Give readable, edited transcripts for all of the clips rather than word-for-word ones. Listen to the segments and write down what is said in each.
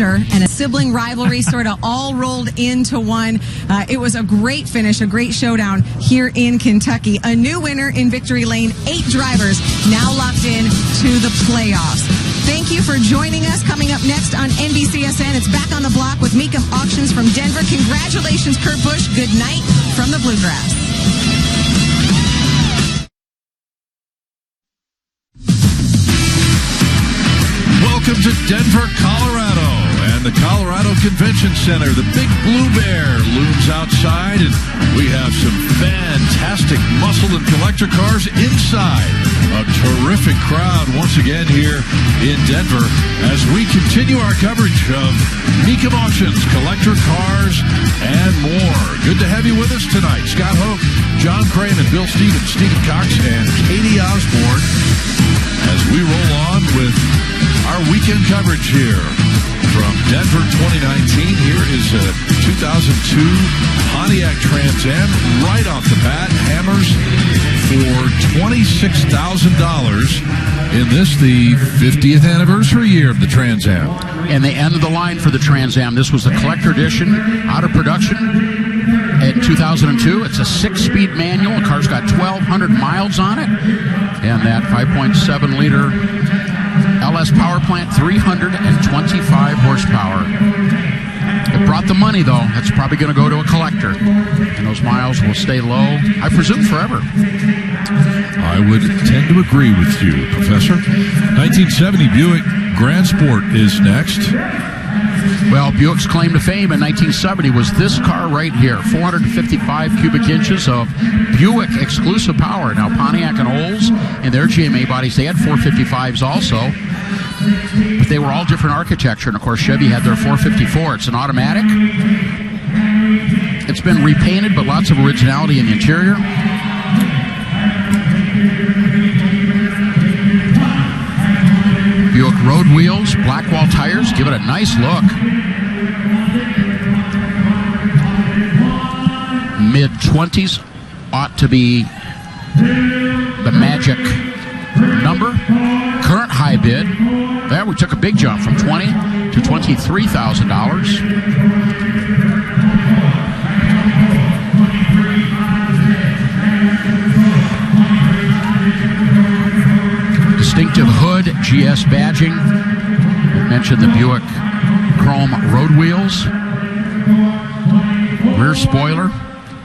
and a sibling rivalry sort of all rolled into one. It was a great finish, a great showdown here in Kentucky. A new winner in victory lane, 8 drivers now locked in to the playoffs. Thank you for joining us. Coming up next on NBCSN, it's Back on the Block with Mecum Auctions from Denver. Congratulations, Kurt Busch. Good night from the Bluegrass. Welcome to Denver, Colorado, and the Colorado Convention Center. The Big Blue Bear looms outside, and we have some fantastic muscle and collector cars inside. A terrific crowd once again here in Denver as we continue our coverage of Mecum Auctions, collector cars, and more. Good to have you with us tonight. Scott Hoke, John Crane, and Bill Stevens, Stephen Cox, and Katie Osborne as we roll on with our weekend coverage here from Denver 2019. Here is a 2002 Pontiac Trans Am. Right off the bat, hammers for $26,000 in this, the 50th anniversary year of the Trans Am. And they ended the line for the Trans Am. This was the collector edition, out of production in 2002. It's a 6-speed manual. The car's got 1,200 miles on it. And that 5.7-liter LS power plant, 325 horsepower. It brought the money, though. That's probably going to go to a collector. And those miles will stay low, I presume, forever. I would tend to agree with you, Professor. 1970 Buick Grand Sport is next. Well, Buick's claim to fame in 1970 was this car right here, 455 cubic inches of Buick exclusive power. Now, Pontiac and Olds in their GMA bodies, they had 455s also, but they were all different architecture. And, of course, Chevy had their 454. It's an automatic. It's been repainted, but lots of originality in the interior. Buick road wheels, black wall tires, give it a nice look. Mid-20s ought to be the magic number. Current high bid, there we took a big jump from $20,000 to $23,000. Distinctive hood, GS badging. We mentioned the Buick chrome road wheels. Rear spoiler,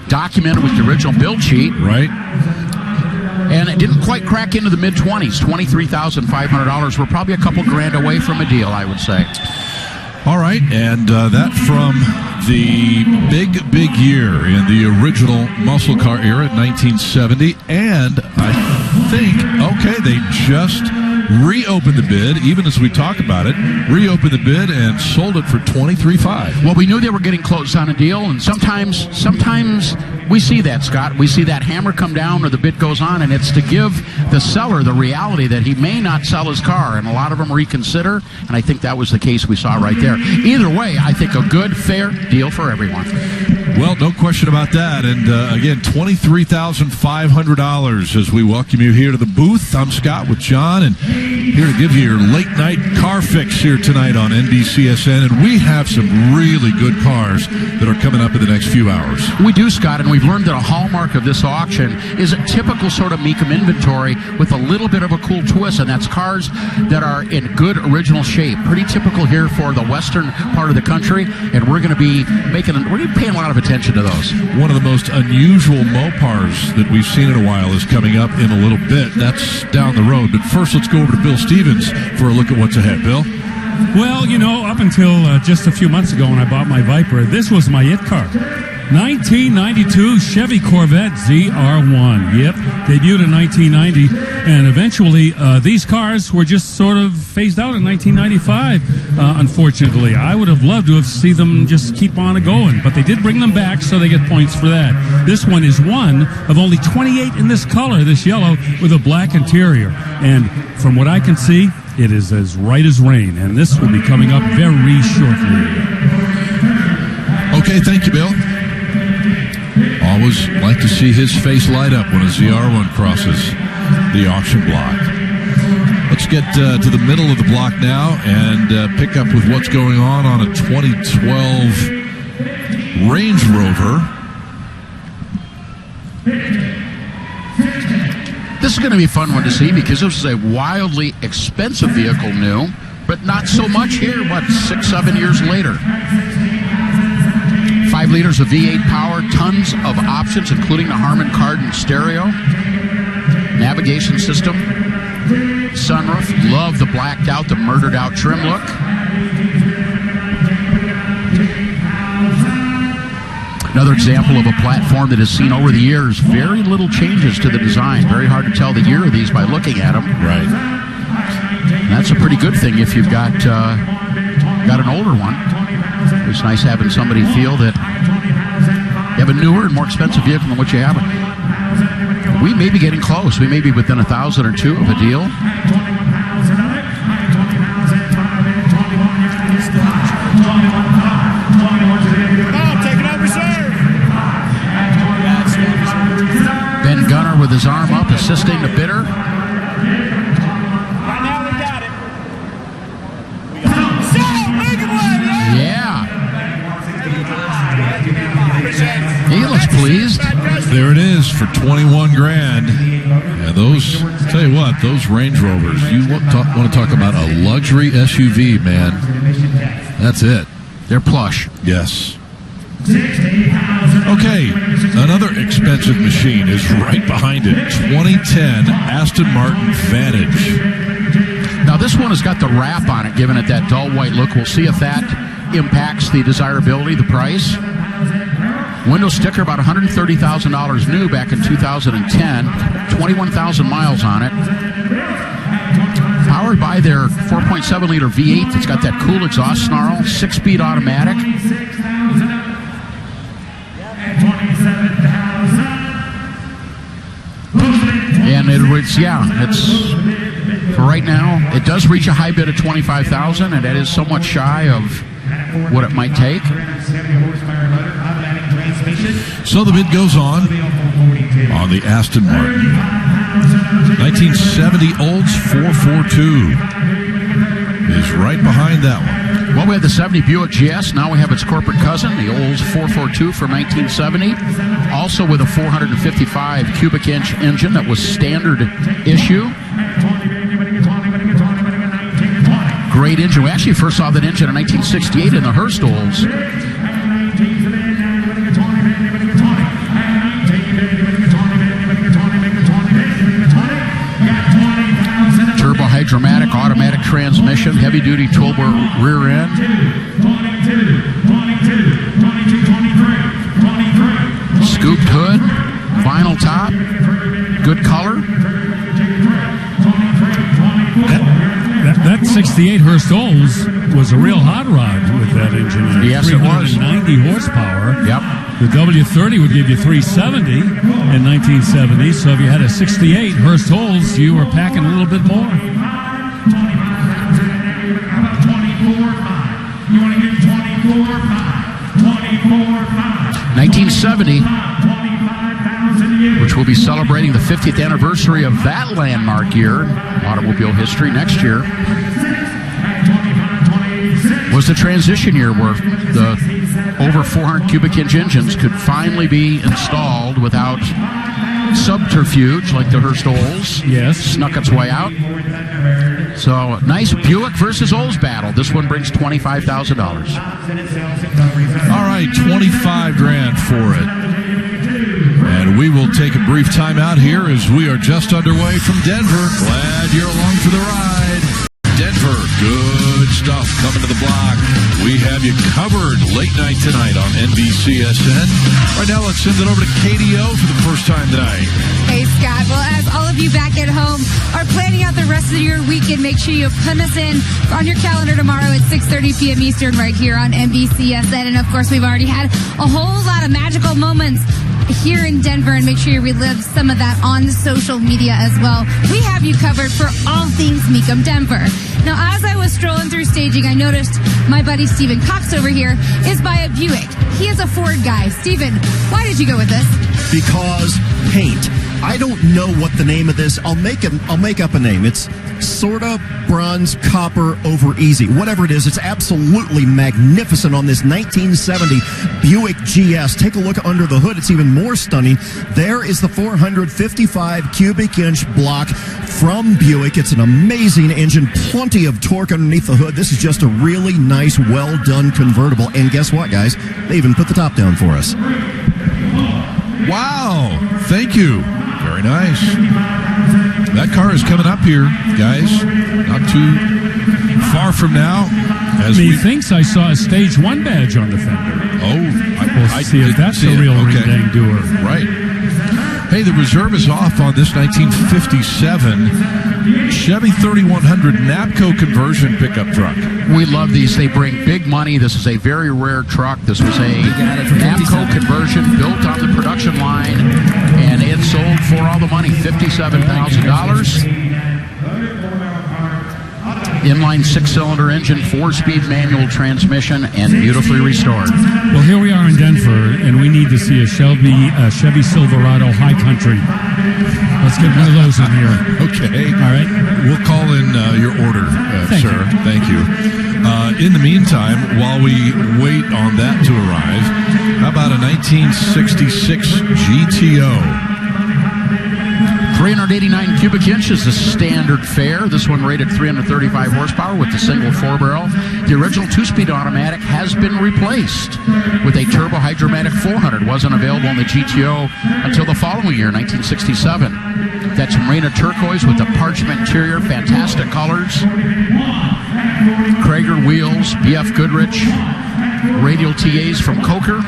documented with the original build sheet. Right. And it didn't quite crack into the mid-20s. $23,500. We're probably a couple grand away from a deal, I would say. All right, and that from the big year in the original muscle car era in 1970. And I think, okay, they just reopened the bid, even as we talk about it, reopened the bid and sold it for $23,500. Well, we knew they were getting close on a deal, and sometimes we see that, Scott. We see that hammer come down or the bid goes on, and it's to give the seller the reality that he may not sell his car, and a lot of them reconsider, and I think that was the case we saw right there. Either way, I think a good, fair deal for everyone. Well, no question about that. And again, $23,500 as we welcome you here to the booth. I'm Scott with John, and here to give you your late night car fix here tonight on NBCSN. And we have some really good cars that are coming up in the next few hours. We do, Scott, and we've learned that a hallmark of this auction is a typical sort of Mecum inventory with a little bit of a cool twist, and that's cars that are in good original shape. Pretty typical here for the western part of the country, and we're going to be paying a lot of attention to those. One of the most unusual Mopars that we've seen in a while is coming up in a little bit. That's down the road. But first, let's go over to Bill Stevens for a look at what's ahead. Bill? Well, up until just a few months ago when I bought my Viper, this was my it car. 1992 Chevy Corvette ZR1. Yep, debuted in 1990, and eventually these cars were just sort of phased out in 1995, unfortunately. I would have loved to have seen them just keep on going, but they did bring them back, so they get points for that. This one is one of only 28 in this color, this yellow, with a black interior. And from what I can see, it is as right as rain, and this will be coming up very shortly. Okay, thank you, Bill. Always like to see his face light up when a ZR1 crosses the auction block. Let's get to the middle of the block now and pick up with what's going on a 2012 Range Rover. This is going to be a fun one to see because this is a wildly expensive vehicle new, but not so much here, 6-7 years later. 5 liters of V8 power, tons of options, including the Harman Kardon stereo, navigation system, sunroof. Love the blacked out, the murdered out trim look. Another example of a platform that has seen over the years very little changes to the design. Very hard to tell the year of these by looking at them. Right. And that's a pretty good thing if you've got an older one. It's nice having somebody feel that you have a newer and more expensive vehicle than what you have. We may be getting close. We may be within 1,000 or 2 of a deal. Ben Gunner with his arm up, assisting the bidder. Right now we got it. Yeah. He looks pleased. There it is for 21 grand. And those, tell you what, those Range Rovers, you want to talk about a luxury SUV, man. That's it. They're plush. Yes. Okay, another expensive machine is right behind it. 2010 Aston Martin Vantage. Now this one has got the wrap on it, giving it that dull white look. We'll see if that impacts the desirability, the price. Window sticker, about $130,000 new back in 2010. 21,000 miles on it. Powered by their 4.7-liter V8. It's got that cool exhaust snarl. 6-speed automatic. And it's for right now, it does reach a high bid of $25,000, and that is somewhat shy of what it might take. So the bid goes on the Aston Martin. 1970 Olds 442 is right behind that one. Well, we have the 70 Buick GS. Now we have its corporate cousin, the Olds 442 from 1970. Also with a 455 cubic inch engine that was standard issue. Great engine. We actually first saw that engine in 1968 in the Hurst Olds. Turbo-hydromatic automatic transmission, heavy-duty 12-bore rear end. Scooped hood, vinyl top, good color. That 68 Hurst Olds was a real hot rod with that engine in it. Yes, it was. 390 horsepower. Yep. The W30 would give you 370 in 1970. So if you had a 68 Hurst Olds, you were packing a little bit more. 1970, which will be celebrating the 50th anniversary of that landmark year, automobile history, next year, was the transition year where the over 400 cubic inch engines could finally be installed without subterfuge like the Hurst Olds. Yes. Snuck its way out. So, nice Buick versus Olds battle. This one brings $25,000. All right, 25 grand for it. And we will take a brief time out here as we are just underway from Denver. Glad you're along for the ride. Denver, good stuff coming to the block. We have you covered late night tonight on NBCSN. Right now, let's send it over to KDO for the first time tonight. Hey, Scott. Well, as all of you back at home are planning out the rest of your weekend, make sure you put us in on your calendar tomorrow at 6:30 p.m. Eastern right here on NBCSN. And, of course, we've already had a whole lot of magical moments here in Denver, and make sure you relive some of that on social media as well. We have you covered for all things Mecum Denver. Now, as I was strolling through staging, I noticed my buddy Stephen Cox over here is by a Buick. He is a Ford guy. Stephen, why did you go with this? Because paint. I don't know what the name of this. I'll make up a name. It's sorta bronze copper over easy. Whatever it is, it's absolutely magnificent on this 1970 Buick GS. Take a look under the hood. It's even more stunning. There is the 455 cubic inch block from Buick. It's an amazing engine, plenty of torque underneath the hood. This is just a really nice, well done convertible. And guess what, guys? They even put the top down for us. Wow. Thank you. Very nice. That car is coming up here, guys. Not too far from now. Methinks I saw a Stage 1 badge on the fender. I see if that's a real ring-dang doer. Right. Hey, the reserve is off on this 1957 Chevy 3100 Napco conversion pickup truck. We love these. They bring big money. This is a very rare truck. This was a Napco conversion built on the production line, and it sold for all the money, $57,000. Inline 6-cylinder engine, 4-speed manual transmission, and beautifully restored. Well, here we are in Denver, and we need to see a Chevy Silverado High Country. Let's get one of those in here. Okay. All right. We'll call in your order, sir. Thank you. In the meantime, while we wait on that to arrive, how about a 1966 GTO? 389 cubic inches, the standard fare. This one rated 335 horsepower with the single 4-barrel. The original 2-speed automatic has been replaced with a turbo hydromatic 400. Wasn't available in the GTO until the following year, 1967. That's Marina turquoise with the parchment interior, fantastic colors. Krager wheels, BF Goodrich, radial TAs from Coker.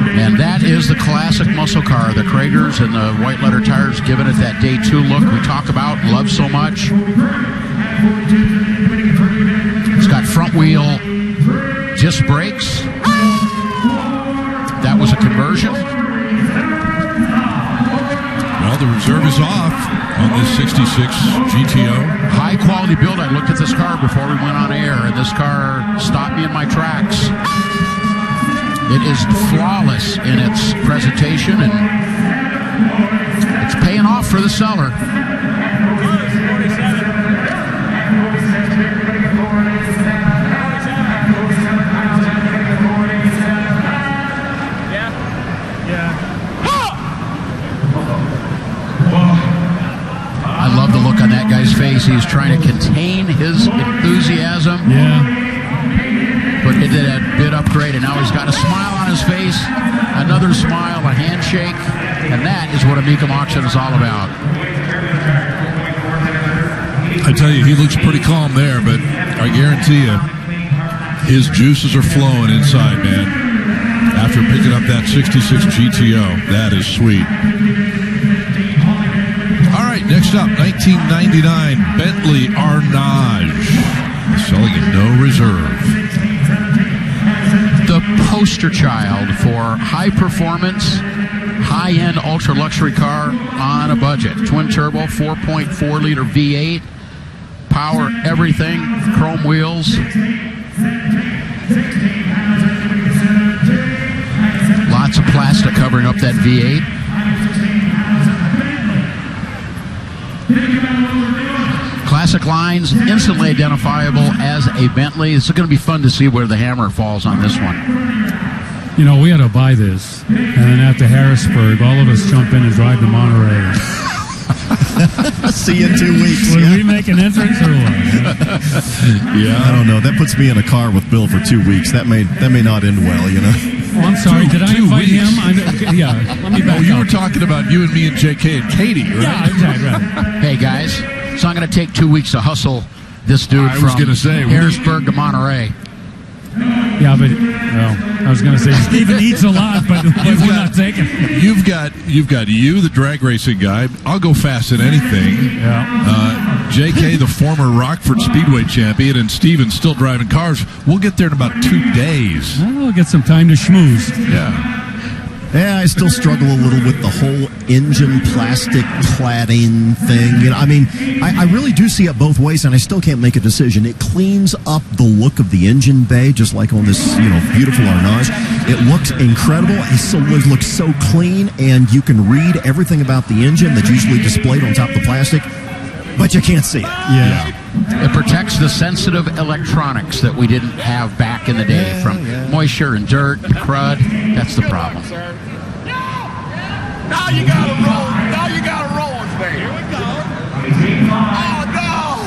And that is the classic muscle car, the Kragers and the white letter tires, giving it that day 2 look we talk about, love so much. It's got front wheel disc brakes. That was a conversion. Well, the reserve is off on this 66 GTO. High quality build. I looked at this car before we went on air, and this car stopped me in my tracks. It is flawless in its presentation, and it's paying off for the seller. I love the look on that guy's face. He's trying to contain his enthusiasm. Yeah. But it did a bid upgrade, and now he's got a smile on his face, another smile, a handshake, and that is what a Mecum auction is all about. I tell you, he looks pretty calm there, but I guarantee you, his juices are flowing inside, man. After picking up that 66 GTO, that is sweet. All right, next up, 1999 Bentley Arnage, selling at no reserve. The poster child for high performance, high-end ultra luxury car on a budget. Twin turbo, 4.4 liter V8, power everything, chrome wheels. Lots of plastic covering up that V8. Classic lines, instantly identifiable as a Bentley. It's going to be fun to see where the hammer falls on this one. You know, we had to buy this, and then after Harrisburg, all of us jump in and drive to Monterey. See you in 2 weeks. Will we make an entrance or what? Yeah, I don't know. That puts me in a car with Bill for 2 weeks. That may not end well, you know. Oh, I'm sorry. Did I invite him? Yeah. Let me back you up. were talking about you and me and JK and Katie, right? Yeah, exactly. Right. Hey, guys, it's not going to take 2 weeks to hustle this dude from Harrisburg to Monterey. Yeah, but I was going to say Steven eats a lot, but we're not taking. You've got you, the drag racing guy. I'll go fast at anything. Yeah. JK, the former Rockford Speedway champion, and Steven still driving cars. We'll get there in about 2 days. We'll get some time to schmooze. Yeah. Yeah, I still struggle a little with the whole engine plastic cladding thing. You know, I mean, I really do see it both ways, and I still can't make a decision. It cleans up the look of the engine bay, just like on this, beautiful Arnage. It looks incredible. It looks so clean, and you can read everything about the engine that's usually displayed on top of the plastic, but you can't see it. Yeah. It protects the sensitive electronics that we didn't have back in the day from moisture and dirt and crud. That's the problem. Now you gotta roll. Now you gotta roll with me. Here we go. Oh no!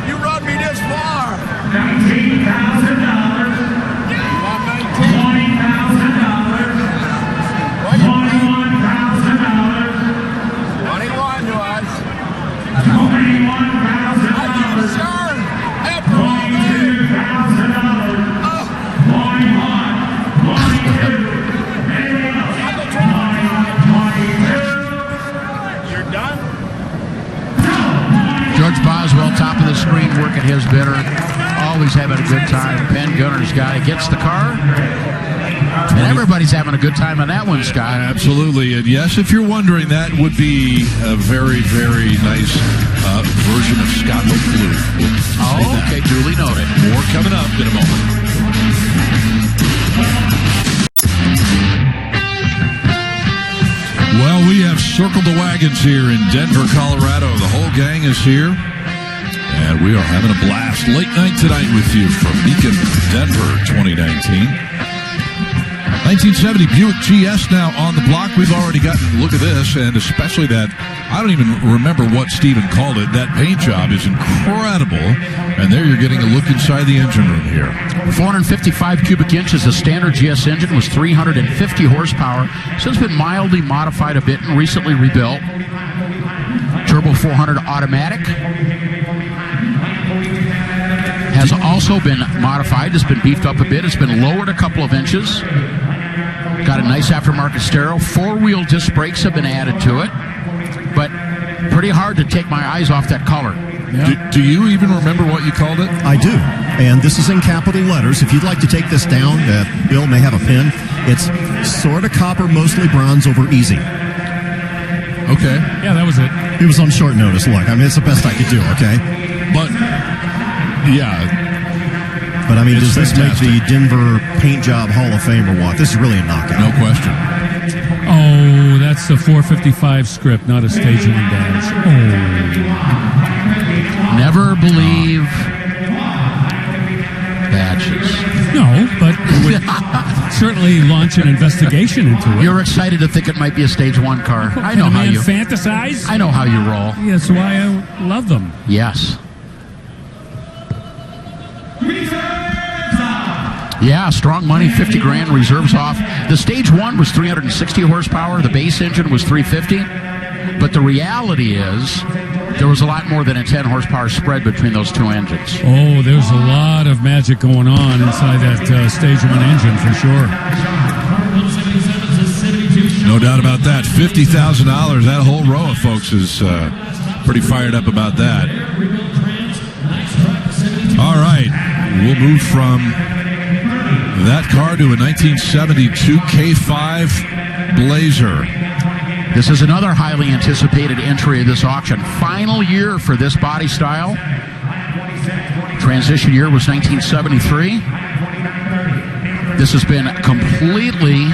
You run me this far. $19,000. Boswell, top of the screen, working his bidder. Always having a good time. Penn Gunner's guy gets the car. And everybody's having a good time on that one, Scott. Absolutely. And yes, if you're wondering, that would be a very, very nice version of Scott Blue. Oh, okay. Duly noted. More coming up in a moment. Well, we have circled the wagons here in Denver, Colorado. The whole gang is here, and we are having a blast. Late night tonight with you from Mecum Denver 2019. 1970 Buick GS now on the block. We've already gotten a look at this, and especially that, I don't even remember what Steven called it. That paint job is incredible, and there you're getting a look inside the engine room here. 455 cubic inches. The standard GS engine was 350 horsepower. Since been mildly modified a bit and recently rebuilt. Turbo 400 automatic. Has also been modified. It's been beefed up a bit. It's been lowered a couple of inches. Got a nice aftermarket stereo. 4-wheel disc brakes have been added to it. But pretty hard to take my eyes off that color. Yeah. Do you even remember what you called it? I do. And this is in capital letters. If you'd like to take this down, Bill may have a pen. It's sort of copper, mostly bronze over easy. Okay. Yeah, that was it. It was on short notice. Look, I mean, it's the best I could do, okay? But, yeah. But, I mean, does this make the Denver Paint Job Hall of Fame or what? This is really a knockout. No question. Oh, that's the 455 script, not a staging dance. Oh. Never believe badges. No, but it would certainly launch an investigation into it. You're excited to think it might be a stage 1 car. I know Can a how man you fantasize. I know how you roll. Yeah, that's why I love them. Yes. Yeah, strong money, 50 grand, reserves off. The stage 1 was 360 horsepower. The base engine was 350. But the reality is there was a lot more than a 10 horsepower spread between those two engines. Oh, there's a lot of magic going on inside that stage 1 engine for sure. No doubt about that. $50,000. That whole row of folks is pretty fired up about that. All right. We'll move from that car to a 1972 K5 Blazer. This is another highly anticipated entry of this auction. Final year for this body style. Transition year was 1973. This has been completely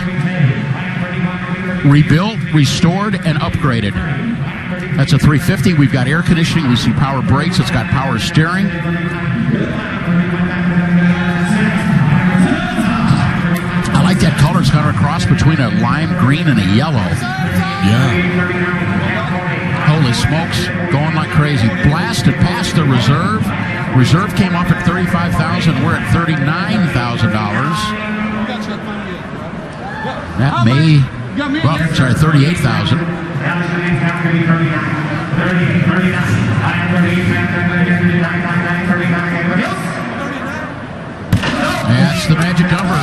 rebuilt, restored, and upgraded. That's a 350. We've got air conditioning. We see power brakes. It's got power steering. I like that color. It's got a cross between a lime green and a yellow. Yeah. Holy smokes. Going like crazy. Blasted past the reserve. Reserve came up at $35,000. We're at $39,000. That may... Well, sorry, $38,000. That's the magic number.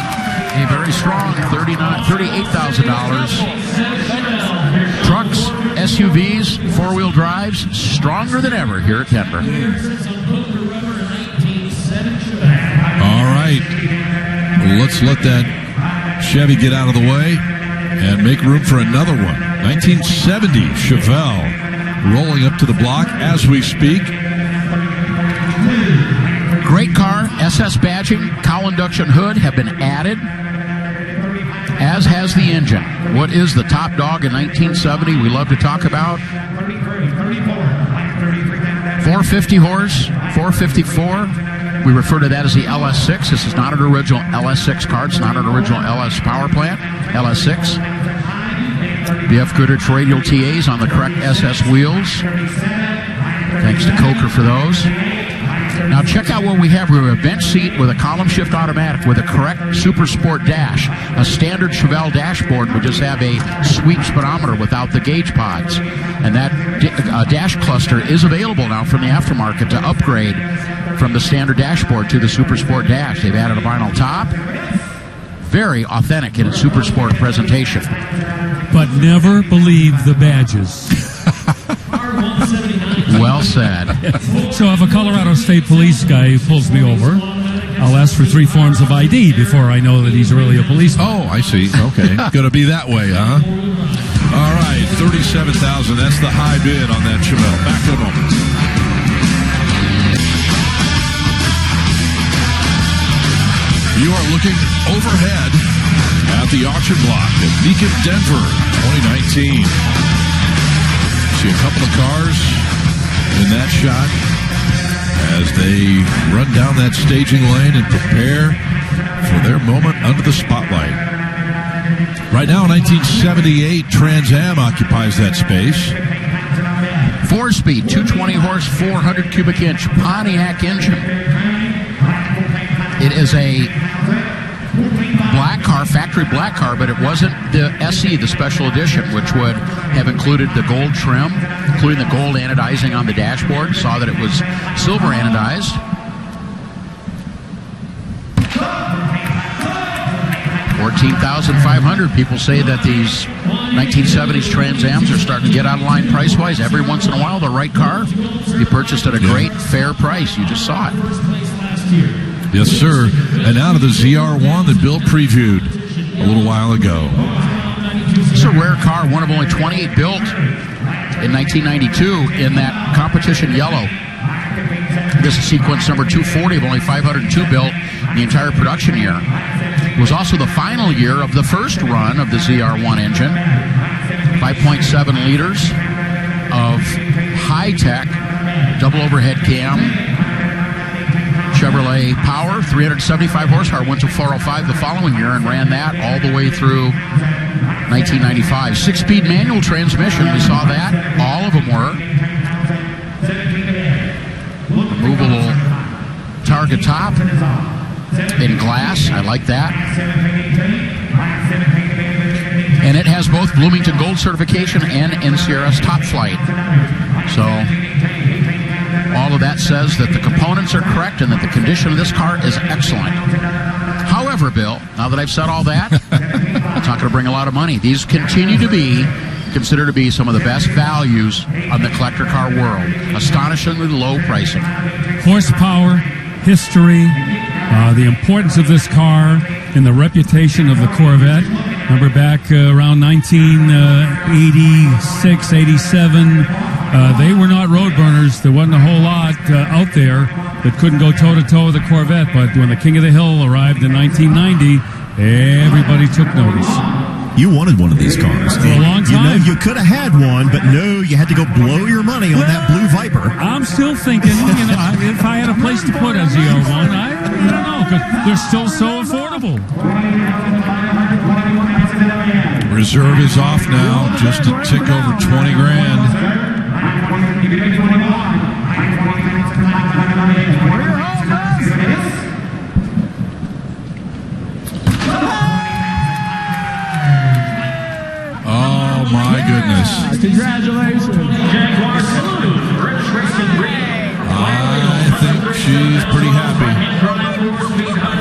A very strong $38,000. Trucks, SUVs, 4-wheel drives, stronger than ever here at Denver. All right. Let's let that Chevy get out of the way. and make room for another one. 1970 Chevelle rolling up to the block as we speak. Great car, SS badging, cowl induction hood have been added, as has the engine. What is the top dog in 1970 we love to talk about? 450 horse, 454. We refer to that as the LS6. This is not an original LS6 car. It's not an original LS power plant, LS6. BF Goodrich radial TAs on the correct SS wheels. Thanks to Coker for those. Now check out what we have. We have a bench seat with a column shift automatic with a correct Super Sport dash. A standard Chevelle dashboard would just have a sweep speedometer without the gauge pods. And that dash cluster is available now from the aftermarket to upgrade from the standard dashboard to the Super Sport dash. They've added a vinyl top. Very authentic in its Super Sport presentation. But never believe the badges. Well said. So if a Colorado State Police guy pulls me over, I'll ask for 3 forms of ID before I know that he's really a policeman. Oh, I see. Okay. Gonna be that way, huh? All right, $37,000. That's the high bid on that Chevelle. Back in a moment. You are looking overhead at the auction block at Mecum Denver 2019. See a couple of cars in that shot as they run down that staging lane and prepare for their moment under the spotlight. Right now, 1978 Trans Am occupies that space. 4-speed, 220 horse, 400 cubic inch Pontiac engine. It is a black car, factory black car, but it wasn't the SE, the special edition, which would have included the gold trim, including the gold anodizing on the dashboard. Saw that it was silver anodized. $14,500. People say that these 1970s Trans Ams are starting to get out of line price-wise. Every once in a while, the right car, you purchased at a great, fair price. You just saw it. Yes, sir. And out of the ZR1 that Bill previewed a little while ago. It's a rare car, one of only 28 built in 1992 in that competition yellow. This is sequence number 240 of only 502 built in the entire production year. It was also the final year of the first run of the ZR1 engine. 5.7 liters of high-tech double overhead cam Chevrolet power, 375 horsepower, went to 405 the following year and ran that all the way through 1995. 6-speed manual transmission, we saw that. All of them were. Removable target top in glass. I like that. And it has both Bloomington Gold certification and NCRS Top Flight. So all of that says that the components are correct and that the condition of this car is excellent. However, Bill, now that I've said all that, it's not going to bring a lot of money. These continue to be considered to be some of the best values on the collector car world. Astonishingly low pricing. Horsepower, history, the importance of this car, and the reputation of the Corvette. Remember back around 1986, 87, they were not road burners. There wasn't a whole lot out there that couldn't go toe-to-toe with the Corvette. But when the King of the Hill arrived in 1990, everybody took notice. You wanted one of these cars. For a long time. You know, you could have had one, but no, you had to go blow your money on that blue Viper. I'm still thinking, if I had a place to put a ZR1, I don't know, because they're still so affordable. Reserve is off now, just a tick over 20 grand. Oh my goodness. Congratulations. I think she's pretty happy.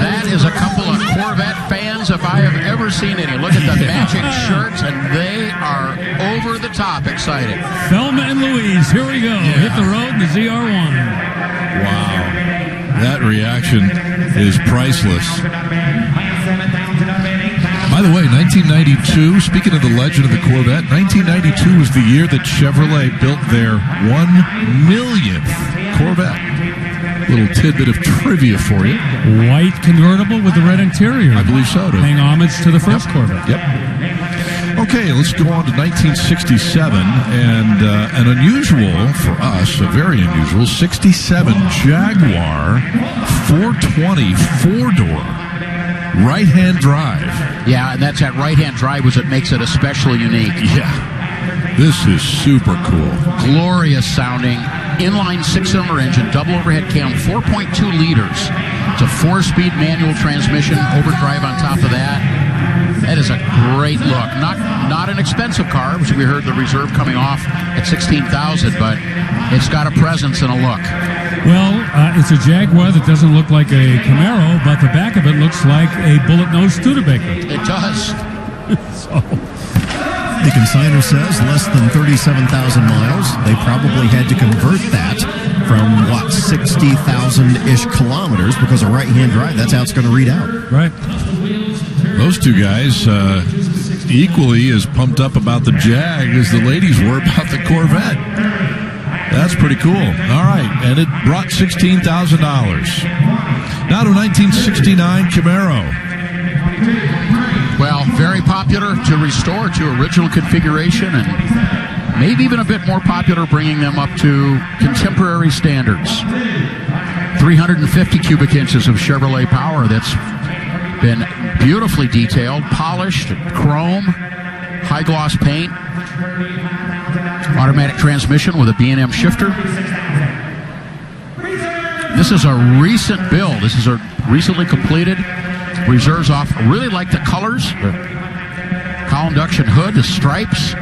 That is a couple of Corvette fans if I have ever seen any. Look at the matching shirts, and they are over the top excited. Thelma and Louise, here we go. Hit the road in the ZR1. Wow. That reaction is priceless. By the way, 1992, speaking of the legend of the Corvette, 1992 was the year that Chevrolet built their 1 millionth Corvette. Little tidbit of trivia for you. White convertible with the red interior. I believe so. Paying homage to the first Corvette. Yep. Okay, let's go on to 1967, and an unusual, for us, a very unusual, 67 Jaguar 420 four-door right-hand drive. Yeah, and that's that right-hand drive was what makes it especially unique. Yeah, this is super cool. Glorious sounding, inline six-cylinder engine, double overhead cam, 4.2 liters. It's a four-speed manual transmission, overdrive on top of that. That is a great look. Not an expensive car, as we heard the Reserve coming off at $16,000, but it's got a presence and a look. Well, it's a Jaguar that doesn't look like a Camaro, but the back of it looks like a bullet-nosed Studebaker. It does. So, The consignor says less than 37,000 miles. They probably had to convert that from, 60,000-ish kilometers, because a right-hand drive, that's how it's going to read out. right. Those two guys equally as pumped up about the Jag as the ladies were about the Corvette. That's pretty cool. All right, and it brought $16,000. Now to 1969 Camaro. Well, very popular to restore to original configuration, and maybe even a bit more popular bringing them up to contemporary standards. 350 cubic inches of Chevrolet power that's been beautifully detailed, polished, chrome, high gloss paint, automatic transmission with a B&M shifter. This is a recent build. This is a recently completed. Reserves off. I really like the colors. The cowl induction hood, the stripes.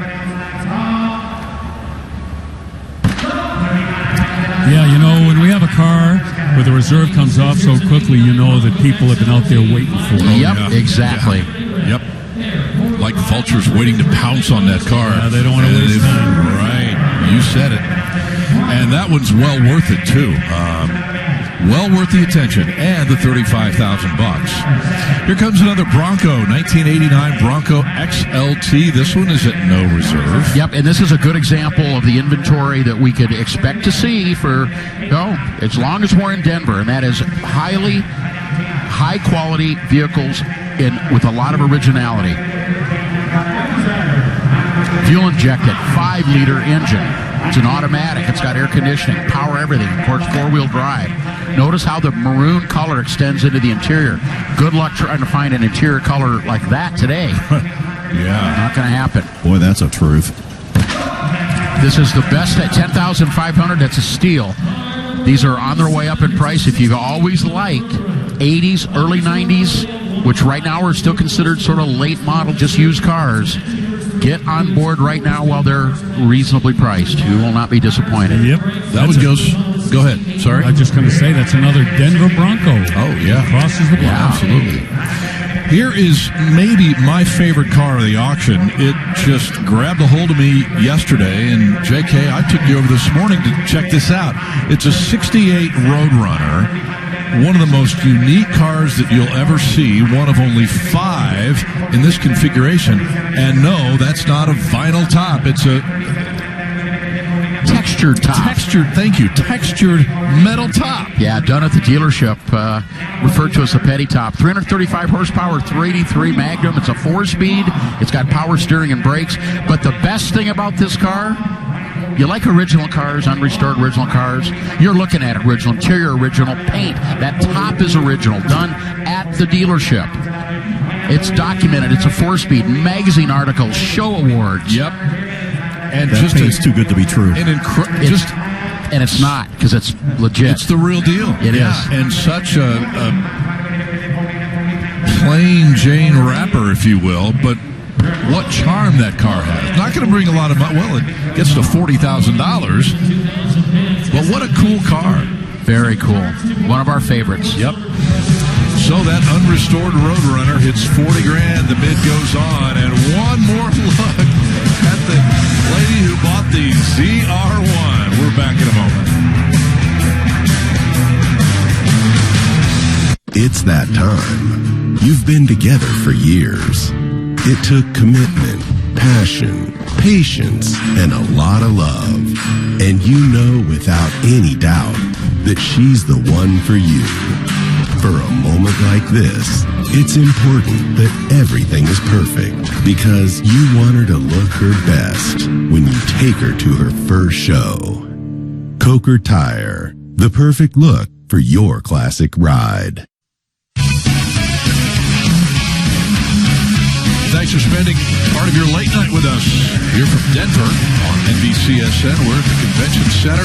Yeah, when we have a car where the Reserve comes off so quickly, you know that people have been out there waiting for it. Yep, yeah. exactly. Yeah. Yep. Like vultures waiting to pounce on that car. Yeah, they don't want to waste time. Right. You said it. And that one's well worth it, too. Well worth the attention and the $35,000. Here comes another Bronco, 1989 Bronco XLT. This one is at no reserve. Yep, and this is a good example of the inventory that we could expect to see for, as long as we're in Denver, and that is high quality vehicles with a lot of originality. Fuel injected, 5-liter engine. It's an automatic. It's got air conditioning, power everything. Of course, 4-wheel drive. Notice how the maroon color extends into the interior. Good luck trying to find an interior color like that today. Yeah. Not going to happen. Boy, that's a truth. This is the best at $10,500. That's a steal. These are on their way up in price. If you've always liked 80s, early 90s, which right now are still considered sort of late model, just used cars, get on board right now while they're reasonably priced. You will not be disappointed. Yep. That one goes. Go ahead. Sorry. I was just going to say that's another Denver Bronco. Oh, yeah. Crosses the block. Yeah, absolutely. Here is maybe my favorite car of the auction. It just grabbed a hold of me yesterday, and JK, I took you over this morning to check this out. It's a 68 Roadrunner, one of the most unique cars that you'll ever see, one of only 5 in this configuration. And no, that's not a vinyl top. It's a Textured top. Textured metal top. Yeah, done at the dealership. Referred to as a petty top. 335 horsepower, 383 Magnum. It's a 4-speed. It's got power steering and brakes. But the best thing about this car, you like original cars, unrestored original cars, you're looking at original interior, original paint. That top is original, done at the dealership. It's documented. It's a 4-speed. Magazine articles, show awards. Yep. And That paint's too good to be true. And it's not, because it's legit. It's the real deal. It is. And such a plain Jane wrapper, if you will, but what charm that car has. Not going to bring a lot of money. Well, it gets to $40,000, but what a cool car. Very cool. One of our favorites. Yep. So that unrestored Roadrunner hits $40,000. The bid goes on, and one more look at the lady who bought the ZR1. We're back in a moment. It's that time. You've been together for years. It took commitment, passion, patience, and a lot of love. And you know without any doubt that she's the one for you. For a moment like this, it's important that everything is perfect because you want her to look her best when you take her to her first show. Coker Tire, the perfect look for your classic ride. Thanks for spending part of your late night with us here from Denver on NBCSN. We're at the Convention Center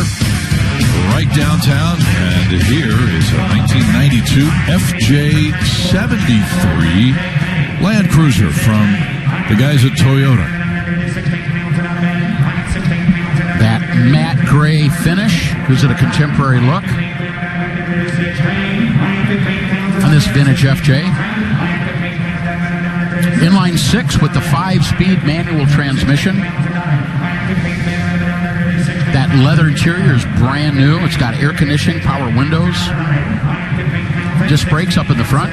right downtown, and here is a 1992 FJ73 Land Cruiser from the guys at Toyota. That matte gray finish gives it a contemporary look on this vintage FJ. Inline 6 with the 5-speed manual transmission. That leather interior is brand new. It's got air conditioning, power windows, disc brakes up in the front.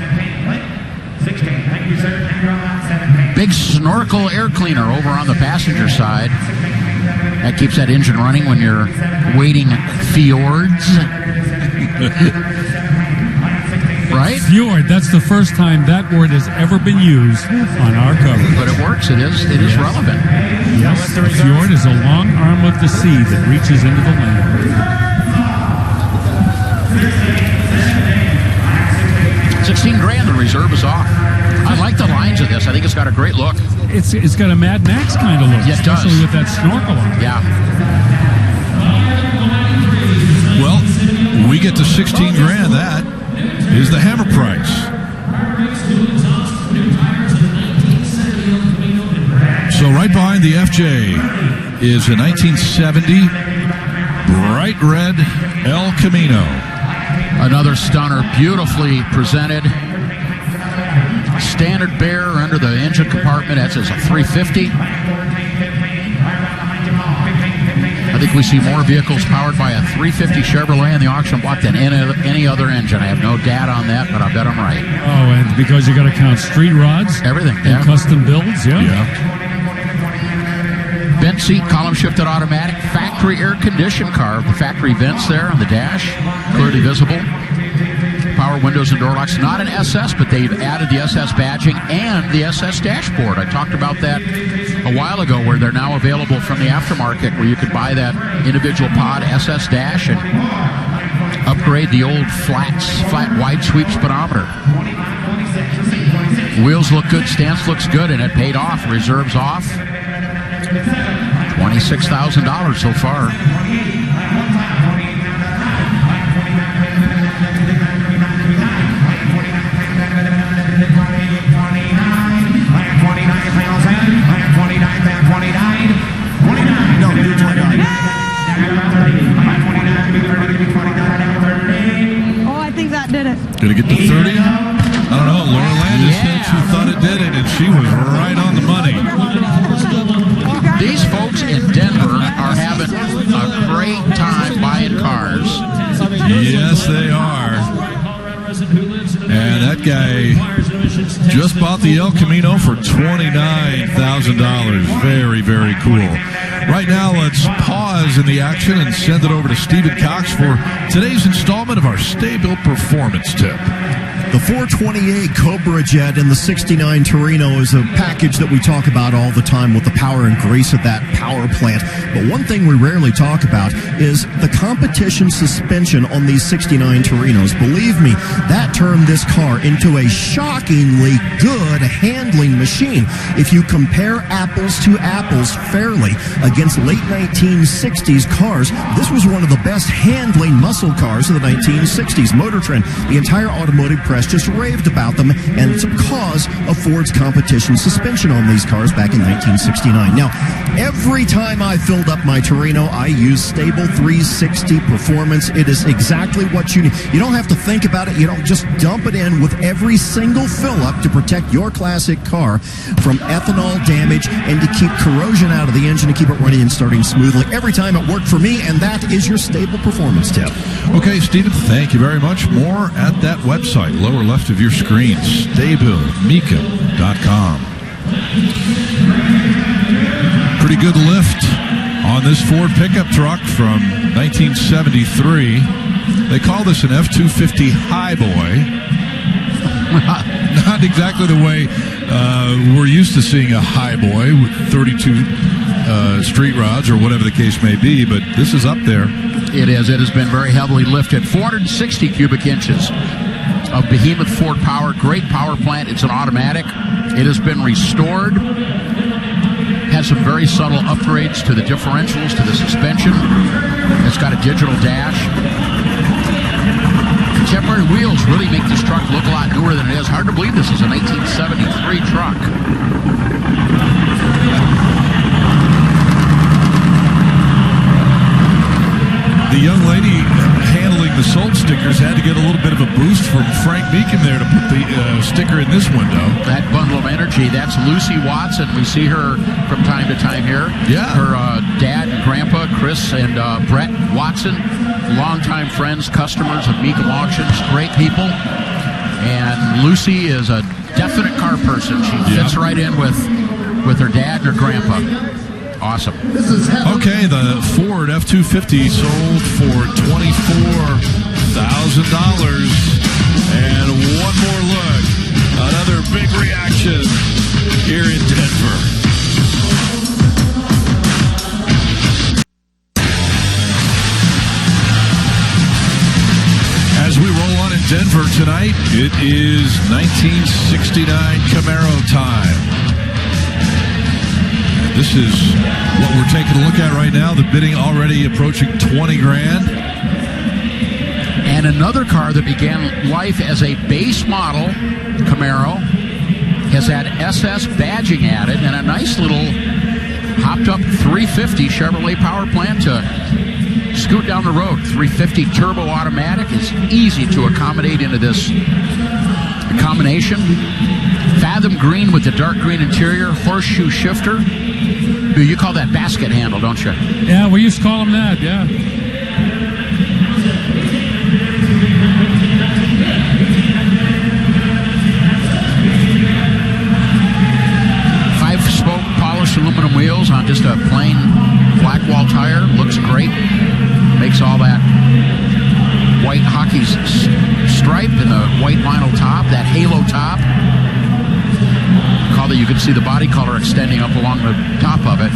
Big snorkel air cleaner over on the passenger side. That keeps that engine running when you're wading fjords. Right? Fjord, that's the first time that word has ever been used on our cover. But it works. It is relevant. Yes, a fjord is a long arm of the sea that reaches into the land. $16,000. The reserve is off. I like the lines of this. I think it's got a great look. It's got a Mad Max kind of look, Yeah, it does. especially with that snorkel on it. Yeah. Well, we get to $16,000. That is the hammer price. So right behind the FJ is a 1970 bright red El Camino. Another stunner, beautifully presented. Standard bearer under the engine compartment. That says a 350. I think we see more vehicles powered by a 350 Chevrolet in the auction block than any other engine. I have no data on that, but I bet I'm right. Oh, and because you got to count street rods, Everything, and yeah. custom builds, yeah. Vent seat, column shifted automatic, factory air conditioned car. The factory vents there on the dash, clearly visible. Power windows and door locks. Not an SS, but they've added the SS badging and the SS dashboard. I talked about that a while ago, where they're now available from the aftermarket, where you could buy that individual pod SS dash and upgrade the old flat wide sweep speedometer. Wheels look good, stance looks good, and it paid off. Reserves off. $26,000 so far. Oh, I think that did it. Gonna get to 30? I don't know. Laura Landis said she thought it did it, and she was right on the money. These folks in Denver are having a great time buying cars. Yes, they are. And that guy just bought the El Camino for $29,000. Very, very cool. Right now, let's pause in the action and send it over to Stephen Cox for today's installment of our Stay Built Performance Tip. The 428 Cobra Jet and the 69 Torino is a package that we talk about all the time with the power and grace of that power plant. But one thing we rarely talk about is the competition suspension on these 69 Torinos. Believe me, that turned this car into a shockingly good handling machine. If you compare apples to apples fairly against late 1960s cars, this was one of the best handling muscle cars of the 1960s. Motor Trend, the entire automotive press just raved about them, and it's because of Ford's competition suspension on these cars back in 1969. Now, every time I filled up my Torino, I used Stable 360 Performance. It is exactly what you need. You don't have to think about it. You don't just dump it in with every single fill-up to protect your classic car from ethanol damage and to keep corrosion out of the engine, to keep it running and starting smoothly. Every time it worked for me, and that is your Stable Performance tip. Okay, Stephen, thank you very much. More at that website, lower left of your screen, Mecum.com. Pretty good lift on this Ford pickup truck from 1973. They call this an F-250 Highboy. Not exactly the way we're used to seeing a Highboy with 32 street rods or whatever the case may be, but this is up there. It is. It has been very heavily lifted. 460 cubic inches of behemoth Ford power. Great power plant. It's an automatic. It has been restored. Has some very subtle upgrades to the differentials, to the suspension. It's got a digital dash. Contemporary wheels really make this truck look a lot newer than it is. Hard to believe this is a 1973 truck. The young lady handling the sold stickers had to get a little bit of a boost from Frank Mecum there to put the sticker in this window. That bundle of energy, that's Lucy Watson. We see her from time to time here. Yeah. Her dad and grandpa, Chris and Brett Watson, longtime friends, customers of Mecum Auctions, great people. And Lucy is a definite car person. She fits right in with her dad and her grandpa. Awesome. Okay, the Ford F-250 sold for $24,000. And one more look. Another big reaction here in Denver. As we roll on in Denver tonight, it is 1969 Camaro time. This is what we're taking a look at right now. The bidding already approaching $20,000. And another car that began life as a base model Camaro has had SS badging added and a nice little hopped up 350 Chevrolet power plant to scoot down the road. 350 turbo automatic is easy to accommodate into this combination. Fathom green with the dark green interior, horseshoe shifter. You call that basket handle, don't you? Yeah, we used to call them that, yeah. Five-spoke polished aluminum wheels on just a plain black wall tire. Looks great. Makes all that white hockey stripe and the white vinyl top, that halo top. That you can see the body color extending up along the top of it.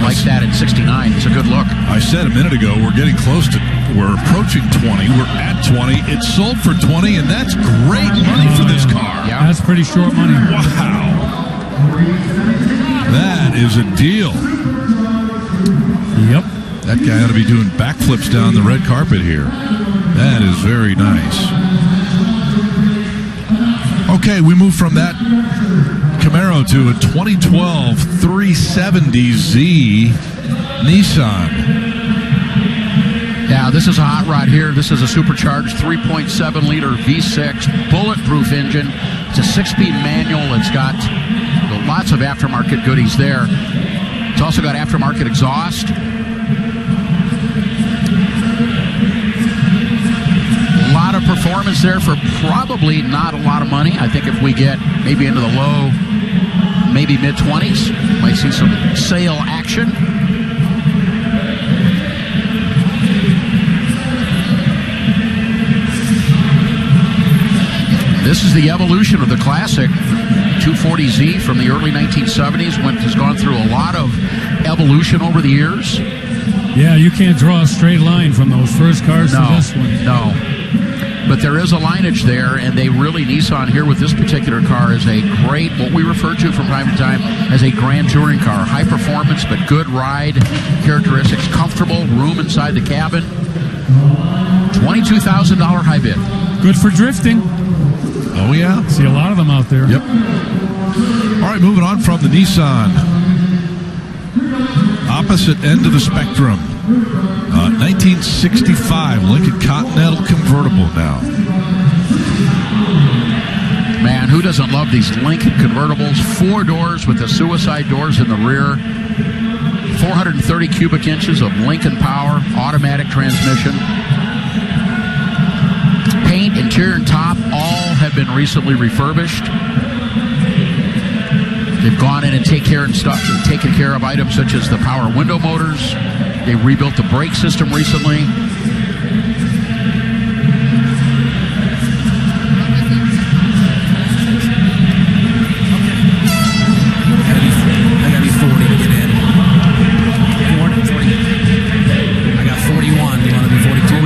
Like that in 69. It's a good look. I said a minute ago, we're getting close to, we're approaching 20. We're at 20. It's sold for 20, and that's great money for this car. Yeah. That's pretty short money. Wow. That is a deal. Yep. That guy ought to be doing backflips down the red carpet here. That is very nice. Okay, we move from that Camaro to a 2012 370Z Nissan. Yeah, this is a hot rod here. This is a supercharged 3.7-liter V6 bulletproof engine. It's a 6-speed manual. It's got lots of aftermarket goodies there. It's also got aftermarket exhaust. A lot of performance there for probably not a lot of money. I think if we get maybe into the low, maybe mid-20s, might see some sale action. This is the evolution of the classic 240Z from the early 1970s. Has gone through a lot of evolution over the years. Yeah, you can't draw a straight line from those first cars to this one. No. But there is a lineage there, and they really, Nissan here with this particular car is a great, what we refer to from time to time as a grand touring car. High performance, but good ride characteristics, comfortable, room inside the cabin. $22,000 high bid. Good for drifting. Oh, yeah. See a lot of them out there. Yep. All right, moving on from the Nissan. Opposite end of the spectrum. 1965 Lincoln Continental convertible now. Man, who doesn't love these Lincoln convertibles? 4 doors with the suicide doors in the rear. 430 cubic inches of Lincoln power, automatic transmission. Interior and top all have been recently refurbished. They've gone in and taken care of items such as the power window motors. They rebuilt the brake system recently. I gotta be 40 to get in. 40. I got 41. You want to be 42?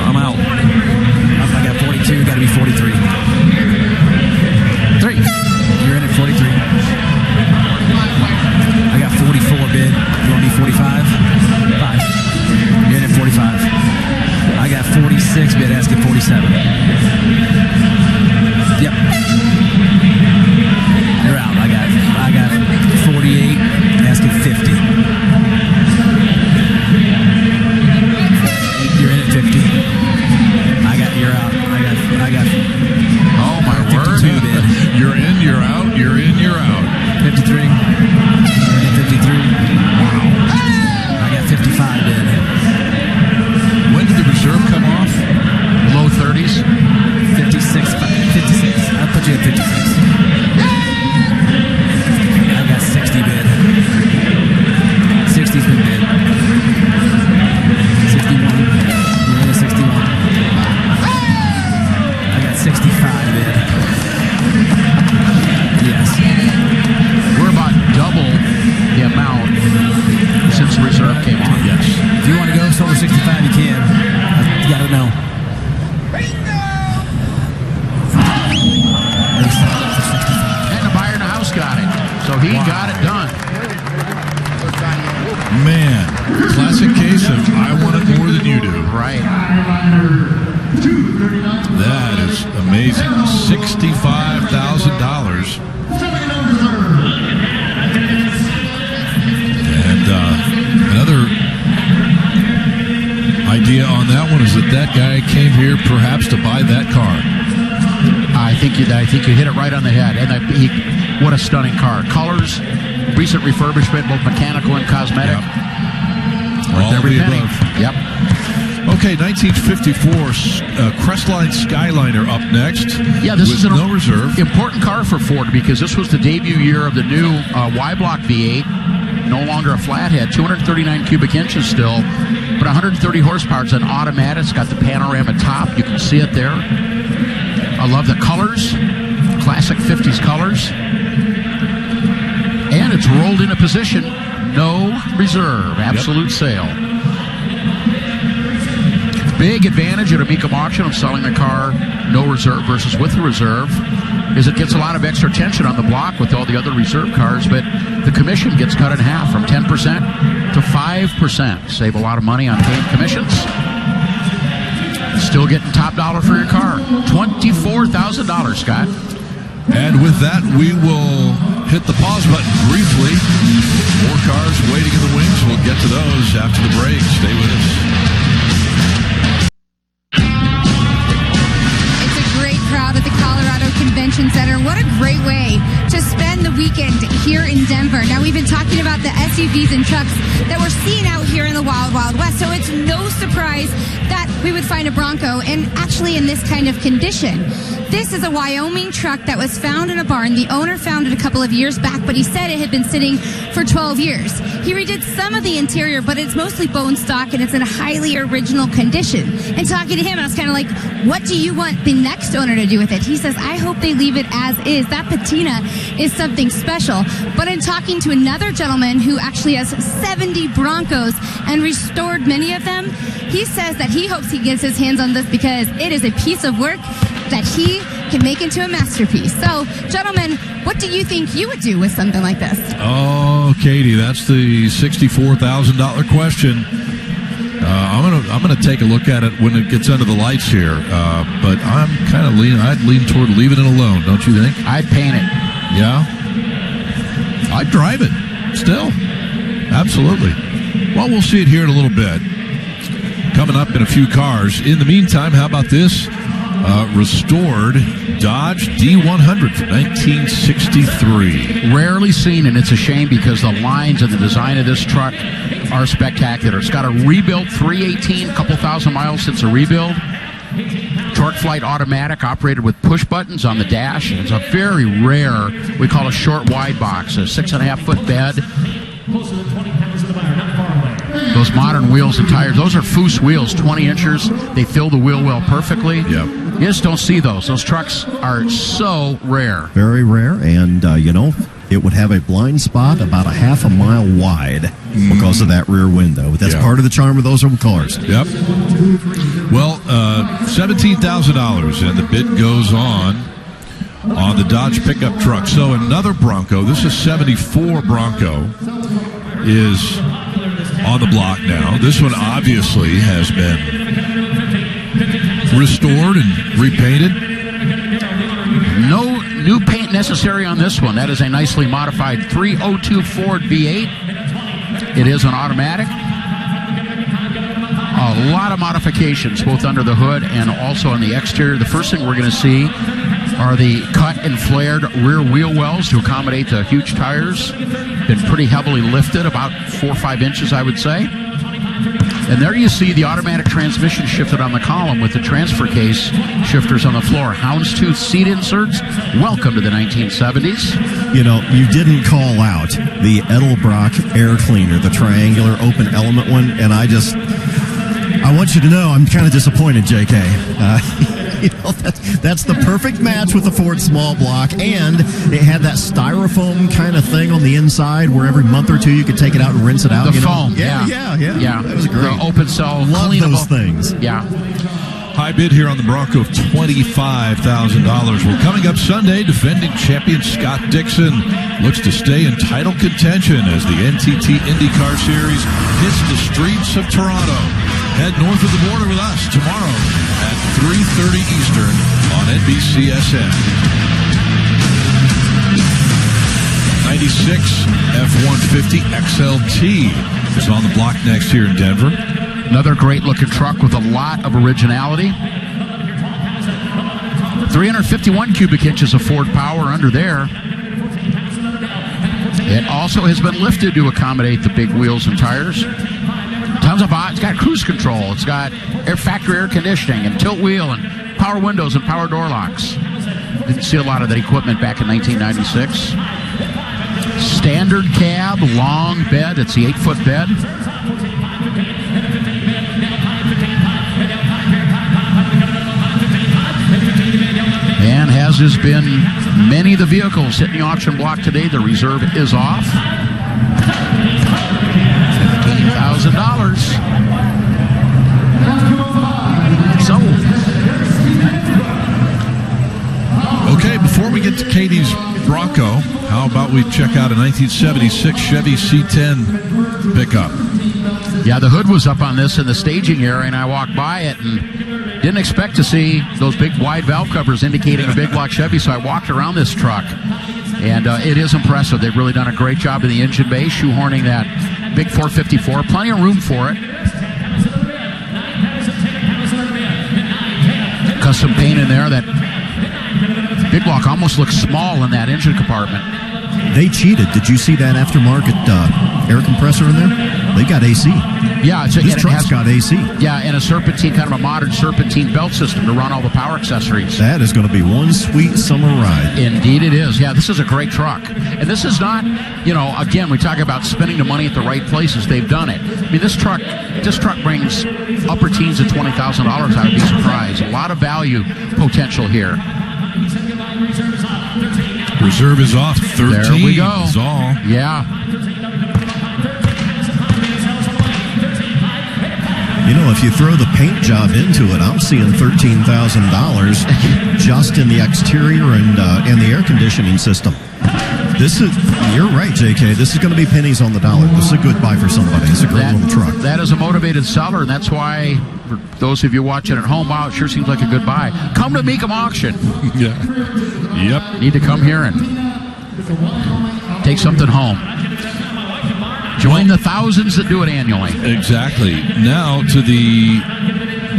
I'm out. I got 42. Got to be 43. 3. You're in at 43. I got 44 bid. You want to be 45? 5. You're in at 45. I got 46 bid. Asking 47. Yep. You're out. I got 48. Asking 50. You're in at 50. You're out. I got. Oh my word! Bid. You're in, you're out. You're in, you're out. 53. You're in at 53. Wow. I got 55 bid. When did the reserve come off? Low 30s. 56. I'll put you at 56. I got 60 bid. 60's been bid. 61. You're in at 61. I got 65 bid. Yes. We're about double the amount since the reserve came on. Yes. If you want to go over 65, you can. You gotta know. And the buyer in the house got it. So he got it done. Man, classic case of I want it more than you do. Right. That is amazing. $65,000. And another idea on that one is that guy came here perhaps to buy that car. I think you hit it right on the head. And what a stunning car. Colors, recent refurbishment, both mechanical and cosmetic. Yep. Worth All every of the penny. above. Yep. Okay, 1954 Crestline Skyliner up next. Yeah, this is no reserve. Important car for Ford because this was the debut year of the new Y-Block V8. No longer a flathead, 239 cubic inches still, but 130 horsepower. It's an automatic. It's got the panorama top. You can see it there. I love the colors, classic 50s colors. And it's rolled into position. No reserve, absolute sale. Big advantage at a Mecum auction of selling the car no reserve versus with the reserve is it gets a lot of extra tension on the block with all the other reserve cars, but the commission gets cut in half from 10% to 5%. Save a lot of money on paying commissions. Still getting top dollar for your car. $24,000, Scott. And with that, we will hit the pause button briefly. More cars waiting in the wings. We'll get to those after the break. Stay with us. It's a great crowd at the Colorado Convention Center. What a great way to spend the weekend here in Denver. Now, we've been talking about the SUVs and trucks that we're seeing out here in the Wild Wild West, so it's no surprise that we would find a Bronco, and actually in this kind of condition. This is a Wyoming truck that was found in a barn. The owner found it a couple of years back, but he said it had been sitting for 12 years. He redid some of the interior, but it's mostly bone stock, and it's in a highly original condition. And talking to him, I was kind of like, what do you want the next owner to do with it? He says, I hope they leave it as is. That patina is something special. But in talking to another gentleman who actually has 70 Broncos and restored many of them, he says that he hopes he gets his hands on this because it is a piece of work that he can make into a masterpiece. So, gentlemen, what do you think you would do with something like this? Oh, Katie, that's the $64,000 question. I'm gonna take a look at it when it gets under the lights here. But I'm kind of I'd lean toward leaving it alone. Don't you think? I'd paint it. Yeah. I'd drive it. Still, absolutely. Well, we'll see it here in a little bit. Coming up in a few cars. In the meantime, how about this? Restored Dodge D100 from 1963. Rarely seen, and it's a shame because the lines and the design of this truck are spectacular. It's got a rebuilt 318, a couple thousand miles since a rebuild. Torque Flight automatic operated with push buttons on the dash. It's a very rare, we call a short wide box, a 6.5-foot bed. Those modern wheels and tires, those are Foose wheels, 20 inches. They fill the wheel well perfectly. Yep. You just don't see those. Those trucks are so rare. Very rare, and it would have a blind spot about a half a mile wide because of that rear window. That's part of the charm of those old cars. Yep. Well, $17,000, and the bid goes on the Dodge pickup truck. So another Bronco, this is 74 Bronco, is on the block now. This one obviously has been restored and repainted. No new paint necessary on this one. That is a nicely modified 302 Ford V8. It is an automatic. A lot of modifications, both under the hood and also on the exterior. The first thing we're going to see are the cut and flared rear wheel wells to accommodate the huge tires. Been pretty heavily lifted, about 4 or 5 inches, I would say. And there you see the automatic transmission shifted on the column with the transfer case shifters on the floor. Houndstooth seat inserts. Welcome to the 1970s. You didn't call out the Edelbrock air cleaner, the triangular open element one, and I want you to know I'm kind of disappointed, JK. That's the perfect match with the Ford small block, and it had that styrofoam kind of thing on the inside where every month or two you could take it out and rinse it out. The foam, yeah. That was great. The open cell, love cleanable. Those things. Yeah. High bid here on the Bronco of $25,000. Well, coming up Sunday, defending champion Scott Dixon looks to stay in title contention as the NTT IndyCar Series hits the streets of Toronto. Head north of the border with us tomorrow at 3:30 Eastern on NBCSN. 96 F-150 XLT is on the block next here in Denver. Another great-looking truck with a lot of originality. 351 cubic inches of Ford power under there. It also has been lifted to accommodate the big wheels and tires. Tons of it's got cruise control. It's got factory air conditioning and tilt wheel and power windows and power door locks. Didn't see a lot of that equipment back in 1996. Standard cab, long bed. It's the 8-foot bed. And as has been many of the vehicles hitting the auction block today, the reserve is off. $15,000. Sold. Okay, before we get to Katie's Bronco, how about we check out a 1976 Chevy C10 pickup? Yeah, the hood was up on this in the staging area, and I walked by it and didn't expect to see those big wide valve covers indicating a big block Chevy, so I walked around this truck. And it is impressive. They've really done a great job in the engine bay, shoehorning that big 454. Plenty of room for it. Custom paint in there. That big block almost looks small in that engine compartment. They cheated. Did you see that aftermarket air compressor in there? They got AC. Yeah, this truck's got AC. Yeah, and a serpentine, kind of a modern serpentine belt system to run all the power accessories. That is going to be one sweet summer ride. Indeed it is. Yeah, this is a great truck. And this is not, again, we talk about spending the money at the right places. They've done it. I mean, this truck brings upper teens of $20,000. I would be surprised. A lot of value potential here. Reserve is off. 13 there we go. Is all. Yeah. If you throw the paint job into it, I'm seeing $13,000 just in the exterior and the air conditioning system. You're right, JK. This is going to be pennies on the dollar. This is a good buy for somebody. It's a great little truck. That is a motivated seller, and that's why, for those of you watching at home, wow, it sure seems like a good buy. Come to Mecum Auction. Yeah. Yep. Need to come here and take something home. Join the thousands that do it annually. Exactly. Now to the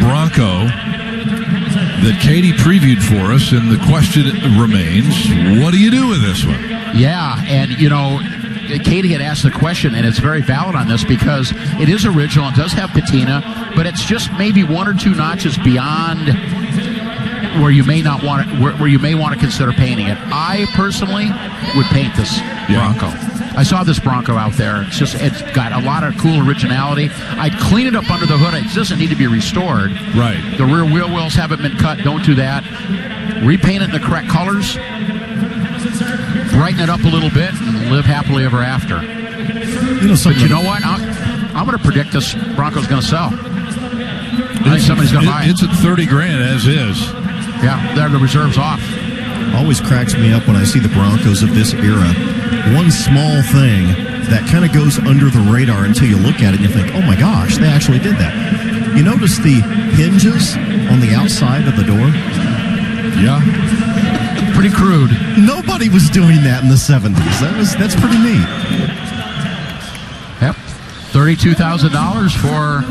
Bronco that Katie previewed for us, and the question remains, what do you do with this one? Yeah, and Katie had asked the question, and it's very valid on this because it is original. It does have patina, but it's just maybe 1 or 2 notches beyond where you may not want it, where you may want to consider painting it. I personally would paint this Bronco. I saw this Bronco out there. It's got a lot of cool originality. I'd clean it up under the hood. It doesn't need to be restored. Right. The rear wheel wells haven't been cut. Don't do that. Repaint it in the correct colors. Brighten it up a little bit and live happily ever after. But you know what? I'm going to predict this Bronco's going to sell. I think somebody's going to buy it. It's at $30,000 as is. Yeah, there the reserve's off. Always cracks me up when I see the Broncos of this era. One small thing that kind of goes under the radar until you look at it and you think, oh my gosh, they actually did that. You notice the hinges on the outside of the door? Yeah. Pretty crude. Nobody was doing that in the 70s. That's pretty neat. Yep. $32,000 for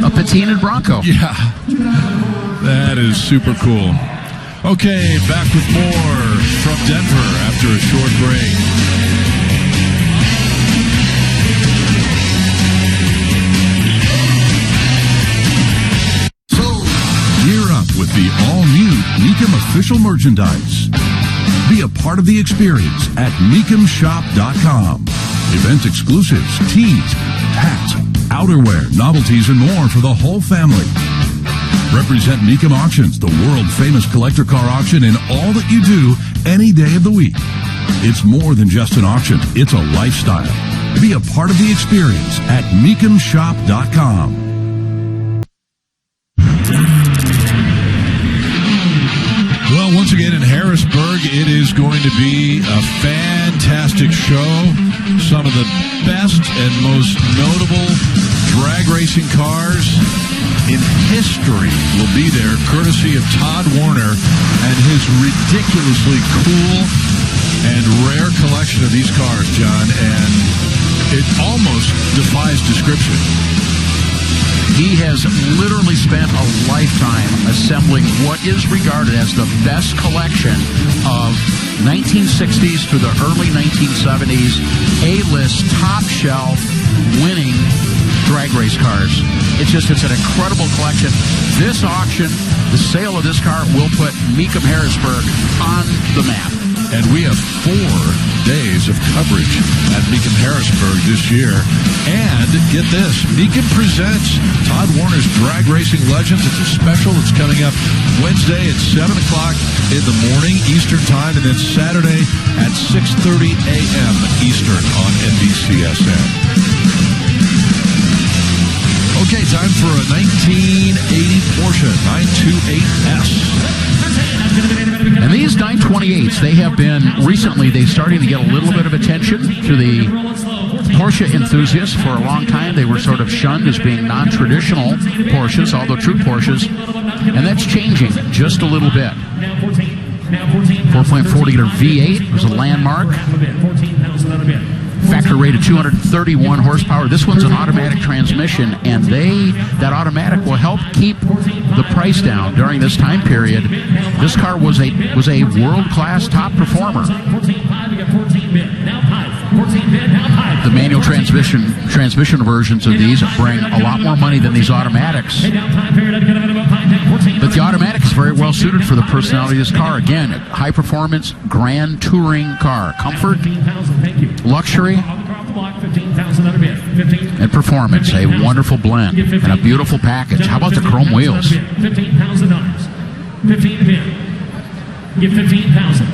a patinaed Bronco. Yeah. That is super cool. Okay, back with more from Denver after a short break. Gear up with the all-new Mecum official merchandise. Be a part of the experience at mecumshop.com. Event exclusives, tees, hats, outerwear, novelties, and more for the whole family. Represent Mecum Auctions, the world-famous collector car auction, in all that you do any day of the week. It's more than just an auction. It's a lifestyle. Be a part of the experience at mecumshop.com. Well, once again in Harrisburg, it is going to be a fantastic show. Some of the best and most notable drag racing cars in history will be there, courtesy of Todd Warner and his ridiculously cool and rare collection of these cars, John, and it almost defies description. He has literally spent a lifetime assembling what is regarded as the best collection of 1960s through the early 1970s A-list, top-shelf, winning drag race cars. It's an incredible collection. This auction, the sale of this car, will put Mecum Harrisburg on the map. And we have 4 days of coverage at Mecum Harrisburg this year. And get this, Mecum presents Todd Warner's Drag Racing Legends. It's a special. It's coming up Wednesday at 7 o'clock in the morning Eastern Time, and then Saturday at 6:30 a.m. Eastern on NBCSN. Okay, time for a 1980 Porsche 928S. And these 928s, they're starting to get a little bit of attention to the Porsche enthusiasts. For a long time, they were sort of shunned as being non-traditional Porsches, although true Porsches. And that's changing just a little bit. 4.4-liter V8 was a landmark. Factor rate of 231 horsepower. This one's an automatic transmission, and that automatic will help keep the price down during this time period. This car was a world-class top performer. The manual transmission versions of these bring a lot more money than these automatics. But the automatic is very well suited for the personality of this car. Again, high performance, grand touring car. Comfort, luxury, and performance. A wonderful blend and a beautiful package. How about the chrome wheels? $15,000. 15 to bid. Get $15,000.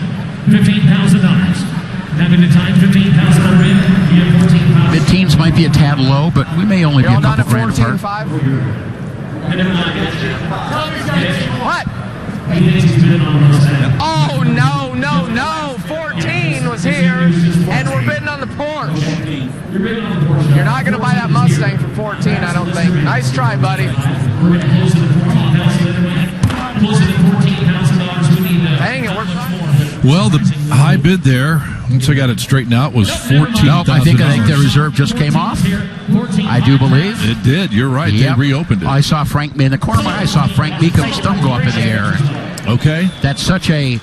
$15,000. Having the time, $15,000 on bid. You have $14,000. Mid-teens might be a tad low, but we may only be a couple grand apart. What? Oh, no. 14 was here, and we're bidding on the Porsche. You're not going to buy that Mustang for 14, I don't think. Nice try, buddy. Dang it, well, the high bid there, once I got it straightened out, was $14,000. Nope, I think the reserve just came off. I do believe. It did. You're right. Yep. They reopened it. I saw Frank, in the corner of my eye, I saw Frank Mecum's thumb go up in the air. Okay. That's such a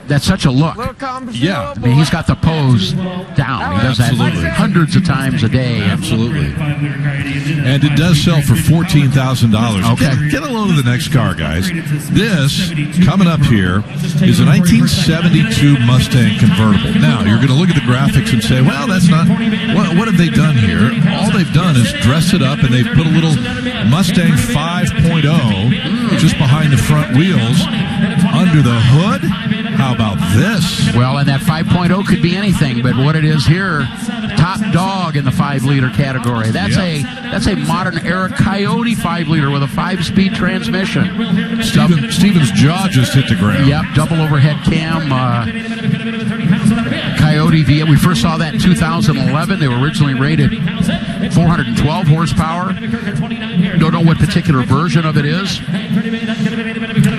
That's such a look. Little comes Yeah. I mean, he's got the pose down. He does that Absolutely. hundreds of times a day. Absolutely. And it does sell for $14,000. Okay. Get a load of the next car, guys. This, coming up here, is a 1972 Mustang convertible. Now, you're going to look at the graphics and say, well, that's not... What have they done here? All they've done is dress it up, and they've put a little Mustang 5.0 just behind the front wheels. Under the hood? How about this? Well, and that 5.0 could be anything, but what it is here, top dog in the 5-liter category. That's a modern era Coyote 5-liter with a 5-speed transmission. Steven's jaw just hit the ground. Yep, double overhead cam. Coyote V8. We first saw that in 2011. They were originally rated 412 horsepower. Don't know what particular version of it is.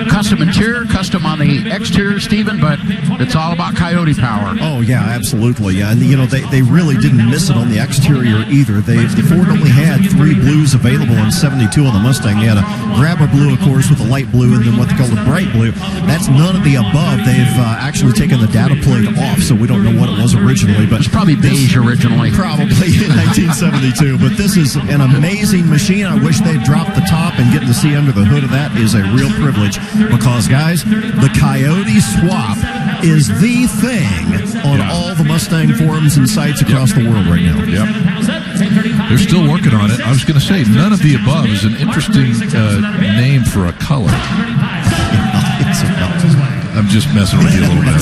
Custom interior, custom on the exterior, Steven, but it's all about Coyote power. Oh, yeah, absolutely. Yeah. And, they really didn't miss it on the exterior either. The Ford only had 3 blues available in 72 on the Mustang. They had a grabber blue, of course, with a light blue, and then what they call a bright blue. That's none of the above. They've actually taken the data plate off, so we don't know what it was originally. But it's probably beige originally. Probably in 1972. But this is an amazing machine. I wish they'd dropped the top, and getting to see under the hood of that is a real privilege because, guys, the Coyote swap is the thing on all the Mustang forums and sites across the world right now. Yep. They're still working on it. I was going to say, none of the above is an interesting name for a color. I'm just messing with you a little bit.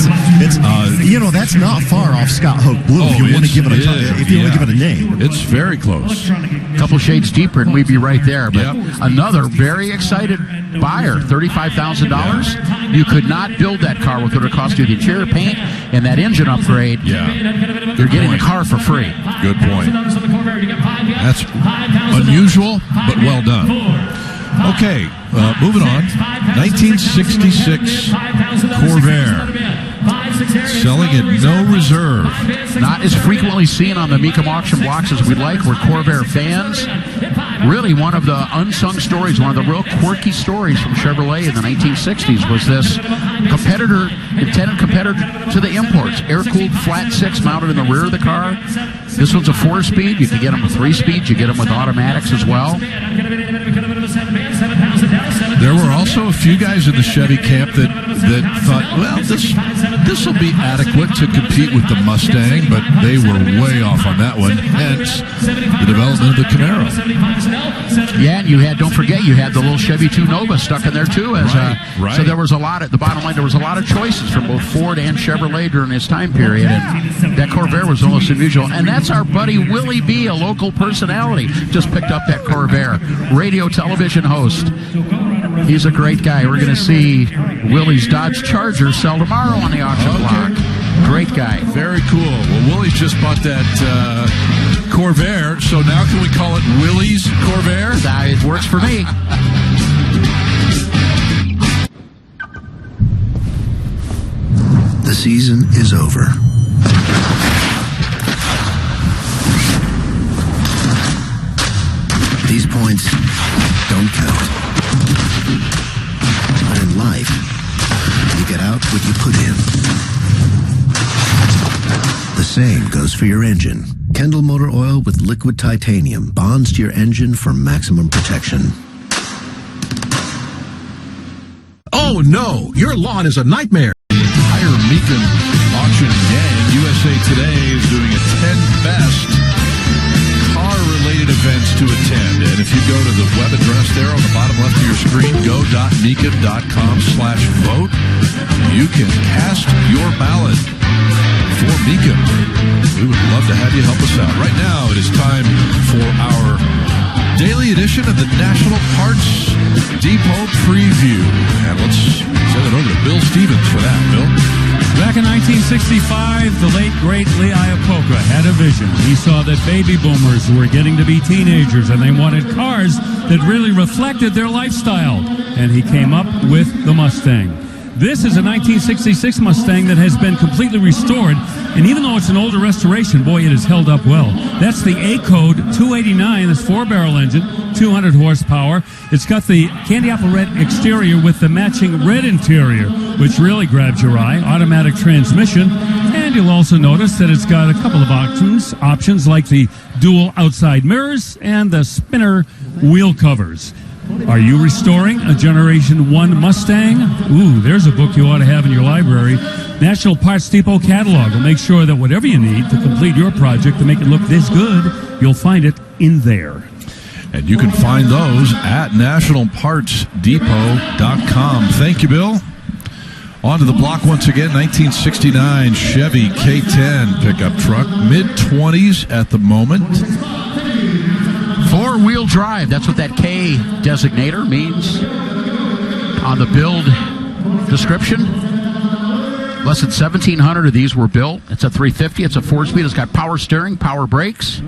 That's not far off Scott Hoke Blue. If you want to give it a name, it's very close. A couple shades deeper, and we'd be right there. But another very excited buyer, $35,000. You could not build that car with what it cost you, the interior paint and that engine upgrade. Yeah, you're getting the car for free. Good point. That's unusual, but well done. Okay, moving on. 1966 Corvair. Selling at no reserve. Not as frequently seen on the Mecum auction blocks as we'd like. We're Corvair fans. Really one of the unsung stories, one of the real quirky stories from Chevrolet in the 1960s was this intended competitor to the imports. Air-cooled flat 6 mounted in the rear of the car. This one's a 4-speed. You can get them with 3 speeds. You get them with automatics as well. There were also a few guys in the Chevy camp that thought, well, this will be adequate to compete with the Mustang, but they were way off on that one. Hence the development of the Camaro. Yeah, and don't forget, you had the little Chevy 2 Nova stuck in there too. So there was the bottom line, there was a lot of choices from both Ford and Chevrolet during this time period, and that Corvair was almost unusual. And that's our buddy Willie B, a local personality, just picked up that Corvair, radio television host. He's a great guy. We're going to see Willie's Dodge Charger sell tomorrow on the auction block. Great guy. Very cool. Well, Willie's just bought that Corvair, so now can we call it Willie's Corvair? It works for me. The season is over. These points don't count. But in life, you get out what you put in. The same goes for your engine. Kendall Motor Oil with liquid titanium bonds to your engine for maximum protection. Oh no, your lawn is a nightmare. The entire Mecum auction gang, USA Today, is doing a 10 best car-related events to attend. And if you go to the web address there on the bottom left of your screen, go.mecum.com/vote, you can cast your ballot for Mecum. We would love to have you help us out. Right now, it is time for our daily edition of the National Parts Depot Preview. And let's send it over to Bill Stevens for that. Bill? Back in 1965, the late, great Lee Iacocca had a vision. He saw that baby boomers were getting to be teenagers and they wanted cars that really reflected their lifestyle. And he came up with the Mustang. This is a 1966 Mustang that has been completely restored And even though it's an older restoration, boy, it has held up well. That's the A-Code 289. This 4-barrel engine, 200 horsepower. It's got the candy apple red exterior with the matching red interior, which really grabs your eye. Automatic transmission. And you'll also notice that it's got a couple of options like the dual outside mirrors and the spinner wheel covers. Are you restoring a Generation 1 Mustang? Ooh, there's a book you ought to have in your library. National Parts Depot catalog will make sure that whatever you need to complete your project to make it look this good, you'll find it in there. And you can find those at nationalpartsdepot.com. Thank you, Bill. On to the block once again, 1969 Chevy K10 pickup truck, mid-20s at the moment. 4-wheel drive, that's what that K designator means on the build description. Less than 1,700 of these were built. It's a 350, it's a 4-speed, it's got power steering, power brakes.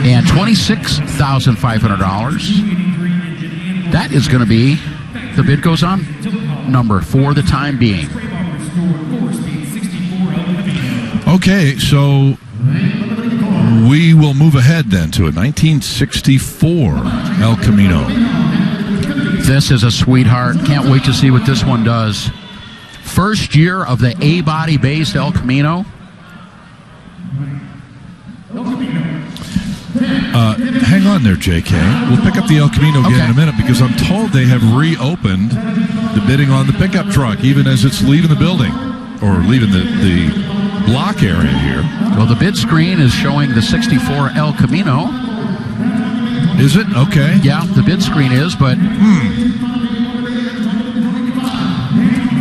And $26,500. That is going to be, the bid goes on, number for the time being. Okay, so we will move ahead then to a 1964 El Camino. This is a sweetheart. Can't wait to see what this one does. First year of the A-body based El Camino. Hang on there, JK. We'll pick up the El Camino again in a minute because I'm told they have reopened the bidding on the pickup truck even as it's leaving the building or leaving the block area here. Well, the bid screen is showing the 64 El Camino. Is it? Okay. Yeah, the bid screen is, but...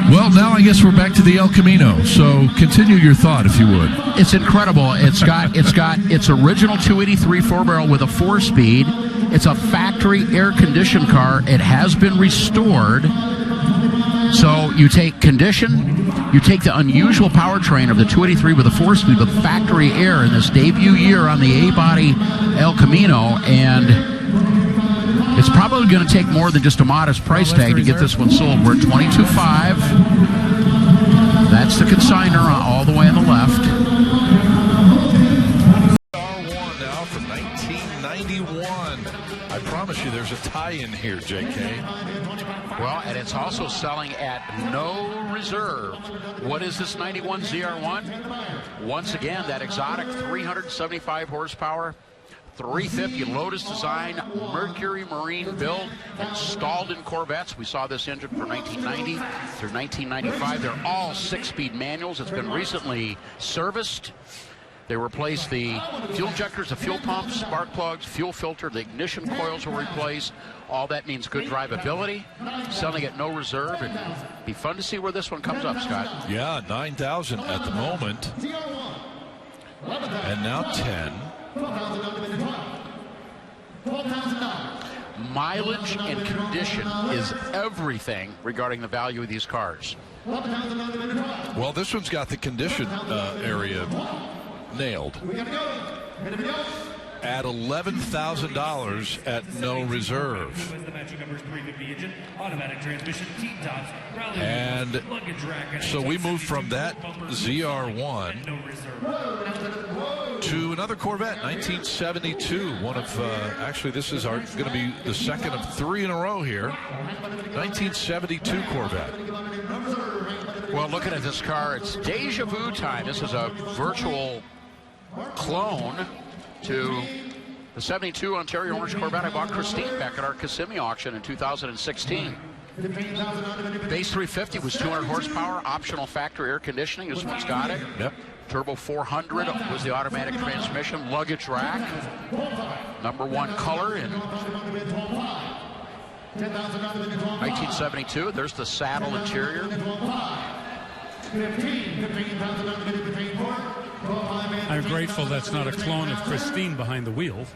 Well, now I guess we're back to the El Camino. So continue your thought, if you would. It's incredible. It's got its original 283 4-barrel with a 4-speed. It's a factory air-conditioned car. It has been restored. So you take condition, you take the unusual powertrain of the 283 with a 4-speed with factory air in this debut year on the A-body El Camino, and it's probably going to take more than just a modest price tag to get this one sold. We're at $22,500. That's the consignor all the way on the left. R1 now from 1991. I promise you there's a tie-in here, JK. Well, and it's also selling at no reserve. What is this 91 ZR1? Once again, that exotic 375 horsepower, 350 Lotus design, Mercury Marine build, installed in Corvettes. We saw this engine from 1990 through 1995. They're all 6-speed manuals. It's been recently serviced. They replaced the fuel injectors, the fuel pumps, spark plugs, fuel filter, the ignition coils were replaced. All that means good drivability. Selling at no reserve. It'd be fun to see where this one comes up, Scott. Yeah, 9,000 at the moment. And now 10. Mileage and condition is everything regarding the value of these cars. Well, this one's got the condition area nailed. At $11,000 at no reserve. And so we moved from that ZR1 to another Corvette, 1972. One of, actually, this is going to be the second of 3 in a row here. 1972 Corvette. Well, looking at this car, it's deja vu time. This is a virtual clone to the 72 Ontario Orange Corvette I bought Christine back at our Kissimmee auction in 2016. Base 350 was 200 horsepower, optional factory air conditioning. This one's got it. Yep. Turbo 400 was the automatic transmission, luggage rack, #1 color in 1972. There's the saddle interior. I'm grateful that's not a clone of Christine behind the wheel.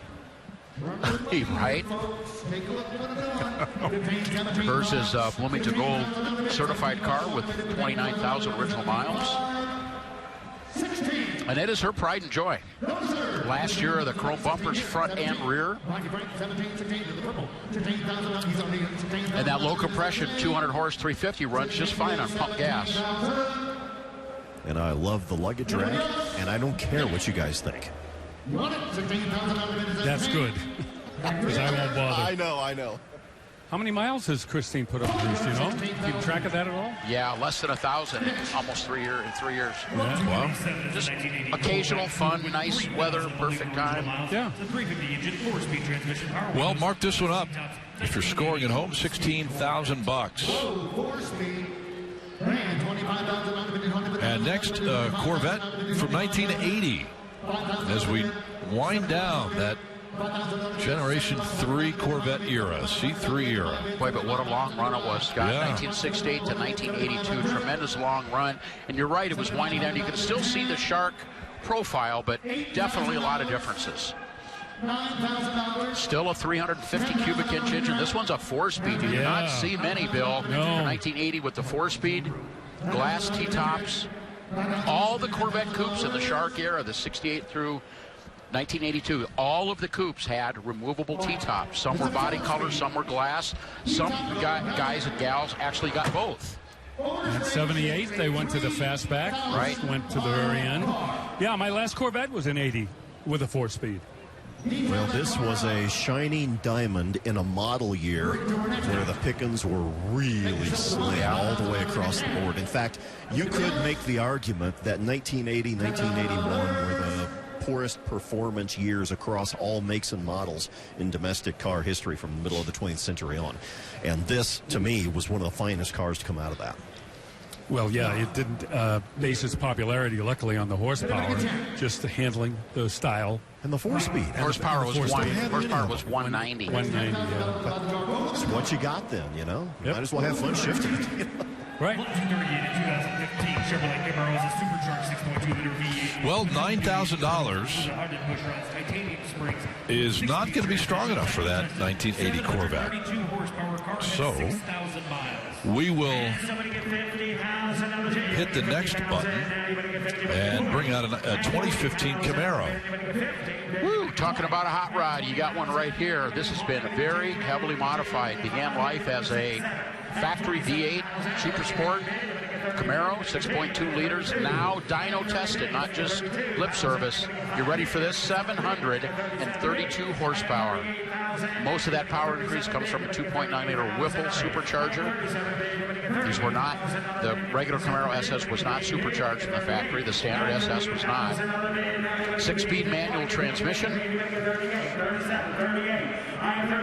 Right? Hers is Bloomington Gold certified car with 29,000 original miles. And it is her pride and joy. Last year, the chrome bumpers front and rear. And that low compression 200 horse 350 runs just fine on pump gas. And I love the luggage rack, and I don't care what you guys think. That's good. Because I won't bother. I know. How many miles has Christine put up with these, do you know? Keep track of that at all? Yeah, less than 1,000 in almost 3 years. Yeah. Wow. Just occasional fun, nice weather, perfect time. Yeah. Well, mark this one up. If you're scoring at home, $16,000. And next, Corvette from 1980. As we wind down that Generation 3 Corvette era, C3 era. Boy, but what a long run it was, Scott. Yeah. 1968 to 1982, tremendous long run. And you're right, it was winding down. You can still see the Shark profile, but definitely a lot of differences. Still a 350 cubic inch engine. This one's a 4-speed. You do not see many, Bill. No. 1980 with the 4-speed, glass T-tops. All the Corvette coupes in the Shark era, the 68 through 1982, all of the coupes had removable T-tops. Some were body color, some were glass. Some guys and gals actually got both. In 78, they went to the fastback. Right. Went to the very end. Yeah, my last Corvette was in 80 with a 4-speed. Well, this was a shining diamond in a model year where the pickings were really slim all the way across the board. In fact, you could make the argument that 1980, 1981 were the poorest performance years across all makes and models in domestic car history from the middle of the 20th century on. And this, to me, was one of the finest cars to come out of that. Well, yeah, it didn't base its popularity, luckily, on the horsepower, just the handling, the style. And the 4-speed. Horsepower was 190. 190, yeah. It's what you got then, you know? Yep. Might as well have fun shifting. Right. Well, $9,000 is not going to be strong enough for that 1980 Corvette. So, we will hit the next button and bring out a 2015 Camaro. Woo, talking about a hot rod, you got one right here. This has been very heavily modified. Began life as a factory V8 Super Sport Camaro, 6.2 liters, now dyno tested, not just lip service. You ready for this? 732 horsepower. Most of that power increase comes from a 2.9 liter Whipple supercharger. These were not, the regular Camaro SS was not supercharged from the factory. The standard SS was not. 6-speed manual transmission.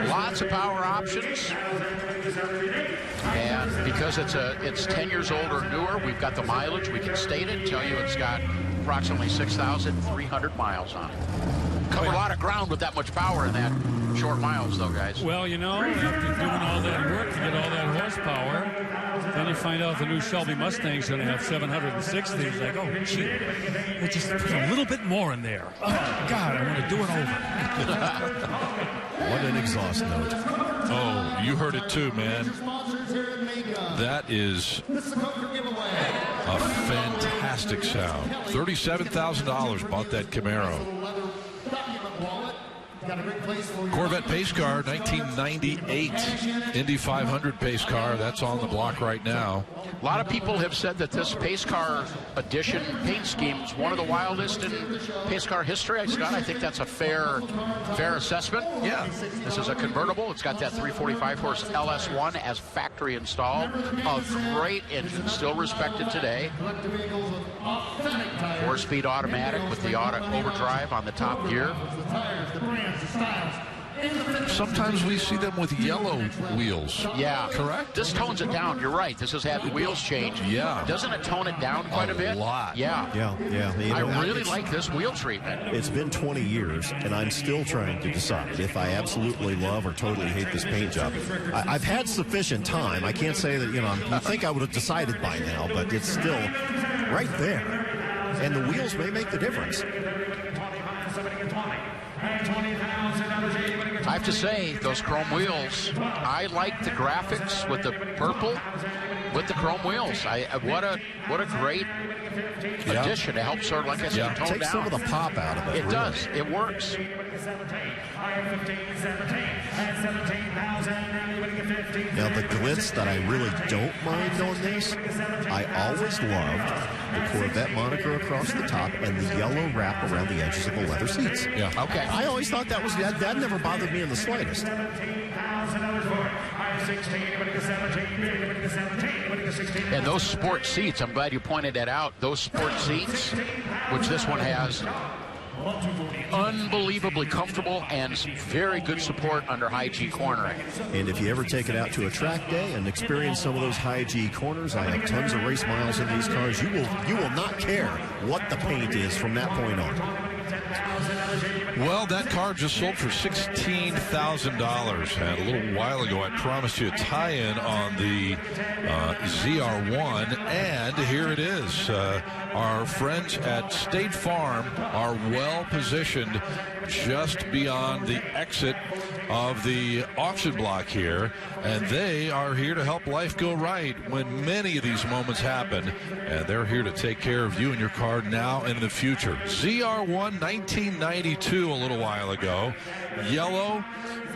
Lots of power options. And because it's 10 years old or newer, we've got the mileage. We can state it, tell you it's got approximately 6,300 miles on it. Cover a lot of ground with that much power in that short miles, though, guys. Well, you know, after doing all that work to get all that horsepower, then you find out the new Shelby Mustang's going to have 760. It's like, oh, gee, it just put a little bit more in there. Oh, God, I want to do it over. What an exhaust note. Oh, you heard it too, man. That is a fantastic sound. $37,000 bought that Camaro. Corvette pace car, 1998 Indy 500 pace car. That's on the block right now. A lot of people have said that this pace car edition paint scheme is one of the wildest in pace car history. Scott, I think that's a fair assessment. Yeah. This is a convertible. It's got that 345 horse LS1 as factory installed. A great engine, still respected today. 4-speed automatic with the auto overdrive on the top gear. Sometimes we see them with yellow wheels. Yeah. Correct? This tones it down. You're right. This has had wheels change. Yeah. Doesn't it tone it down quite a bit? A lot. Yeah. Yeah. You know, I really like this wheel treatment. It's been 20 years, and I'm still trying to decide if I absolutely love or totally hate this paint job. I've had sufficient time. I can't say that, you know, you think I would have decided by now, but it's still right there. And the wheels may make the difference. I have to say, those chrome wheels, I like the graphics with the purple with the chrome wheels. What a great addition to help sort of, like I said, tone Take down. some of the pop out of it. It really. does. It works. Now, the glitz that I really don't mind on this, I always loved the Corvette moniker across the top and the yellow wrap around the edges of the leather seats. Yeah. Okay. I always thought that never bothered me in the slightest. And those sport seats, I'm glad you pointed that out. Those sport seats, which this one has, unbelievably comfortable and very good support under high G cornering. And if you ever take it out to a track day and experience some of those high G corners, I have tons of race miles in these cars. You will not care what the paint is from that point on. Well, that car just sold for $16,000. And a little while ago, I promised you a tie-in on the ZR1, and here it is. Our friends at State Farm are well positioned just beyond the exit of the auction block here, and they are here to help life go right when many of these moments happen, and they're here to take care of you and your car now and in the future. ZR1 1992 a little while ago, yellow,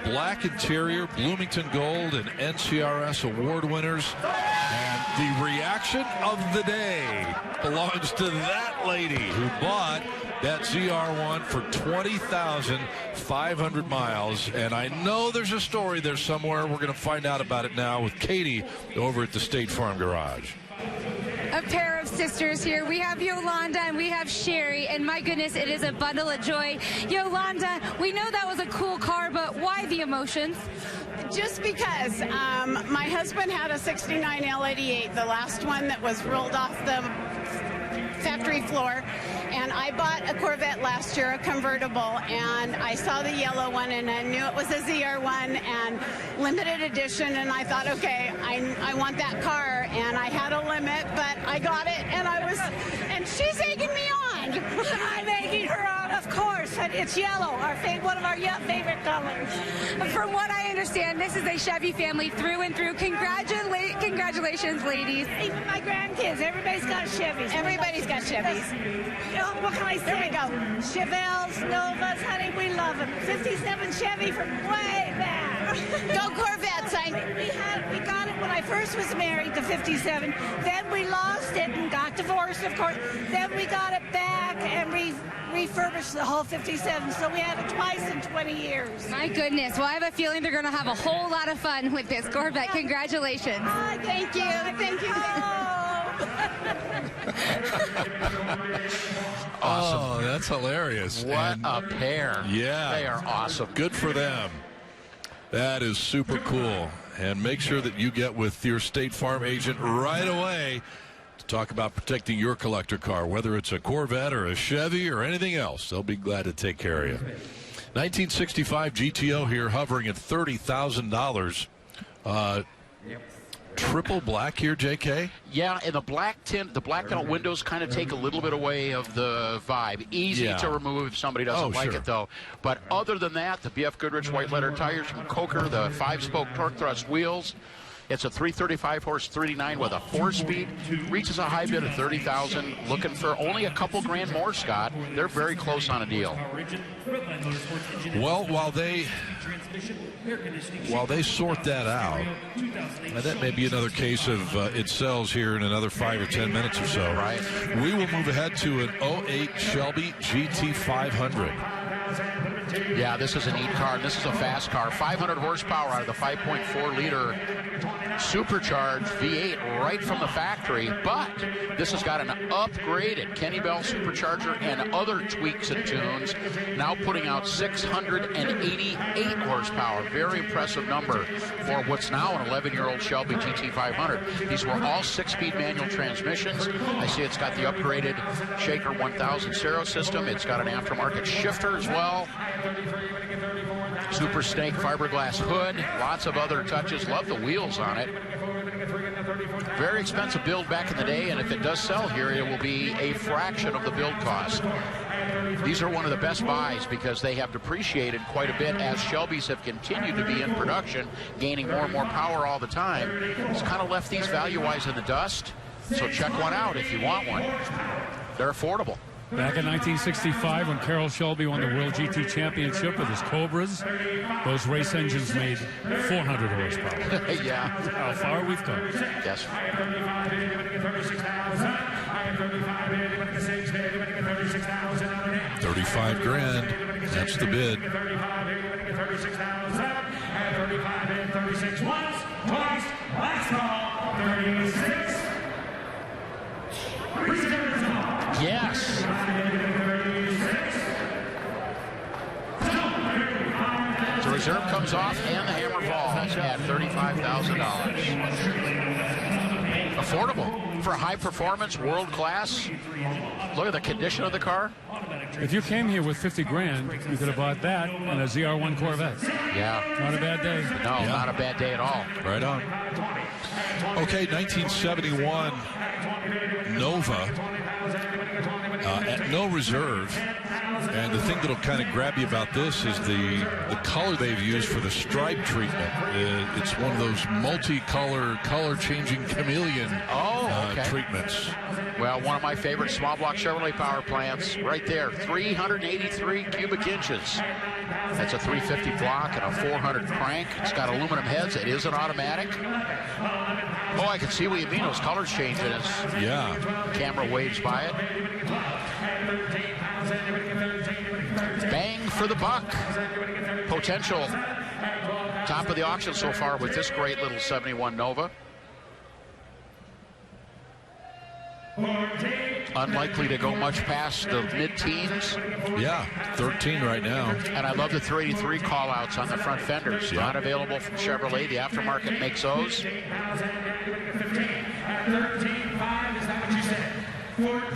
black interior, Bloomington Gold, and NCRS award winners. And the reaction of the day belongs to that lady who bought that ZR1 for 20,500 miles. And I know there's a story there somewhere. We're going to find out about it now with Katie over at the State Farm Garage. A pair of sisters here. We have Yolanda and we have Sherry, and my goodness, it is a bundle of joy. Yolanda, we know that was a cool car, but why the emotions? Just because my husband had a 69 L88, the last one that was rolled off the factory floor, and I bought a Corvette last year, a convertible, and I saw the yellow one and I knew it was a ZR1 and limited edition, and I thought, okay, I want that car, and I had a limit, but I got it, and she's egging me on. I'm egging her on, of course, and it's yellow, one of our favorite colors. From what I understand, this is a Chevy family through and through. Congratulations, ladies. Even my grandkids, everybody's got Chevys. Everybody's got Chevys. What can I say? There we go. Chevelles, Novas, honey, we love them. 57 Chevy from way back. Go Corvettes. We got it when I first was married, the 57. Then we lost it and got divorced, of course. Then we got it back and refurbished the whole 57. So we had it twice in 20 years. My goodness. Well, I have a feeling they're going to have a whole lot of fun with this Corvette. Congratulations. Oh, thank you. Thank you. Awesome. Oh, that's hilarious. What a pair. Yeah. They are awesome. Good for them. That is super cool. And make sure that you get with your State Farm agent right away to talk about protecting your collector car, whether it's a Corvette or a Chevy or anything else. They'll be glad to take care of you. 1965 GTO here, hovering at $30,000. Triple black here, JK? Yeah, and the black tint, the black windows kind of take a little bit away of the vibe. Easy to remove if somebody doesn't like it, though. But other than that, the BF Goodrich white letter tires from Coker, the 5-spoke torque thrust wheels. It's a 335 horse 389 with a 4-speed. Reaches a high bid of $30,000. Looking for only a couple grand more, Scott. They're very close on a deal. Well, while they sort that out, and that may be another case of it sells here in another 5 or 10 minutes or so. Right. We will move ahead to an 08 Shelby GT500. Yeah, this is a neat car. This is a fast car. 500 horsepower out of the 5.4 liter supercharged V8 right from the factory, but this has got an upgraded Kenny Bell supercharger and other tweaks and tunes, now putting out 688 horsepower. Very impressive number for what's now an 11-year-old Shelby GT500. These were all 6-speed manual transmissions. I see it's got the upgraded Shaker 1000 Sero system. It's got an aftermarket shifter as well. Super Snake fiberglass hood, lots of other touches. Love the wheels on it. Very expensive build back in the day, and if it does sell here, it will be a fraction of the build cost. These are one of the best buys because they have depreciated quite a bit as Shelbys have continued to be in production, gaining more and more power all the time. It's kind of left these value-wise in the dust. So check one out if you want one. They're affordable. Back in 1965, when Carroll Shelby won the World GT Championship with his Cobras, those race engines made 400 horsepower. Yeah. How far we've come. Yes. 35 grand. That's the bid. 36 once, twice, last call, 36. Yes. The reserve comes off and the hammer falls at $35,000. Affordable for high performance, world class. Look at the condition of the car. If you came here with 50 grand, you could have bought that and a ZR1 Corvette. Yeah. Not a bad day. No, not a bad day at all. Right on. Okay, 1971 Nova at no reserve. And the thing that'll kind of grab you about this is the color they've used for the stripe treatment. It's one of those multicolor, color-changing chameleon treatments. Well, one of my favorite small block Chevrolet power plants right there, 383 cubic inches. That's a 350 block and a 400 crank. It's got aluminum heads. It is an automatic. Oh, I can see what you mean. Those colors changing as camera waves by it. Bang for the buck. Potential top of the auction so far with this great little 71 Nova. Unlikely to go much past the mid-teens. Yeah, 13 right now. And I love the 383 call-outs on the front fenders. Not available from Chevrolet. The aftermarket makes those. 13.5, is that what you said?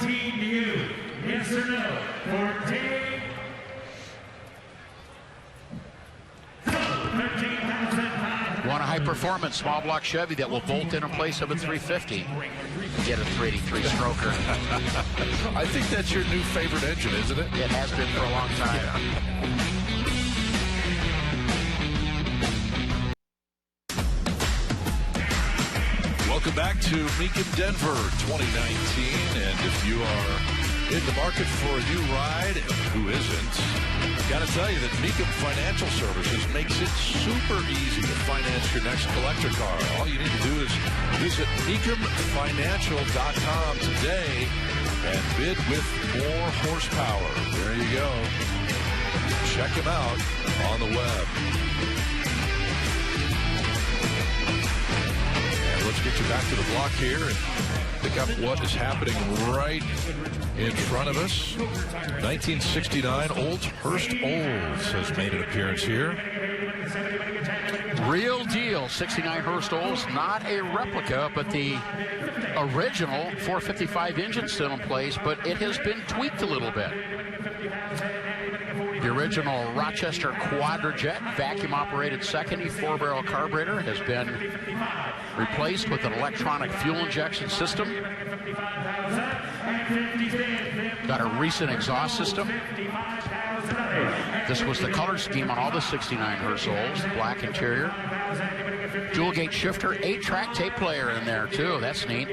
14 to you. Yes or no? 14. Want a high-performance small block Chevy that will bolt in place of a 350. Get a 383 stroker. I think that's your new favorite engine, isn't it? It has been for a long time. Welcome back to Mecum Denver 2019. And if you are in the market for a new ride, who isn't? Got to tell you that Mecum Financial Services makes it super easy to finance your next collector car. All you need to do is visit MecumFinancial.com today and bid with more horsepower. There you go. Check them out on the web. And let's get you back to the block here and pick up what is happening right in front of us. 1969 Olds Hurst Olds has made an appearance here. Real deal, 69 Hurst Olds, not a replica, but the original 455 engine still in place, but it has been tweaked a little bit. The original Rochester Quadrajet vacuum-operated secondary 4-barrel carburetor has been replaced with an electronic fuel injection system. Got a recent exhaust system. This was the color scheme on all the 69 Hurst Olds, black interior. Dual gate shifter, 8-track tape player in there too. That's neat.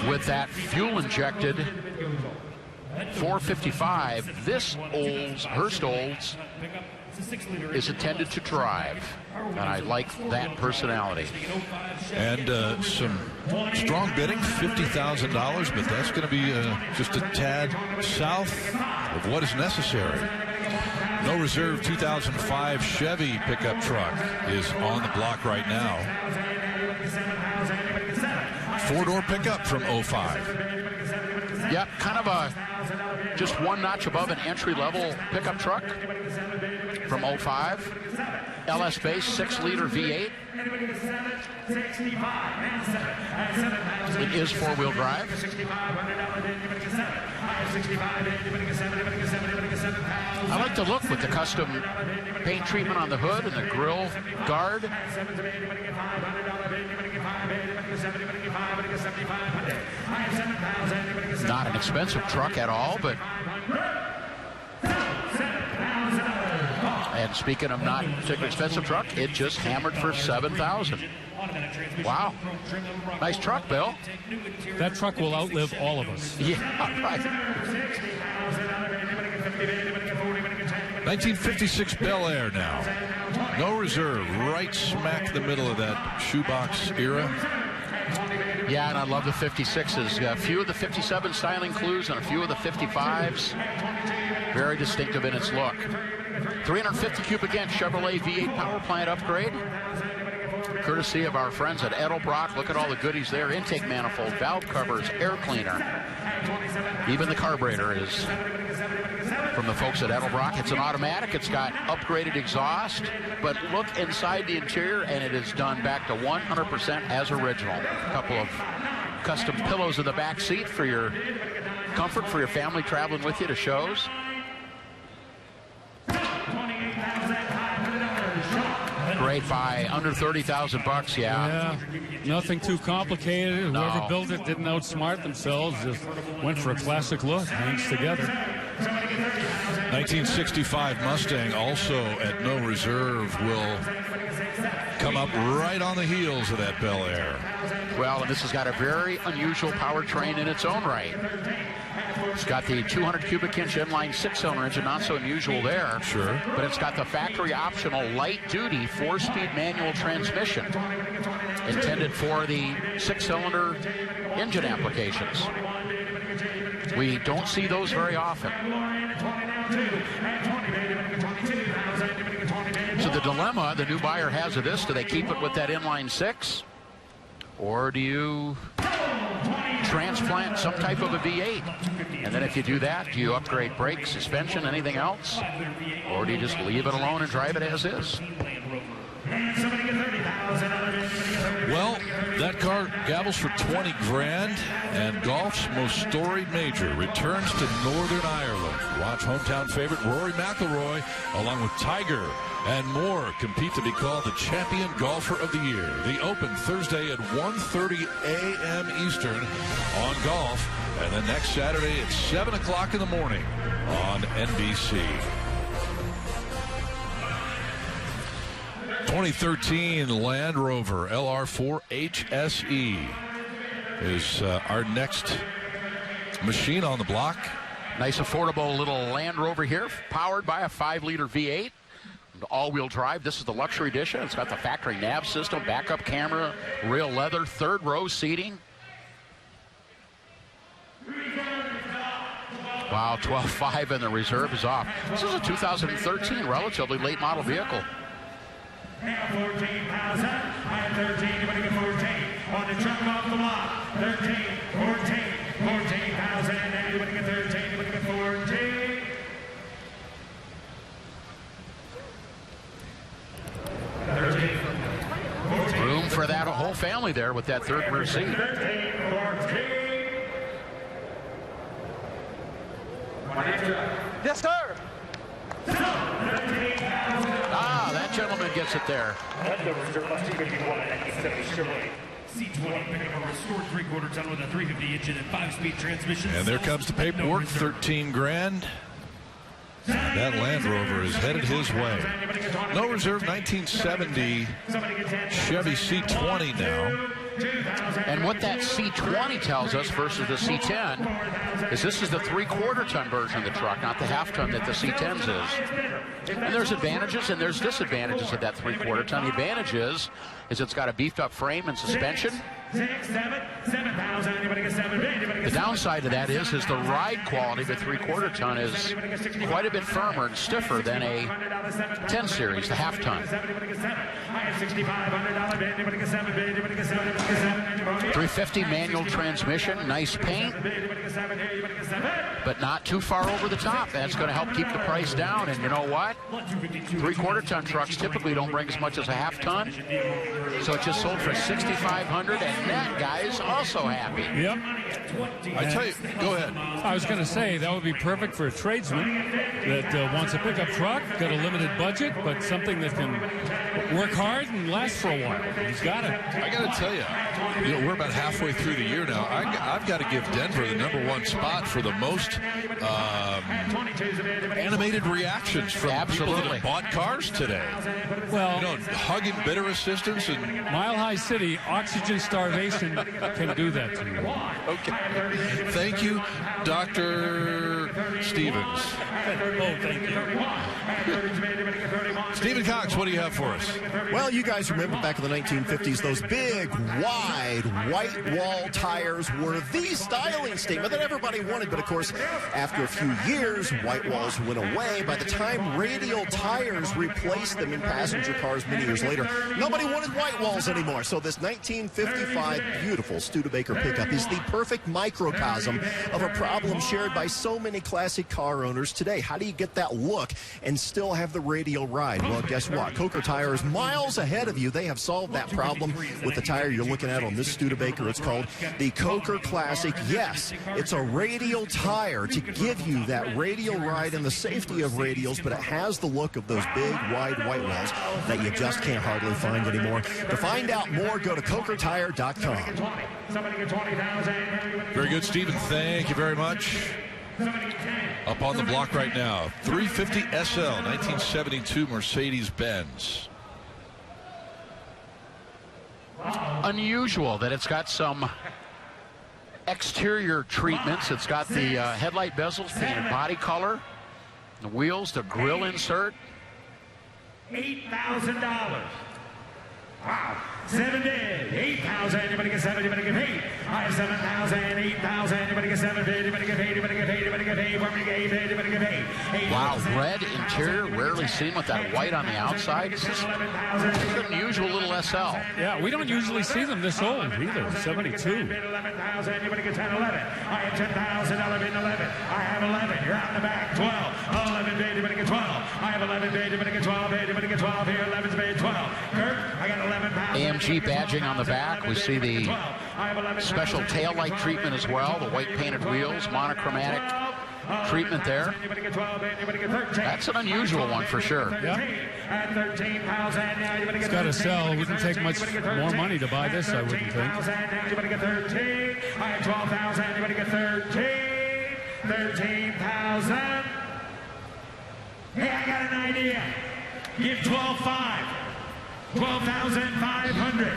With that fuel-injected 455, this Hurst Olds is intended to drive, and I like that personality. And some strong bidding, $50,000, but that's going to be just a tad south of what is necessary. No reserve 2005 Chevy pickup truck is on the block right now. 4-door pickup from 05. Yep, kind of a just one notch above an entry-level pickup truck from 05. LS base, 6-liter V8. It is 4-wheel drive. I like the look with the custom paint treatment on the hood and the grill guard. Not an expensive truck at all, but And speaking of not particularly expensive truck, it just hammered for $7,000. Wow. Nice truck, Bill. That truck will outlive all of us. Yeah, right. 1956 Bel Air now. No reserve, right smack the middle of that shoebox era. Yeah, and I love the 56s. A few of the 57 styling clues and a few of the 55s. Very distinctive in its look. 350 cubic inch Chevrolet V8 power plant upgrade. Courtesy of our friends at Edelbrock. Look at all the goodies there. Intake manifold, valve covers, air cleaner. Even the carburetor is from the folks at Edelbrock. It's an automatic. It's got upgraded exhaust. But look inside the interior, and it is done back to 100% as original. A couple of custom pillows in the back seat for your comfort, for your family traveling with you to shows. Great buy, under $30,000, yeah. Nothing too complicated. No. Whoever built it didn't outsmart themselves. Just went for a classic look. Hangs together. 1965 Mustang, also at no reserve, will come up right on the heels of that Bel Air. Well, and this has got a very unusual powertrain in its own right. It's got the 200 cubic inch inline six-cylinder engine, not so unusual there. Sure. But it's got the factory optional light-duty four-speed manual transmission intended for the six-cylinder engine applications. We don't see those very often. So the dilemma the new buyer has of this, do they keep it with that inline six? Or do you transplant some type of a V8? And then if you do that, do you upgrade brakes, suspension, anything else? Or do you just leave it alone and drive it as is? Well, that car gavels for 20 grand, and golf's most storied major returns to Northern Ireland. Watch hometown favorite Rory McIlroy, along with Tiger and more, compete to be called the champion golfer of the year. The Open Thursday at 1:30 a.m. Eastern on Golf, and then next Saturday at 7 o'clock in the morning on NBC. 2013 Land Rover LR4 HSE is our next machine on the block. Nice affordable little Land Rover here, powered by a 5-liter V8. All-wheel drive. This is the luxury edition. It's got the factory nav system, backup camera, real leather, third row seating. Wow, 12.5 and the reserve is off. This is a 2013 relatively late model vehicle. 14,000. I have 13. You're going to get 14. On the truck off the lot. 13, 14, 14,000. And you're going to get 13. You're going to get 14. Room for that whole family there with that third rear seat. 13, 14. Yes, sir. Ah, that gentleman gets it there. C20 picking up a restored 3/4 ton with a 350 engine and 5-speed transmission. And there comes the paperwork, 13 grand. That Land Rover is headed his way. No reserve, 1970 Chevy C20 now. And what that C20 tells us versus the C10 is this is the 3/4 ton version of the truck, not the half ton that the C10s is. And there's advantages and there's disadvantages of that 3/4 ton. The advantage is it's got a beefed up frame and suspension. 7,000. Anybody get 7? The downside to that is the ride quality of the 3/4 ton is quite a bit firmer and stiffer than a 10 series, the half ton. 350 manual transmission, nice paint, but not too far over the top. That's going to help keep the price down. And you know what? 3/4 ton trucks typically don't bring as much as a half ton. So it just sold for $6,500, and that guy is also happy. Yep. I tell you, go ahead. I was going to say that would be perfect for a tradesman that wants a pickup truck, got a limited budget, but something that can work hard and last for a while. He's got it. I got to tell you, we're about halfway through the year now. I've got to give Denver the #1 spot for the most animated reactions from people that have bought cars today. Well, hugging bidder assistance and Mile High City, oxygen starvation can do that to you. Okay. Thank you, Dr. Stevens. Oh, thank you. Stephen Cox, what do you have for us? Well, you guys remember back in the 1950s, those big, wide, white wall tires were the styling statement that everybody wanted. But, of course, after a few years, white walls went away. By the time radial tires replaced them in passenger cars many years later, nobody wanted white walls anymore. So this 1955 beautiful Studebaker pickup is the perfect microcosm of a problem shared by so many classic car owners today. How do you get that look and still have the radial ride? Well, guess what? Coker Tire is miles ahead of you. They have solved that problem with the tire you're looking at on this Studebaker. It's called the Coker Classic. Yes, it's a radial tire to give you that radial ride and the safety of radials, but it has the look of those big, wide white walls that you just can't hardly find anymore. To find out more, go to cokertire.com. Very good, Stephen. Thank you very much. Up on the block right now, 350 SL, 1972 Mercedes-Benz. Unusual that it's got some exterior treatments. It's got the headlight bezels painted body color, the wheels, the grille insert. $8,000. Wow. 7 bid. 8,000. Anybody get 7? Anybody get 8? I have 7,000. 8,000. Anybody get 7 bid? Anybody get 8? Anybody get 8? Anybody get 8? Anybody get 8? Anybody get 8? Wow, red interior, rarely seen with that white on the outside. This is an unusual little SL. Yeah, we don't usually see them this old either. 72. 11,000. Anybody get 10? 11. I have 10,000. 11. 11. I have 11. You're out in the back. 12. 11 bid. Anybody get 12? I have 11 bid. Anybody get 12 bid? Anybody get 12 here? 11's bid. 12. Kirk, I got 11,000. AMG badging on the back. We see the special taillight treatment as well. The white painted wheels, monochromatic treatment there. That's an unusual one for sure. Yeah. It's got to sell. We wouldn't take much more money to buy this, I wouldn't think. Anybody get 13? I have 12,000. Anybody get 13? 13,000. Hey, I got an idea. Give 12,500. 12,500.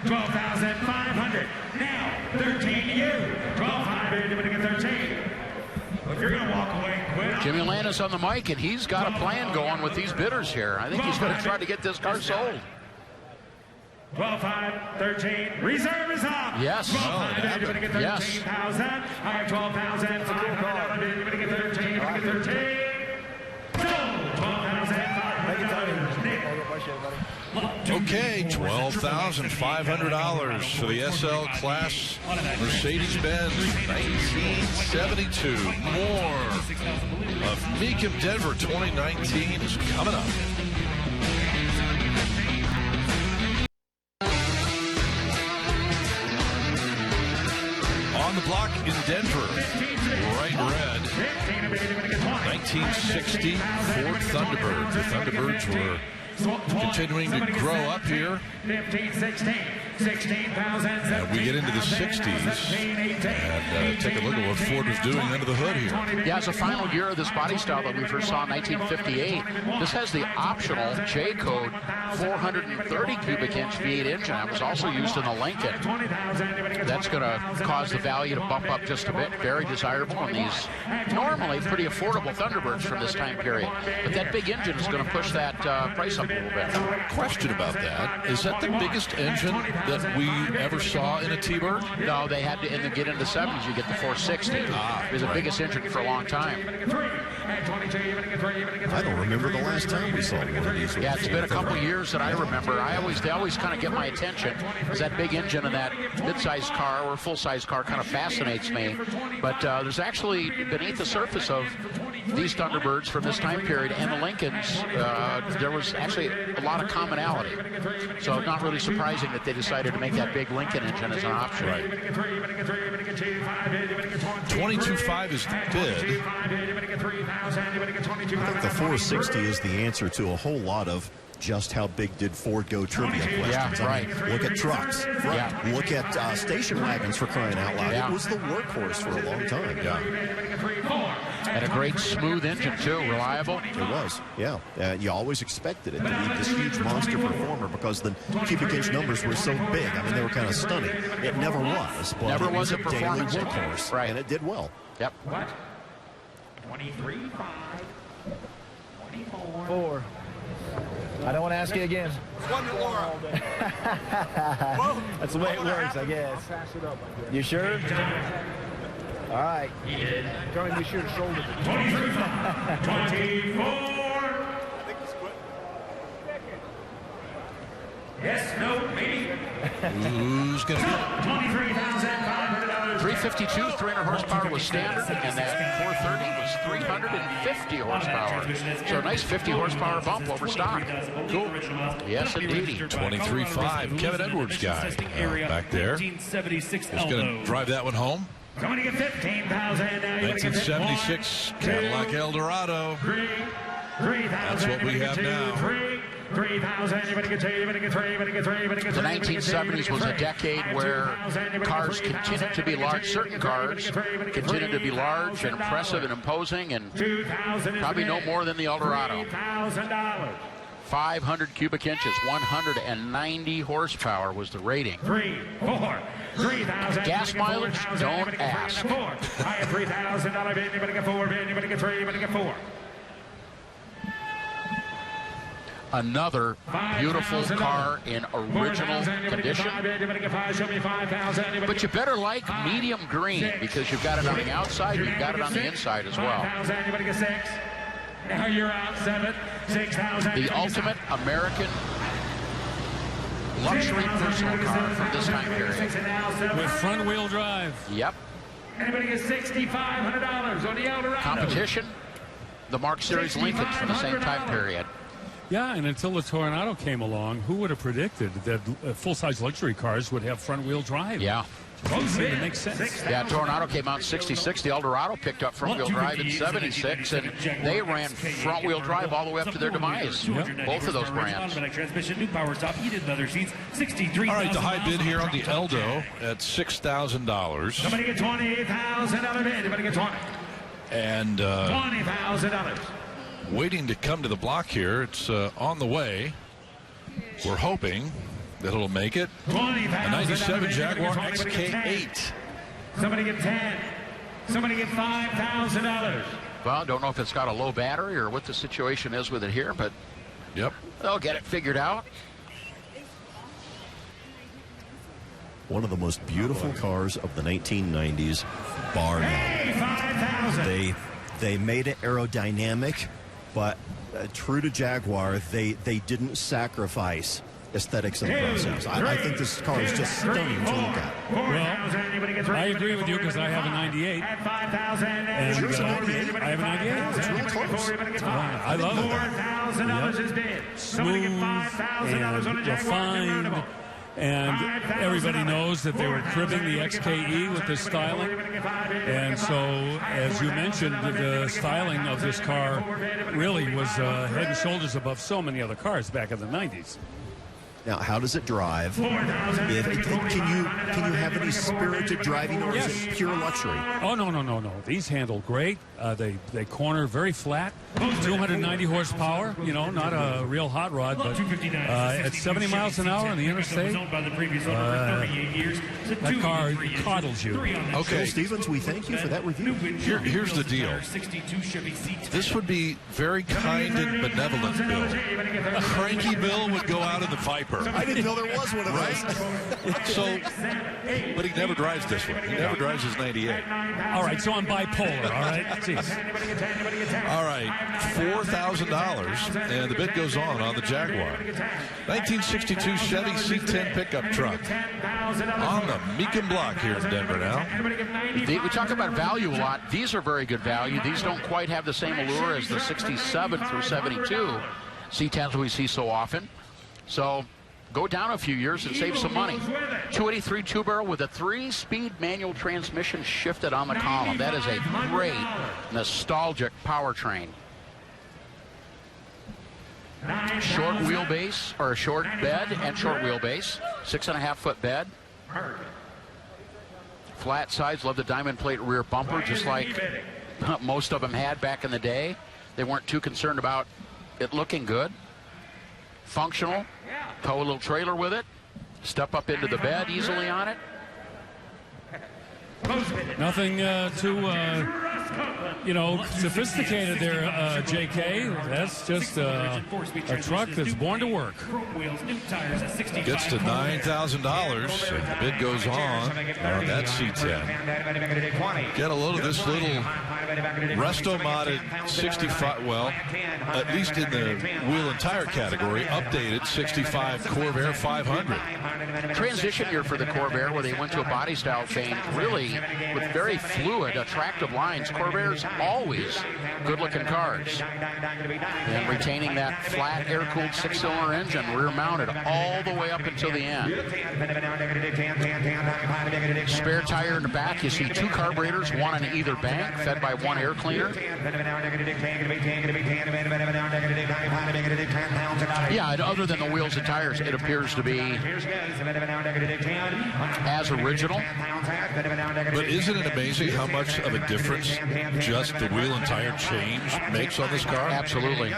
12,500. Now, 13 to you. 12,500. Anybody get 13? If you're going to walk away, quit. Jimmy Landis on the mic, and he's got a plan going with these bidders here. I think he's going to try to get this car sold. 12,500. 13. Reserve is up. Yes. 12,500. Anybody get 13,000? I have 12,500. Anybody get 13? Anybody get 13? Okay, $12,500 for the SL Class Mercedes-Benz 1972. More of Mecum Denver 2019 is coming up. On the block in Denver, bright red, 1960 Ford Thunderbird. The Thunderbirds were continuing to grow up here. 15, 16, 16,000. And we get into the 60s and take a look at what Ford was doing under the hood here. Yeah, it's the final year of this body style that we first saw in 1958. This has the optional J-code 430 cubic inch V8 engine. That was also used in the Lincoln. That's going to cause the value to bump up just a bit. Very desirable on these normally pretty affordable Thunderbirds from this time period. But that big engine is going to push that price up a little bit. Question about that. Is that the biggest engine that we ever saw in a T-Bird? No, they had to, in the get into the 70s, you get the 460. It was the biggest engine for a long time. I don't remember the last time we saw one of these. Yeah, it's been a couple years that I remember. They always kind of get my attention because that big engine in that mid-sized car or full-size car kind of fascinates me. But there's actually, beneath the surface of these Thunderbirds from this time period and the Lincolns, there was actually a lot of commonality. So not really surprising that they decided decided to make that big Lincoln engine as an option. Right. 22.5 is the bid. I think the 460 is the answer to a whole lot of just how big did Ford go trivia questions. Yeah, right. I mean, look at trucks. Right. Yeah. Look at station wagons, for crying out loud. Yeah. It was the workhorse for a long time. Yeah. And a great smooth engine, too. Reliable. It was, yeah. You always expected it to be this huge monster performer because the cubic inch numbers were so big. I mean, they were kind of stunning. It never was, but Never it was was a a daily performance engine. workhorse, Right. and it did well. Yep. What? 23.5. 24. 4. I don't want to ask you again. One to Laura. That's the way it works, I guess. You sure? All right. Trying to be sure to shoulder it. 23.5. 24. Yes, no, maybe. Who's going to get it? $23,500. 352, 300 horsepower was standard, and that 430 was 350 horsepower. So a nice 50 horsepower bump over stock. Cool. Yes, indeed. 23.5. Kevin Edwards guy back there. He's going to drive that one home. Somebody get 15,000 now. 1976 Cadillac Eldorado. That's what we have now. 3,000. Anybody get 3? Anybody get 3? Anybody get 3? Anybody get 3? The 1970s was a decade where cars continued to be large. Certain cars continued to be large and impressive and imposing, and probably no more than the Eldorado. $2,000. 500 cubic inches, 190 horsepower was the rating. 3, 4, 3,000. Gas mileage, don't ask. I have $3,000 bid. Anybody get 4? Anybody get 3? Anybody get 4? Another beautiful car in original condition. But you better like medium green because you've got it on the outside and you've got it on the inside as well. Anybody get 6? Now you're out 7. 6,000. The ultimate American luxury personal car from this time period. With front-wheel drive. Yep. Anybody get $6,500 on the Eldorado? Competition, the Mark Series Lincolns from the same time period. Yeah, and until the Tornado came along, who would have predicted that full-size luxury cars would have front-wheel drive? Yeah. It makes sense. Yeah, Tornado came out in 66. The Eldorado picked up front-wheel drive in 76, and they ran front-wheel drive all the way up to their demise. Yep. Both of those brands. Transmission, new power top, heated leather seats, $63,000. All right, the high bid here on the Eldo at $6,000. Somebody get $28,000 bid. Somebody get 20. And $20,000. waiting to come to the block here. It's on the way. We're hoping that it'll make it. A 97 Jaguar XK8. Somebody get 10. Somebody get $5,000. Well, don't know if it's got a low battery or what the situation is with it here, but yep, they'll get it figured out. One of the most beautiful cars of the 1990s, bar none. Hey, 5,000. They made it aerodynamic, but true to Jaguar, they didn't sacrifice aesthetics in the process. I think this car is just stunning to look at. Well, I agree with you because I have a 98. And, I have a 98. It's real close. I love it. $4,000 is bid. Smooth and refined. And everybody knows that they were cribbing the XKE with this styling. And so, as you mentioned, the styling of this car really was head and shoulders above so many other cars back in the 90s. Now, how does it drive? Can you have any spirited driving, or is it pure luxury? Oh, no. These handle great. They corner very flat. 290 horsepower. You know, not a real hot rod, but at 70 miles an hour on the interstate, that car coddles you. Okay, Phil Stevens, we thank you for that review. Here's the deal. This would be very kind and benevolent Bill. Cranky Bill would go out in the Viper. I didn't know there was one of those. So, but he never drives this one. He never drives his 98. All right, so I'm bipolar, all right? Jeez. All right, $4,000, and the bid goes on the Jaguar. 1962 Chevy C10 pickup truck on the Mecum block here in Denver now. We talk about value a lot. These are very good value. These don't quite have the same allure as the 67 through 72 C10s we see so often. So go down a few years and save some money. 283 two-barrel with a 3-speed manual transmission shifted on the column. That is a great, nostalgic powertrain. Short wheelbase, or a short bed and short wheelbase. 6.5-foot bed. Flat sides, love the diamond plate rear bumper, just like most of them had back in the day. They weren't too concerned about it looking good. Functional. Tow a little trailer with it. Step up into the bed easily on it. Nothing too, sophisticated there, JK. That's just a truck that's born to work. Gets to $9,000, and the bid goes on that C10. Get a load of this little resto-modded 65, well, at least in the wheel and tire category, updated 65 Corvair 500. Transition year for the Corvair, where they went to a body style change, really with very fluid, attractive lines. Corvairs always good-looking cars. And retaining that flat, air-cooled 6-cylinder engine, rear-mounted, all the way up until the end. Spare tire in the back. You see 2 carburetors, one on either bank, fed by 1 air cleaner. Yeah, and other than the wheels and tires, it appears to be as original. But isn't it amazing how much of a difference just the wheel and tire change makes on this car? Absolutely.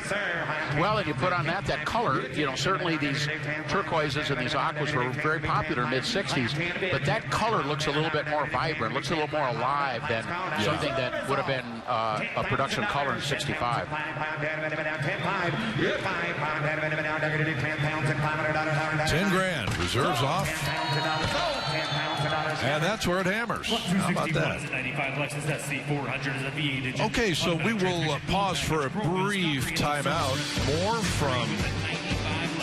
Well, and you put on that color, certainly these turquoises and these aquas were very popular in mid-60s, but that color looks a little bit more vibrant, looks a little more alive than something that would have been a production color in 65. $10,000, reserves off, and that's where it hammers. How about that? Okay, so we will pause for a brief timeout. More from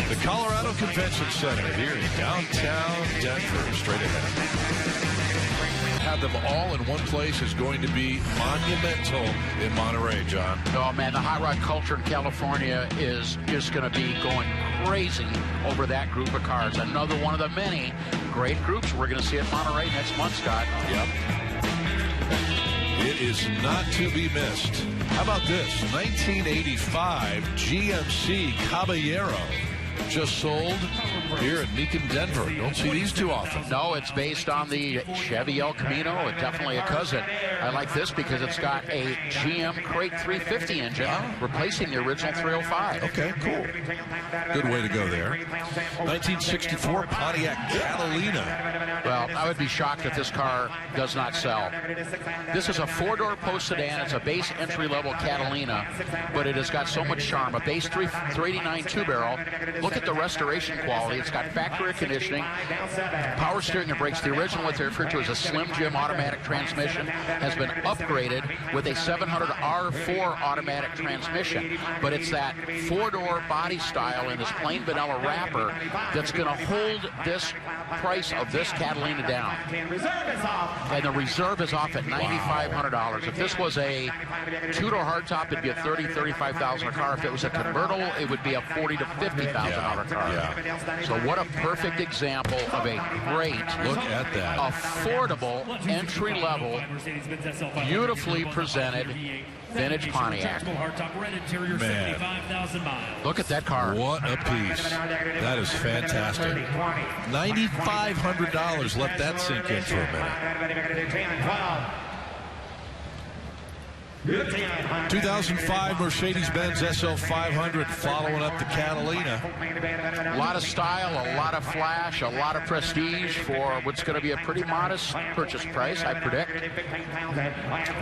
the Colorado Convention Center here in downtown Denver. Straight ahead. Have them all in one place is going to be monumental in Monterey, John. Oh, man, the hot rod culture in California is just going to be going crazy over that group of cars. Another one of the many great groups we're going to see at Monterey next month, Scott. Yep. It is not to be missed. How about this? 1985 GMC Caballero. Just sold here at Mecum, Denver. Don't see these too often. No, it's based on the Chevy El Camino. It's definitely a cousin. I like this because it's got a GM Crate 350 engine replacing the original 305. Okay, cool. Good way to go there. 1964 Pontiac Catalina. Well, I would be shocked if this car does not sell. This is a 4-door post sedan. It's a base entry-level Catalina, but it has got so much charm. A base 389 two-barrel. Look at the restoration quality. It's got factory air conditioning, power steering and brakes. The original, what they refer to as a Slim Jim automatic transmission, has been upgraded with a 700R4 automatic transmission. But it's that 4-door body style in this plain vanilla wrapper that's going to hold this price of this Catalina down. And the reserve is off at $9,500. If this was a 2-door hardtop, it'd be a $30,000, $35,000 car. If it was a convertible, it would be a $40,000 to $50,000 car. So what a perfect example of a great, look at that, affordable, entry-level, beautifully presented vintage Pontiac. Man, look at that car. What a piece. That is fantastic. $9,500. Let that sink in for a minute. 2005 Mercedes-Benz SL 500 following up the Catalina. A lot of style, a lot of flash, a lot of prestige for what's going to be a pretty modest purchase price, I predict.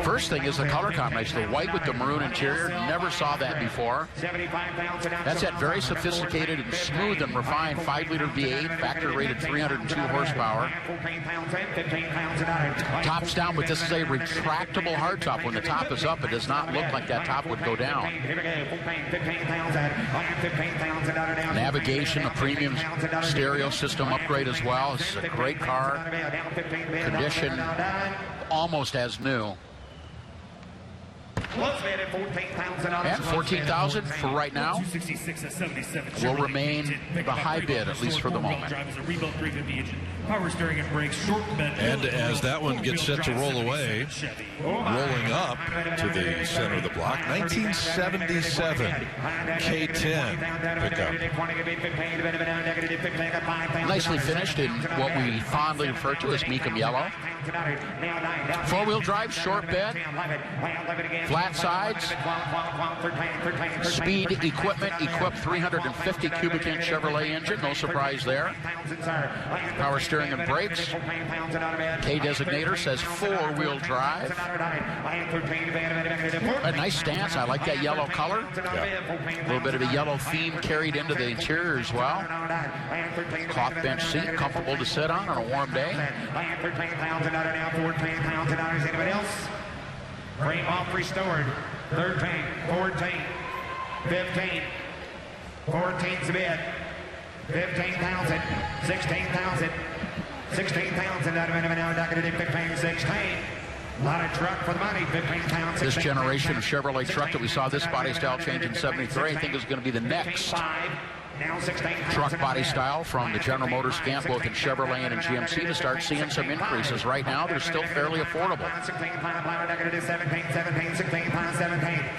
First thing is the color combination. The white with the maroon interior. Never saw that before. That's that very sophisticated and smooth and refined 5-liter V8, factory-rated 302 horsepower. Top's down, but this is a retractable hardtop. When the top is up, it does not look like that top would go down. Navigation, a premium stereo system upgrade as well. It's a great car. Condition almost as new. And $14,000 for right now will remain the high bid, at least for the moment. Power steering and brakes, short bed. And as that one gets set to roll away, rolling up to the center of the block, 1977 K10 pickup. Nicely finished in what we fondly refer to as Mecum yellow. Four-wheel drive, short bed, flat sides, speed equipment, equipped 350 cubic inch Chevrolet engine, no surprise there. Power steering and brakes. K designator says four-wheel drive. A nice stance. I like that yellow color. A little bit of a yellow theme carried into the interior as well. Cloth bench seat, comfortable to sit on a warm day. Anybody else? Frame off restored. 13, 14, 15, 14's a bid. 15,000, 16,000, 16,000 out of it now, 15, 16. A lot of truck for the money, 15 pounds. This generation of Chevrolet truck that we saw this body style change in 73, I think is going to be the next truck body style from the General Motors camp, both in Chevrolet and in GMC, to start seeing some increases. Right now, they're still fairly affordable.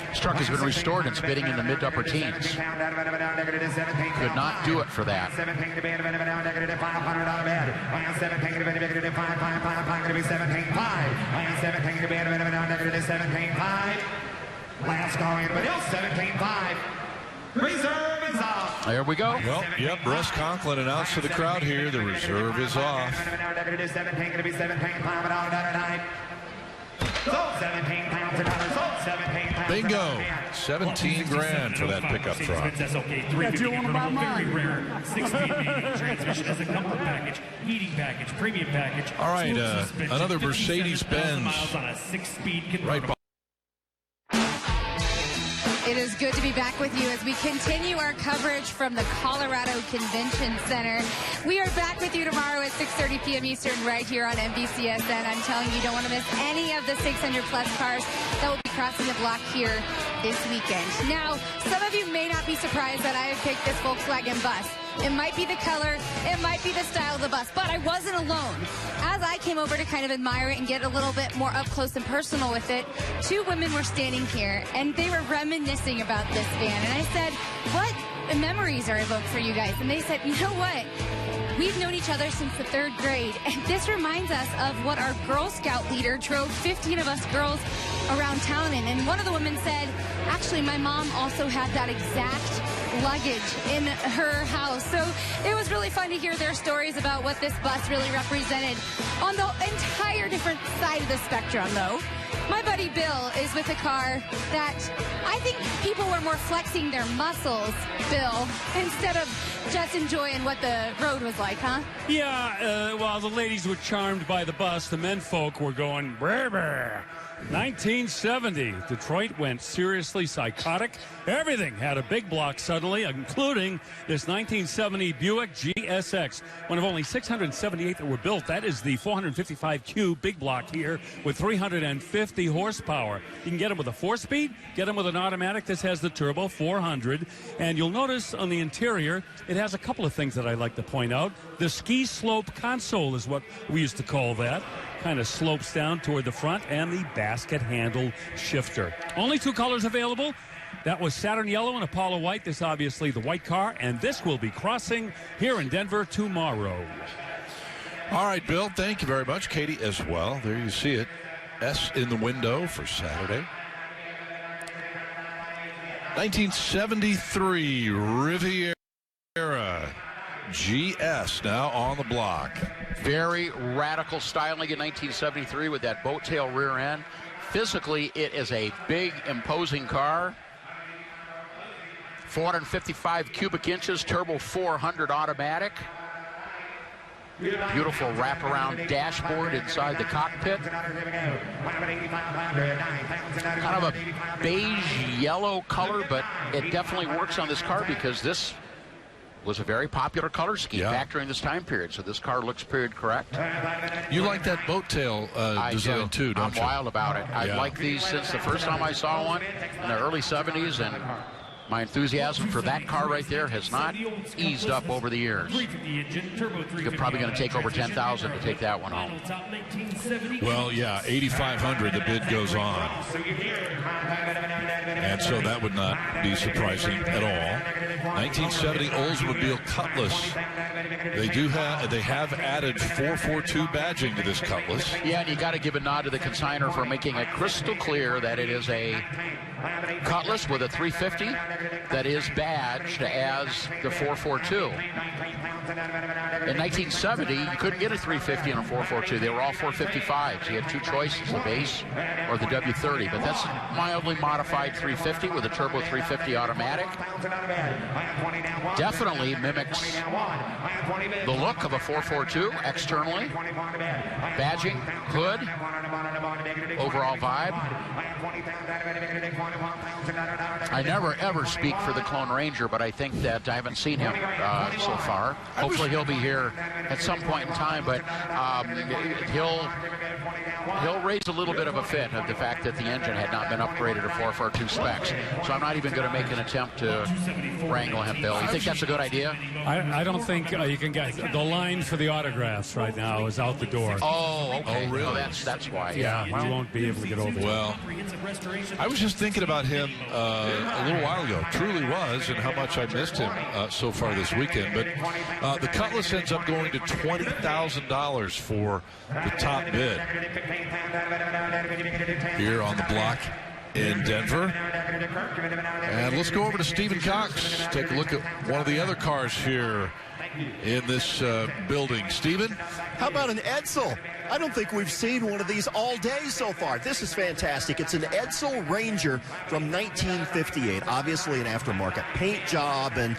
This truck has been restored and it's bidding in the mid to upper teens. Could not do it for that. Last call, anybody else? 17.5. Reserve is off. There we go. Well, yep, Russ Conklin announced to the crowd here, the reserve is off. Bingo! 17 grand for that pickup truck. You want to buy mine? Very rare 6-speed manual transmission as a comfort package, heating package, premium package. All right, another Mercedes-Benz. On a 6-speed right by. It is good to be back with you as we continue our coverage from the Colorado Convention Center. We are back with you tomorrow at 6:30 p.m. Eastern right here on NBCSN. I'm telling you, you don't want to miss any of the 600-plus cars that will be crossing the block here this weekend. Now, some of you may not be surprised that I have picked this Volkswagen bus. It might be the color, it might be the style of the bus, but I wasn't alone. As I came over to kind of admire it and get a little bit more up close and personal with it, two women were standing here and they were reminiscing about this van. And I said, what memories are evoked for you guys? And they said, you know what? We've known each other since the 3rd grade, and this reminds us of what our Girl Scout leader drove 15 of us girls around town in. And one of the women said, actually, my mom also had that exact luggage in her house. So it was really fun to hear their stories about what this bus really represented on the entire different side of the spectrum, though. My buddy Bill is with a car that I think people were more flexing their muscles, Bill, instead of just enjoying what the road was like, huh? Yeah, while the ladies were charmed by the bus, the men folk were going, brr, brr. 1970, Detroit went seriously psychotic. Everything had a big block suddenly, including this 1970 Buick GSX, one of only 678 that were built. That is the 455Q big block here with 350 horsepower. You can get them with a 4-speed, get them with an automatic. This has the turbo 400. And you'll notice on the interior, it has a couple of things that I like to point out. The ski slope console is what we used to call that. Kind of slopes down toward the front, and the basket handle shifter. Only 2 colors available. That was Saturn Yellow and Apollo White. This obviously the white car, and this will be crossing here in Denver tomorrow. All right, Bill, thank you very much. Katie as well. There you see it. S in the window for Saturday. 1973 Riviera GS now on the block. Very radical styling in 1973 with that boat tail rear end. Physically, it is a big, imposing car. 455 cubic inches, turbo 400 automatic. Beautiful wraparound dashboard inside the cockpit. Kind of a beige yellow color, but it definitely works on this car because this was a very popular color scheme back during this time period. So this car looks period correct. You like that boat tail design too, don't you? I'm wild about it. I've liked these since the first time I saw one in the early 70s, and my enthusiasm for that car right there has not eased up over the years. You're probably going to take over $10,000 to take that one home. Well, yeah, $8,500 the bid goes on. And so that would not be surprising at all. 1970 Oldsmobile Cutlass. They have added 442 badging to this Cutlass. Yeah, and you got to give a nod to the consignor for making it crystal clear that it is a Cutlass with a 350 that is badged as the 442. In 1970, you couldn't get a 350 and a 442. They were all 455s. You had two choices, the base or the W30. But that's a mildly modified 350 with a turbo 350 automatic. Definitely mimics the look of a 442 externally. Badging, hood, overall vibe. I never ever speak for the Clone Ranger, but I think that I haven't seen him so far. Hopefully he'll be here at some point in time, but he'll raise a little bit of a fit of the fact that the engine had not been upgraded to 442 specs. So I'm not even going to make an attempt to wrangle him, Bill. You think that's a good idea? I don't think you can get the line for the autographs right now is out the door. Oh, okay. Oh, really? Oh, that's why. Yeah, Well, you won't be able to get over Well, I was just thinking about him a little while ago. Truly was, and how much I missed him so far this weekend. But the Cutlass ends up going to $20,000 for the top bid here on the block in Denver. And let's go over to Stephen Cox. Take a look at one of the other cars here in this building. Stephen? How about an Edsel? I don't think we've seen one of these all day so far. This is fantastic. It's an Edsel Ranger from 1958. Obviously an aftermarket paint job and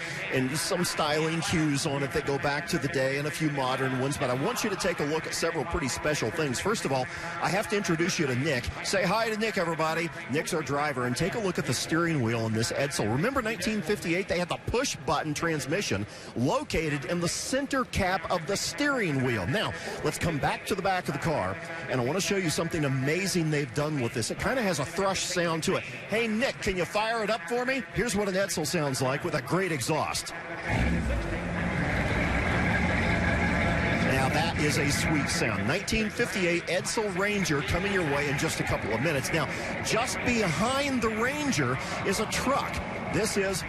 some styling cues on it that go back to the day and a few modern ones. But I want you to take a look at several pretty special things. First of all, I have to introduce you to Nick. Say hi to Nick, everybody. Nick's our driver. And take a look at the steering wheel in this Edsel. Remember 1958? They had the push-button transmission located in the center cap of the steering wheel. Now, let's come back to the back of the car, and I want to show you something amazing they've done with this. It kind of has a thrush sound to it. Hey, Nick, can you fire it up for me? Here's what an Edsel sounds like with a great exhaust. Now, that is a sweet sound. 1958 Edsel Ranger coming your way in just a couple of minutes. Now, just behind the Ranger is a truck. This is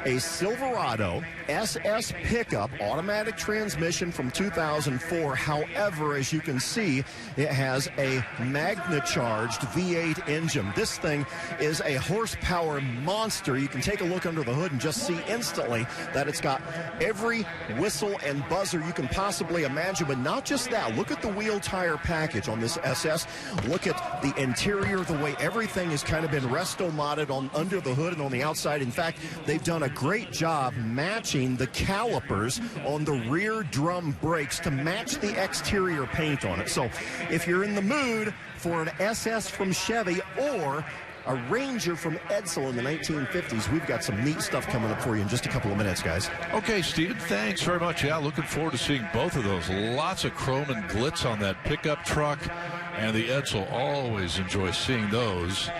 a Silverado SS pickup, automatic transmission from 2004. However, as you can see, it has a Magna-charged V8 engine. This thing is a horsepower monster. You can take a look under the hood and just see instantly that it's got every whistle and buzzer you can possibly imagine. But not just that. Look at the wheel tire package on this SS. Look at the interior, the way everything has kind of been resto-modded on under the hood and on the outside. In fact, they've done a great job matching the calipers on the rear drum brakes to match the exterior paint on it. So if you're in the mood for an SS from Chevy or a Ranger from Edsel in the 1950s, we've got some neat stuff coming up for you in just a couple of minutes, guys. Okay, Stephen, thanks very much. Yeah, looking forward to seeing both of those. Lots of chrome and glitz on that pickup truck, and the Edsel. Always enjoy seeing those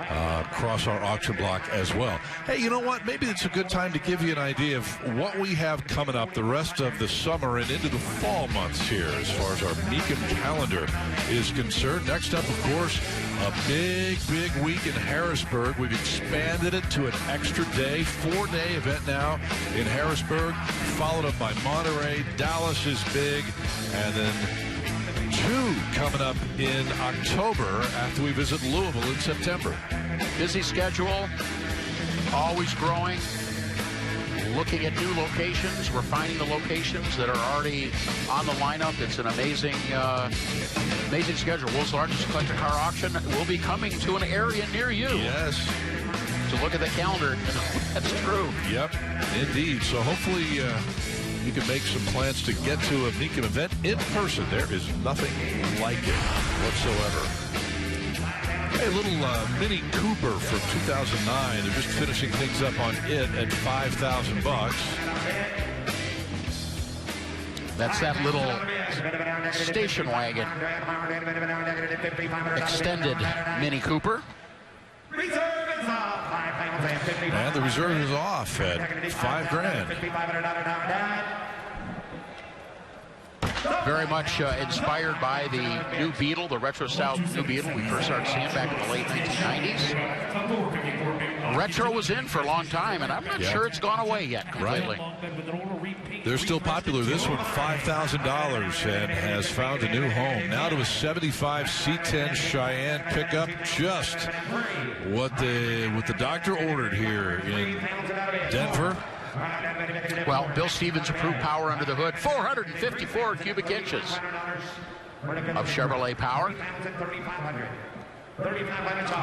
across our auction block as well. Hey, you know what? Maybe it's a good time to give you an idea of what we have coming up the rest of the summer and into the fall months here as far as our Mecum calendar is concerned. Next up, of course, a big week in Harrisburg. We've expanded it to an extra day, 4-day event now in Harrisburg, followed up by Monterey. Dallas is big, and then 2 coming up in October after we visit Louisville in September. Busy schedule, always growing, looking at new locations, refining the locations that are already on the lineup. It's an amazing schedule. World's largest collector car auction will be coming to an area near you. Yes. So look at the calendar. That's true. Yep, indeed. So hopefully you can make some plans to get to a Mecum event in person. There is nothing like it whatsoever. A little Mini Cooper from 2009. They're just finishing things up on it at $5,000. That's that little station wagon. Extended Mini Cooper. And the reserve is off at $5,000. Very much inspired by the new Beetle, the retro-style new Beetle we first started seeing back in the late 1990s. Retro was in for a long time, and I'm not sure it's gone away yet completely. Right. They're still popular. This one, $5,000, and has found a new home. Now to a 75 C10 Cheyenne pickup, just what the doctor ordered here in Denver. Well, Bill Stevens approved power under the hood, 454 cubic inches of Chevrolet power.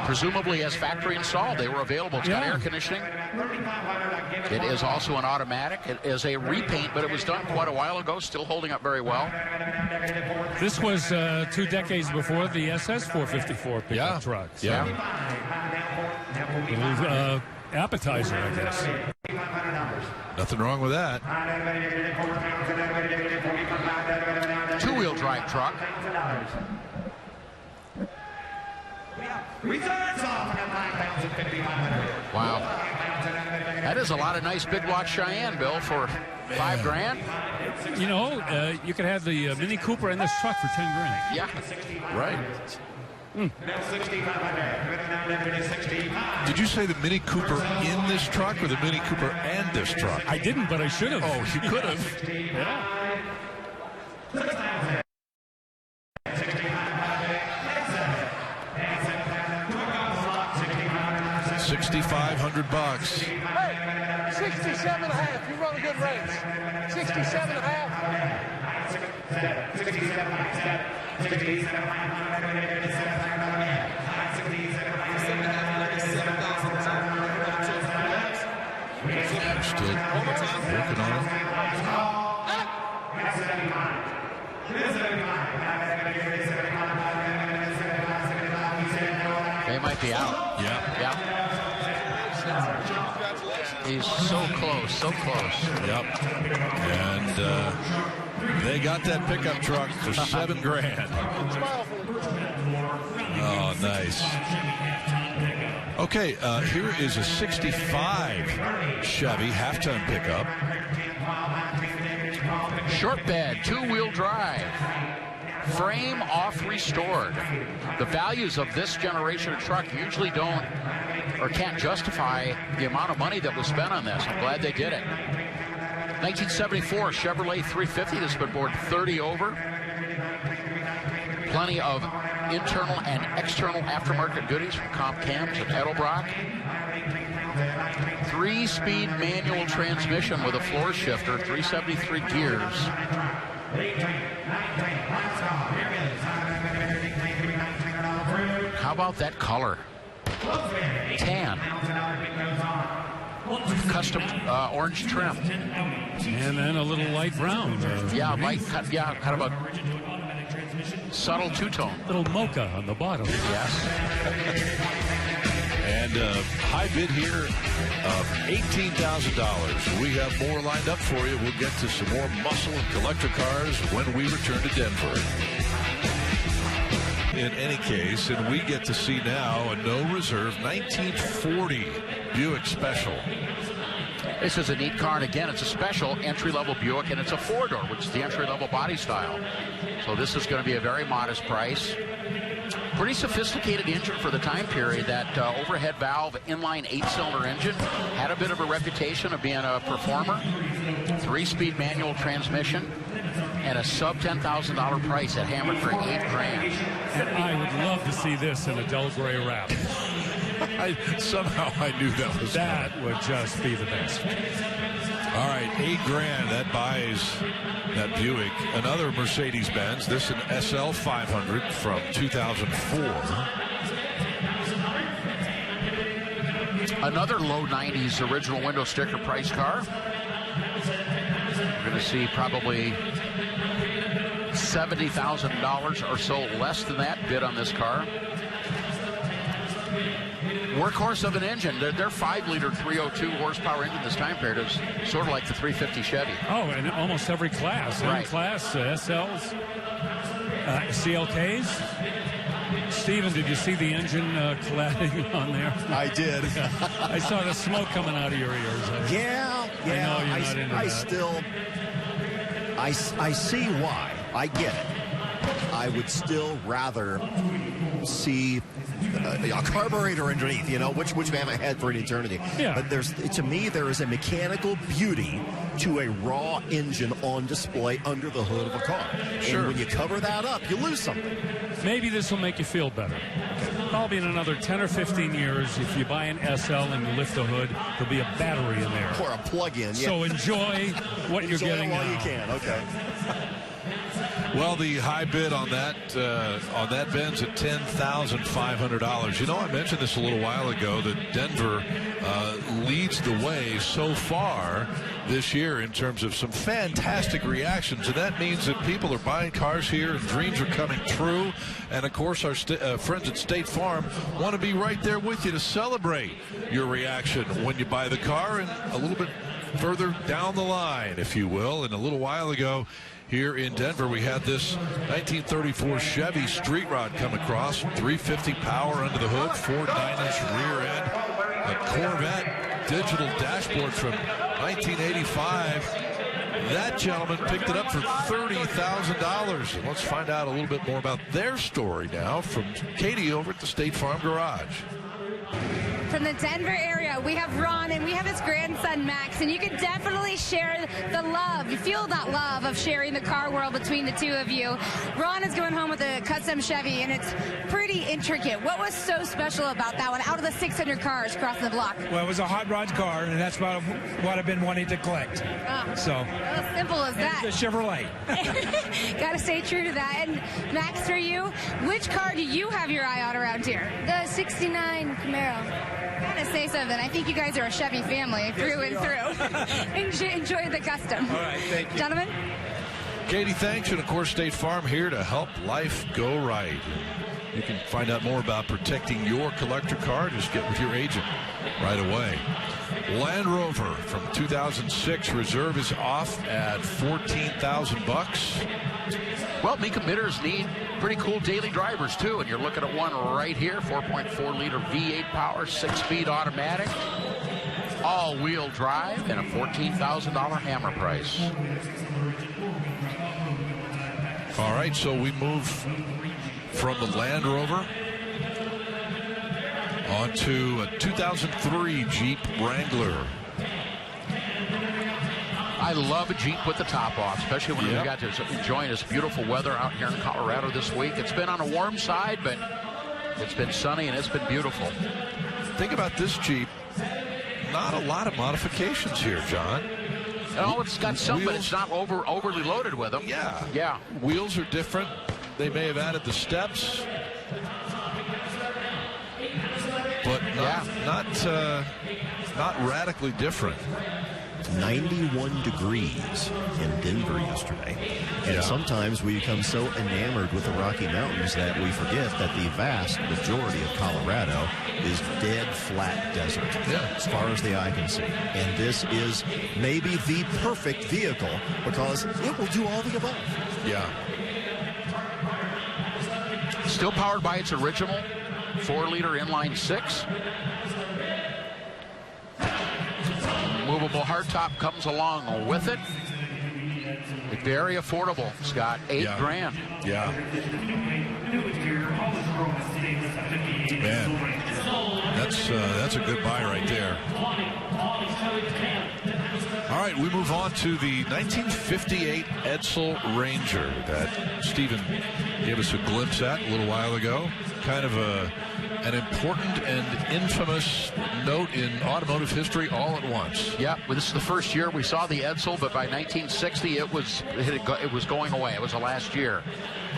Presumably as factory installed, they were available. It's got air conditioning. It is also an automatic. It is a repaint, but it was done quite a while ago, still holding up very well. This was 2 decades before the SS 454 pickup truck. So. Yeah. Appetizer, I guess. Nothing wrong with that. Two-wheel drive truck. Wow. That is a lot of nice big block Cheyenne, Bill, for $5,000. You know, you could have the Mini Cooper and this truck for $10,000. Yeah. Right. Did you say the Mini Cooper in this truck or the Mini Cooper and this truck? I didn't, but I should have. Oh, you could have. Yeah. 6,500 bucks. Hey, 67 and a half. You run a good race. 67 and a half. 67. Still working on it. They might be out. Yeah. He's so close, so close. Yep. And they got that pickup truck for $7,000. Oh, nice. Okay, here is a 65 Chevy half-ton pickup. Short bed, two-wheel drive. Frame off restored. The values of this generation of truck usually don't or can't justify the amount of money that was spent on this. I'm glad they did it. 1974 Chevrolet 350 that's been bored 30 over. Plenty of internal and external aftermarket goodies from Comp Cams and Edelbrock. 3-speed manual transmission with a floor shifter, 373 gears. How about that color? Tan. Custom orange trim. And then a little light brown. Kind of a subtle two-tone. Little mocha on the bottom. Yes. And high bid here of $18,000. We have more lined up for you. We'll get to some more muscle and collector cars when we return to Denver. In any case, and we get to see now a no reserve 1940 Buick Special. This is a neat car, and again, it's a special entry-level Buick, and it's a four-door, which is the entry-level body style. So this is going to be a very modest price. Pretty sophisticated engine for the time period. That overhead valve inline 8-cylinder engine had a bit of a reputation of being a performer. 3-speed manual transmission and a sub $10,000 price at hammered for $8,000. And I would love to see this in a Del Grey wrap. Somehow I knew that was that would just be the best. All right, $8,000. That buys that Buick. Another Mercedes-Benz. This an SL 500 from 2004. Another low 90s original window sticker price car. We're going to see probably $70,000 or so less than that bid on this car. workhorse of an engine. Their 5-liter 302 horsepower engine this time period is sort of like the 350 Chevy. Oh, and almost every class. Right. M-class, SLs, CLKs. Steven, did you see the engine cladding on there? I did. I saw the smoke coming out of your ears. Yeah. I know you're not into I that. still, I see why. I get it. I would still rather see a carburetor underneath, which we haven't had for an eternity. Yeah. But to me, there is a mechanical beauty to a raw engine on display under the hood of a car. Sure. And when you cover that up, you lose something. Maybe this will make you feel better. Probably in another 10 or 15 years, if you buy an SL and you lift the hood, there'll be a battery in there. Or a plug-in. Yeah. So enjoy what you're getting while now. you can. Okay. Well, the high bid on that Benz at $10,500. I mentioned this a little while ago that Denver leads the way so far this year in terms of some fantastic reactions, and that means that people are buying cars here and dreams are coming true. And of course, our friends at State Farm want to be right there with you to celebrate your reaction when you buy the car, and a little bit further down the line, if you will. And a little while ago, here in Denver, we had this 1934 Chevy Street Rod come across, 350 power under the hood, 4 9-inch rear end, a Corvette digital dashboard from 1985. That gentleman picked it up for $30,000. And let's find out a little bit more about their story now from Katie over at the State Farm Garage. From the Denver area, we have Ron and we have his grandson Max, and you can definitely share the love. You feel that love of sharing the car world between the two of you. Ron is going home with a custom Chevy, and it's pretty intricate. What was so special about that one out of the 600 cars crossing the block? Well, it was a hot rod car, and that's about what I've been wanting to collect. So as simple as that. The Chevrolet. Got to stay true to that. And Max, for you, which car do you have your eye on around here? The 69 Camaro. Gotta say something. I think you guys are a Chevy family through and through. Enjoy the custom. All right, thank you. Gentlemen? Katie, thanks. And of course, State Farm here to help life go right. You can find out more about protecting your collector car. Just get with your agent right away. Land Rover from 2006 reserve is off at $14,000. Well, Mecum bidders need pretty cool daily drivers, too. And you're looking at one right here, 4.4-liter V8 power, 6-speed automatic, all-wheel drive, and a $14,000 hammer price. All right, so we move from the Land Rover onto a 2003 Jeep Wrangler. I love a Jeep with the top off, especially when we got to enjoying this beautiful weather out here in Colorado this week. It's been on a warm side, but it's been sunny and it's been beautiful. Think about this Jeep. Not a lot of modifications here, John. Oh, it's got some, but it's not overly loaded with them. Yeah. Wheels are different. They may have added the steps, but not radically different. 91 degrees in Denver yesterday. And sometimes we become so enamored with the Rocky Mountains that we forget that the vast majority of Colorado is dead flat desert as far as the eye can see. And this is maybe the perfect vehicle because it will do all the above. Yeah. Still powered by its original 4-liter inline 6. Movable hardtop comes along with it. Very affordable, Scott. $8,000. Yeah. Man, that's a good buy right there. All right, we move on to the 1958 Edsel Ranger that Stephen gave us a glimpse at a little while ago. Kind of an important and infamous note in automotive history all at once. Yeah, well, this is the first year we saw the Edsel, but by 1960 it was going away. It was the last year.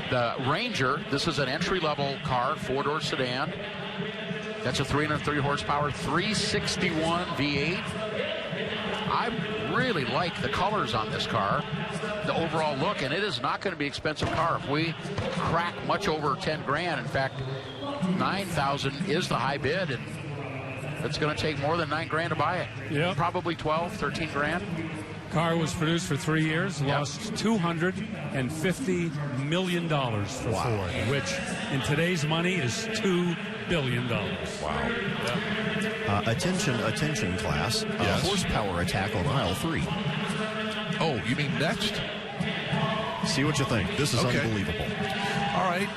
The Ranger, this is an entry-level car, 4-door sedan. That's a 330 horsepower, 361 V8. I really like the colors on this car, the overall look, and it is not going to be an expensive car. If we crack much over $10,000, in fact, $9,000 is the high bid, and it's going to take more than $9,000 to buy it. Yep. Probably 12, 13 grand. Car was produced for 3 years, lost $250 million for Ford, which in today's money is $2 billion. Wow. Attention, class. Horsepower attack on aisle 3. Oh, you mean next? See what you think. This is unbelievable. All right,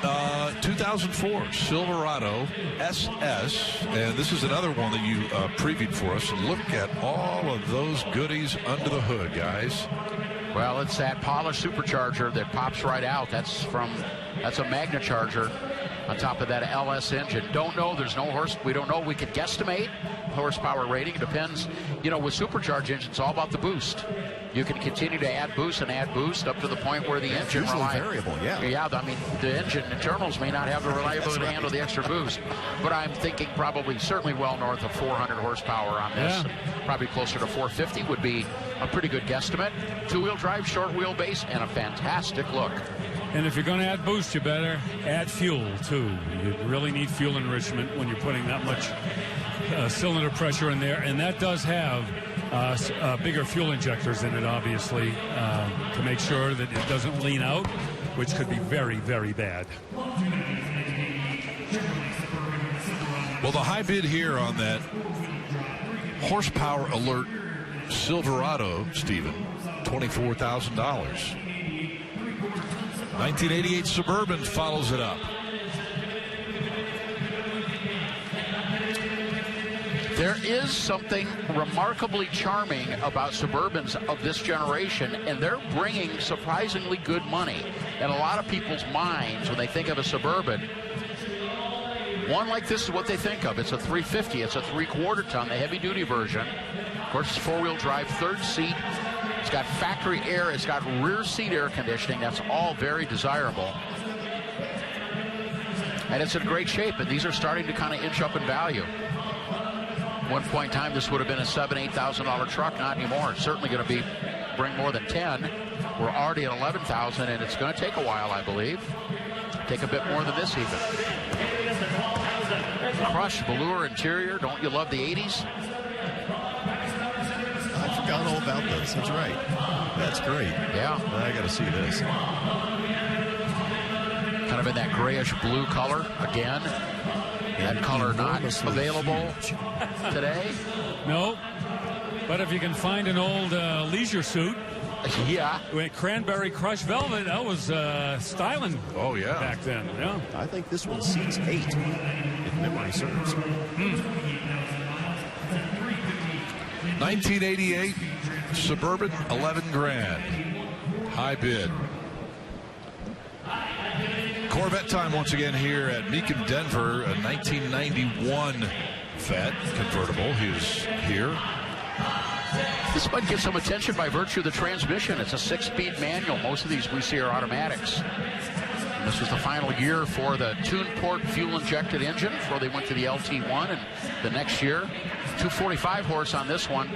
2004 Silverado SS, and this is another one that you previewed for us. Look at all of those goodies under the hood, guys. Well, it's that polished supercharger that pops right out. That's a Magna Charger on top of that LS engine. Don't know. There's no horse. We don't know. We could guesstimate horsepower rating. It depends. You know, with supercharged engines, it's all about the boost. You can continue to add boost up to the point where the engine variable, Yeah, I mean, the engine internals may not have the reliability to handle the extra boost. But I'm thinking certainly well north of 400 horsepower on this. Yeah. Probably closer to 450 would be a pretty good guesstimate. Two-wheel drive, short wheelbase, and a fantastic look. And if you're going to add boost, you better add fuel, too. You really need fuel enrichment when you're putting that much cylinder pressure in there. And that does have bigger fuel injectors in it, obviously, to make sure that it doesn't lean out, which could be very, very bad. Well, the high bid here on that horsepower alert Silverado, Stephen, $24,000. 1988 Suburban follows it up. There is something remarkably charming about Suburbans of this generation, and they're bringing surprisingly good money. In a lot of people's minds, when they think of a Suburban, one like this is what they think of. It's a 350. It's a 3/4 ton, the heavy-duty version. Of course, it's four-wheel drive, third seat. It's got factory air. It's got rear seat air conditioning. That's all very desirable. And it's in great shape, and these are starting to kind of inch up in value. One point in time, this would have been a $7,000, $8,000 truck. Not anymore. It's certainly going to bring more than 10. We're already at 11,000, and it's going to take a while, I believe. Take a bit more than this even. Crushed velour interior. Don't you love the 80s? I forgot all about this. That's right. That's great. Yeah. I got to see this. Kind of in that grayish blue color again. That color not available today. No, but if you can find an old leisure suit, yeah, with cranberry crushed velvet, that was styling. Oh yeah, back then. Yeah, I think this one seats 8, if memory serves. 1988 Suburban, 11 grand, high bid. Corvette time once again here at Mecum Denver, a 1991 Vet convertible. He's here. This might get some attention by virtue of the transmission. It's a 6-speed manual. Most of these we see are automatics. And this was the final year for the tune-port fuel-injected engine before they went to the LT1. And the next year, 245 horse on this one.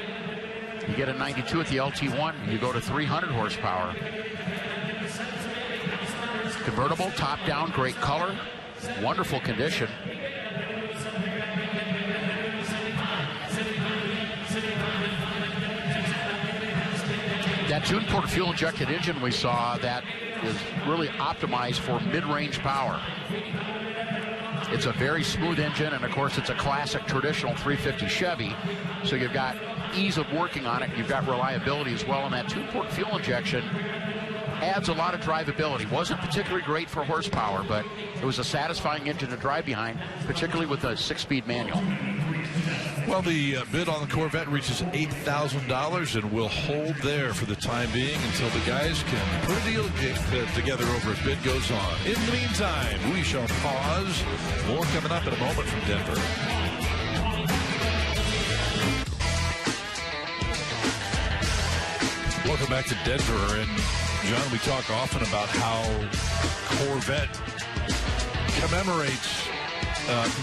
You get a 92 at the LT1, you go to 300 horsepower. Convertible, top down, great color, wonderful condition. That tune-port fuel-injected engine we saw, that is really optimized for mid-range power. It's a very smooth engine, and of course it's a classic traditional 350 Chevy, so you've got ease of working on it, you've got reliability as well, and that tune-port fuel injection adds a lot of drivability. Wasn't particularly great for horsepower, but it was a satisfying engine to drive behind, particularly with a 6-speed manual. Well, the bid on the Corvette reaches $8,000 and will hold there for the time being until the guys can put a deal together over as bid goes on. In the meantime, we shall pause. More coming up in a moment from Denver. Welcome back to Denver. And John, we talk often about how Corvette commemorates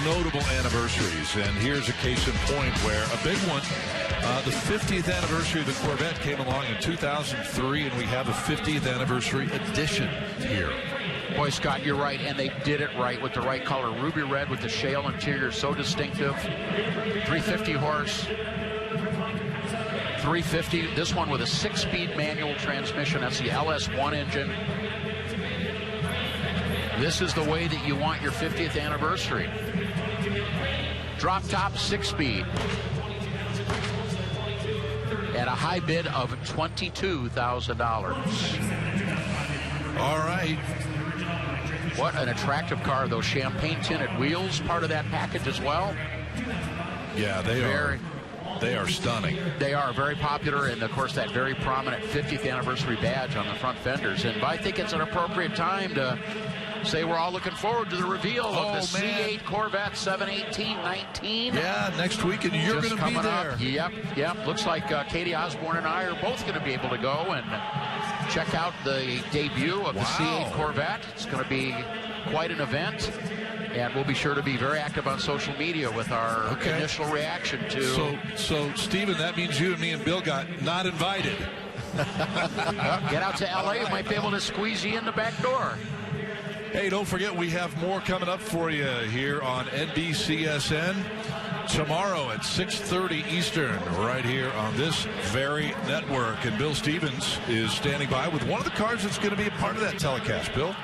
notable anniversaries, and here's a case in point where a big one, the 50th anniversary of the Corvette came along in 2003, and we have a 50th anniversary edition here. Boy, Scott, you're right, and they did it right with the right color. Ruby red with the shale interior, so distinctive. 350 horse. 350. This one with a 6-speed manual transmission. That's the LS1 engine. This is the way that you want your 50th anniversary. Drop top 6-speed. At a high bid of $22,000. All right. What an attractive car. Those champagne tinted wheels, part of that package as well. Yeah, they are stunning. They are very popular, and of course that very prominent 50th anniversary badge on the front fenders. And I think it's an appropriate time to say we're all looking forward to the reveal of the C8 Corvette 718-19. Yeah, next week, and you're going to be there. Yep. Looks like Katie Osborne and I are both going to be able to go and check out the debut of the C8 Corvette. It's going to be quite an event, and we'll be sure to be very active on social media with our initial reaction to... So, Stephen, that means you and me and Bill got not invited. Get out to L.A., you might be able to squeeze you in the back door. Hey, don't forget, we have more coming up for you here on NBCSN tomorrow at 6:30 Eastern, right here on this very network. And Bill Stevens is standing by with one of the cars that's going to be a part of that telecast. Bill?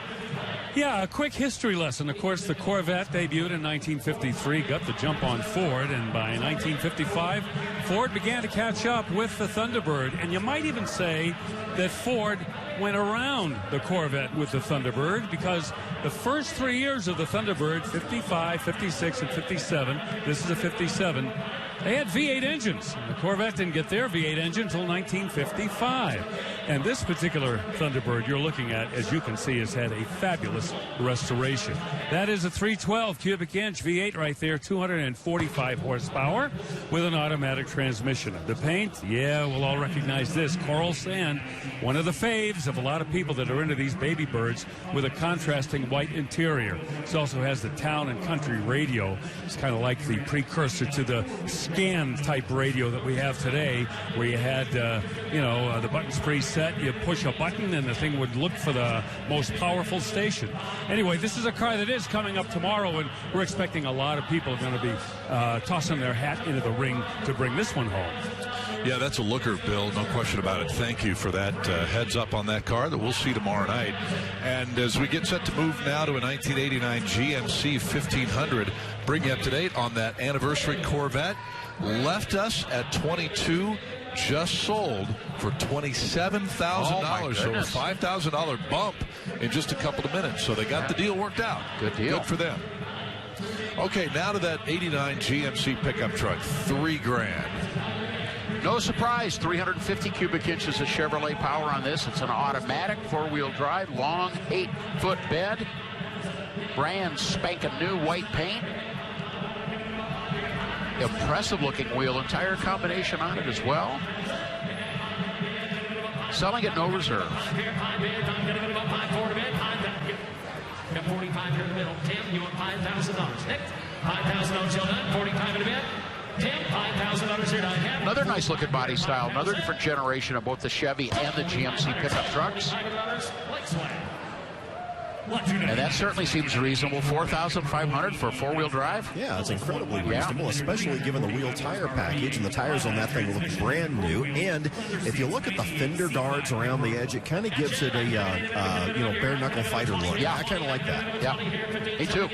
Yeah, a quick history lesson. Of course, the Corvette debuted in 1953, got the jump on Ford, and by 1955, Ford began to catch up with the Thunderbird. And you might even say that Ford went around the Corvette with the Thunderbird, because the first 3 years of the Thunderbird, 55, 56, and 57, this is a 57, they had V8 engines. The Corvette didn't get their V8 engine until 1955. And this particular Thunderbird you're looking at, as you can see, has had a fabulous restoration. That is a 312 cubic inch V8 right there, 245 horsepower with an automatic transmission. The paint, yeah, we'll all recognize this. Coral sand, one of the faves of a lot of people that are into these baby birds, with a contrasting white interior. This also has the town and country radio. It's kind of like the precursor to the scan type radio that we have today, where you had, the buttons preset. You push a button and the thing would look for the most powerful station. Anyway, this is a car that is coming up tomorrow, and we're expecting a lot of people are going to be tossing their hat into the ring to bring this one home. Yeah, that's a looker, Bill. No question about it. Thank you for that heads up on that car that we'll see tomorrow night. And as we get set to move now to a 1989 GMC 1500, bring you up to date on that anniversary Corvette. Left us at 22, just sold for $27,000. So a $5,000 bump in just a couple of minutes. So they got the deal worked out. Good deal. Good for them. Okay, now to that 89 GMC pickup truck, $3,000. No surprise, 350 cubic inches of Chevrolet power on this. It's an automatic 4-wheel drive, long 8-foot bed, brand spanking new white paint. Impressive looking wheel and tire combination on it as well. Selling at no reserve. Got 45 here in the middle. Tim, you want $5,000. Nick, $5,000 till done. 45 in a bit. Tim, $5,000 here. Another nice looking body style. Another different generation of both the Chevy and the GMC pickup trucks. And that certainly seems reasonable. $4,500 for a 4-wheel drive. Yeah, it's incredibly reasonable, especially given the wheel tire package, and the tires on that thing look brand new. And if you look at the fender guards around the edge, it kind of gives it a bare knuckle fighter look. Yeah, I kind of like that. Yeah, me too.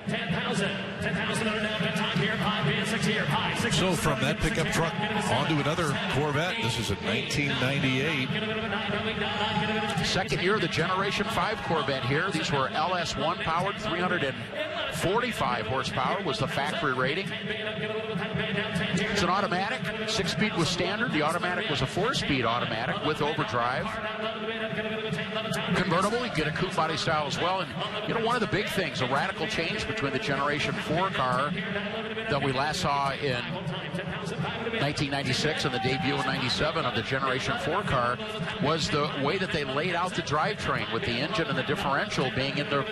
10,000 under now. Got time here. 5 and 6 here. 5, 6. So from that pickup truck onto another Corvette. This is a 1998. Second year of the Generation 5 Corvette here. These were LS1 powered, 345 horsepower was the factory rating. It's an automatic. 6-speed was standard. The automatic was a 4-speed automatic with overdrive. Convertible, you get a coupe body style as well. And one of the big things, a radical change between the Generation 4 car that we last saw in 1996 and the debut in 97 of the Generation 4 car was the way that they laid out the drivetrain, with the engine and the differential being in the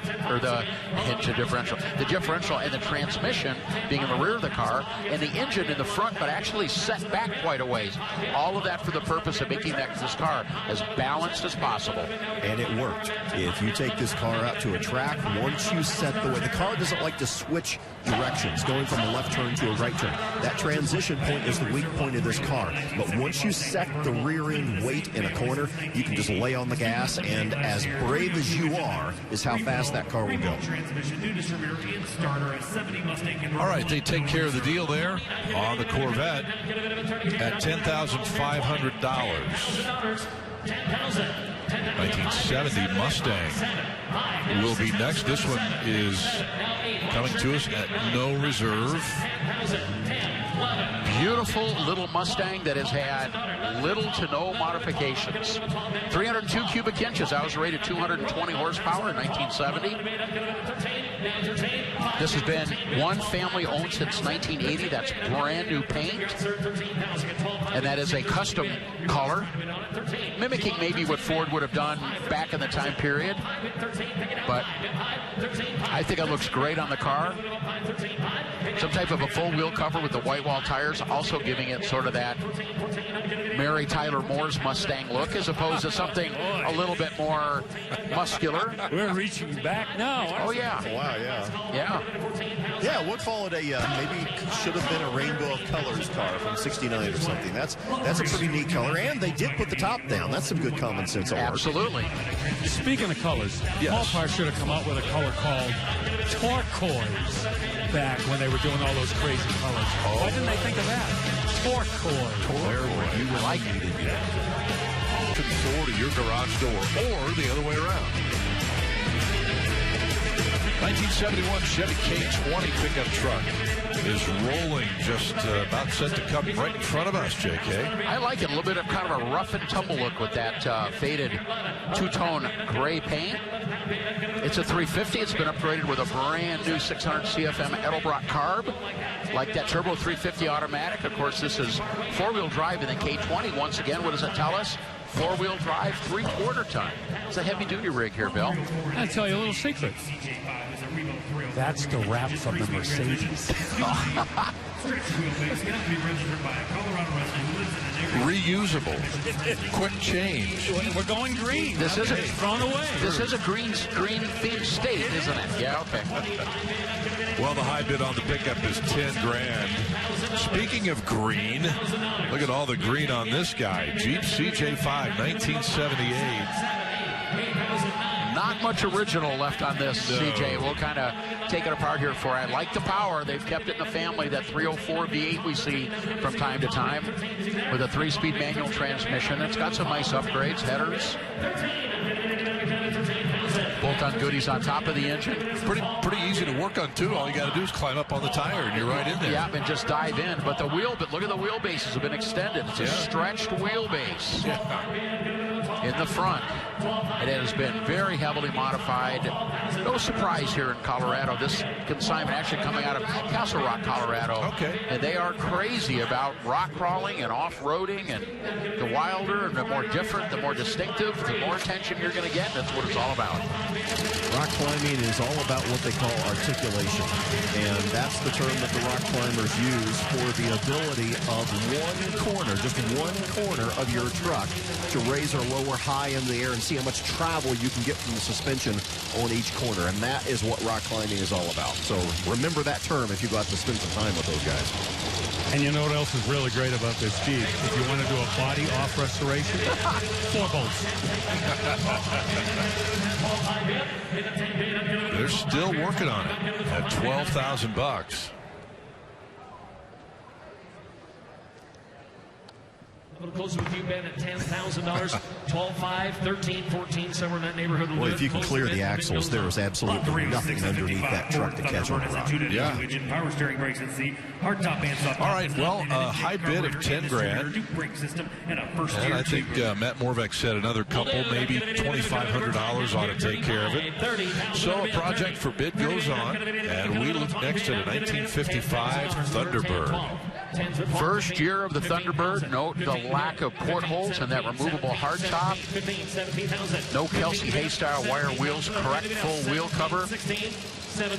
differential and the transmission being in the rear of the car, and the engine in the front, but actually set back quite a ways. All of that for the purpose of making this car as balanced as possible. And it worked. If you take this car out to a track, once you set the car doesn't like to switch directions, going from a left turn to a right turn. That transition point is the weak point of this car. But once you set the rear end weight in a corner, you can just lay on the gas, and as brave as you are is how fast that car will go. All right, they take care of the deal there on the Corvette at $10,500. 1970 Mustang will be next. This one is coming to us at no reserve. Beautiful little Mustang that has had little to no modifications. 302 cubic inches. I was rated 220 horsepower in 1970. This has been one family owned since 1980. That's brand new paint. And that is a custom color, mimicking maybe what Ford would have done back in the time period. But I think it looks great on the car. Some type of a full wheel cover with the white wall tires, also giving it sort of that Mary Tyler Moore's Mustang look, as opposed to something a little bit more muscular. We're reaching back now. Oh, yeah. Wow, yeah. Yeah. Yeah, we'll call it a, maybe should have been a Rainbow of Colors car from 69 or something. That's a pretty neat color, and they did put the top down. That's some good common sense. Absolutely. Speaking of colors, Mopar should have come out with a color called turquoise back when they were doing all those crazy colors. Why didn't they think of that? Turquoise. Where would you like me to get? Door to your garage door, or the other way around. 1971 Chevy K20 pickup truck is rolling, just about set to come right in front of us, JK. I like it. A little bit of kind of a rough and tumble look with that faded two-tone gray paint. It's a 350. It's been upgraded with a brand new 600 CFM Edelbrock carb, like that turbo 350 automatic. Of course, this is four-wheel drive in the K20. Once again, what does it tell us? Four-wheel drive, 3/4 ton. It's a heavy-duty rig here, Bill. I'll tell you a little secret. That's the wrap from the Mercedes. Reusable, quick change. We're going green. This is thrown away. This is a green themed state, isn't it? Yeah. Okay. Well, the high bid on the pickup is $10,000. Speaking of green, look at all the green on this guy. Jeep CJ5, 1978. Not much original left on this, CJ. We'll kind of take it apart here for you. I like the power. They've kept it in the family, that 304 V8 we see from time to time with a 3-speed manual transmission. It's got some nice upgrades, headers, bolt-on goodies on top of the engine. Pretty easy to work on, too. All you got to do is climb up on the tire, and you're right in there. Yeah, and just dive in. But look at the wheelbases have been extended. It's a stretched wheelbase. In the front. It has been very heavily modified. No surprise here in Colorado. This consignment actually coming out of Castle Rock, Colorado. Okay. And they are crazy about rock crawling and off-roading, and the wilder and the more different, the more distinctive, the more attention you're going to get. That's what it's all about. Rock climbing is all about what they call articulation, and that's the term that the rock climbers use for the ability of just one corner of your truck to raise or lower high in the air and see how much travel you can get from the suspension on each corner, and that is what rock climbing is all about. So remember that term if you go out to spend some time with those guys. And you know what else is really great about this Jeep? If you want to do a body off restoration, 4 bolts. They're still working on it at $12,000. A little closer with you, Ben, at $10,000, 12.5, 13, 14, somewhere in that neighborhood. Well, if you can clear the axles, there is absolutely nothing underneath that truck to catch on the rock. Yeah. Power steering, brakes at seat, hardtop and soft. All right, well, a high bid of $10,000. Brake system and a first And I think Matt Morbeck said another couple, maybe $2,500 ought to take care of it. So a project for bid goes on, and we look next at a 1955 Thunderbird. First year of the Thunderbird. Note the lack of portholes and that removable hardtop. No Kelsey Hay style wire wheels. Correct full wheel cover.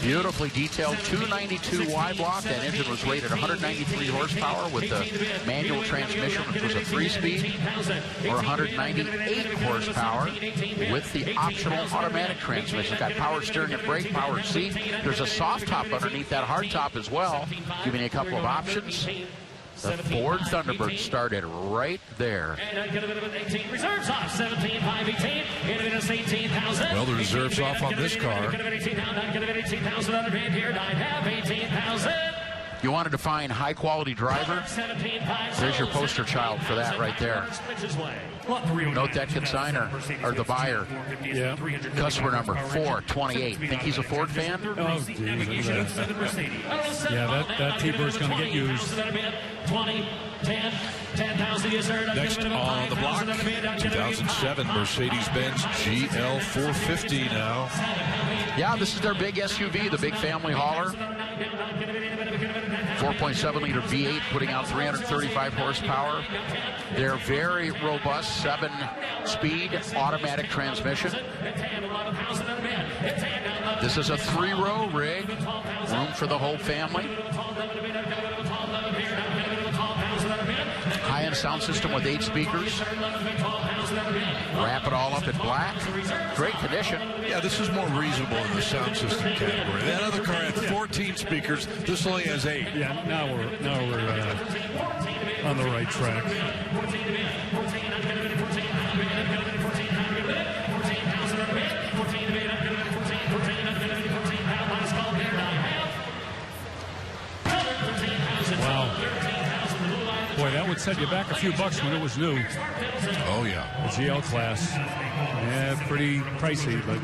Beautifully detailed 292 Y block. That engine was rated 193 horsepower with the manual transmission, which was a 3-speed, or 198 horsepower with the optional automatic transmission. It's got power steering and brake, power seat. There's a soft top underneath that hard top as well, giving you a couple of options. The Ford Thunderbird started right there. Reserves off 17,518. It's 18,000. Well, the reserves off on this car. 18,000 under bid here. I have 18,000. You wanted to find high-quality driver? There's your poster child for that right there. Note that consignor, or the buyer. Yeah. Customer number 428. Think he's a Ford fan? Oh, geez. Yeah, that T-Bird's going to get used. 20, 10, 10,000. Next on the block, 2007 Mercedes-Benz GL 450 now. Yeah, this is their big SUV, the big family hauler. 4.7-liter V8 putting out 335 horsepower. They're very robust, 7-speed automatic transmission. This is a 3-row rig, room for the whole family. High-end sound system with 8 speakers. Wrap it all up in black. Great condition. Yeah, this is more reasonable in the sound system category. That other car had 14 speakers. This only has 8. Yeah, now we're on the right track. Wow. Boy, that would set you back a few bucks when it was new. Oh, yeah. The GL class. Yeah, pretty pricey, but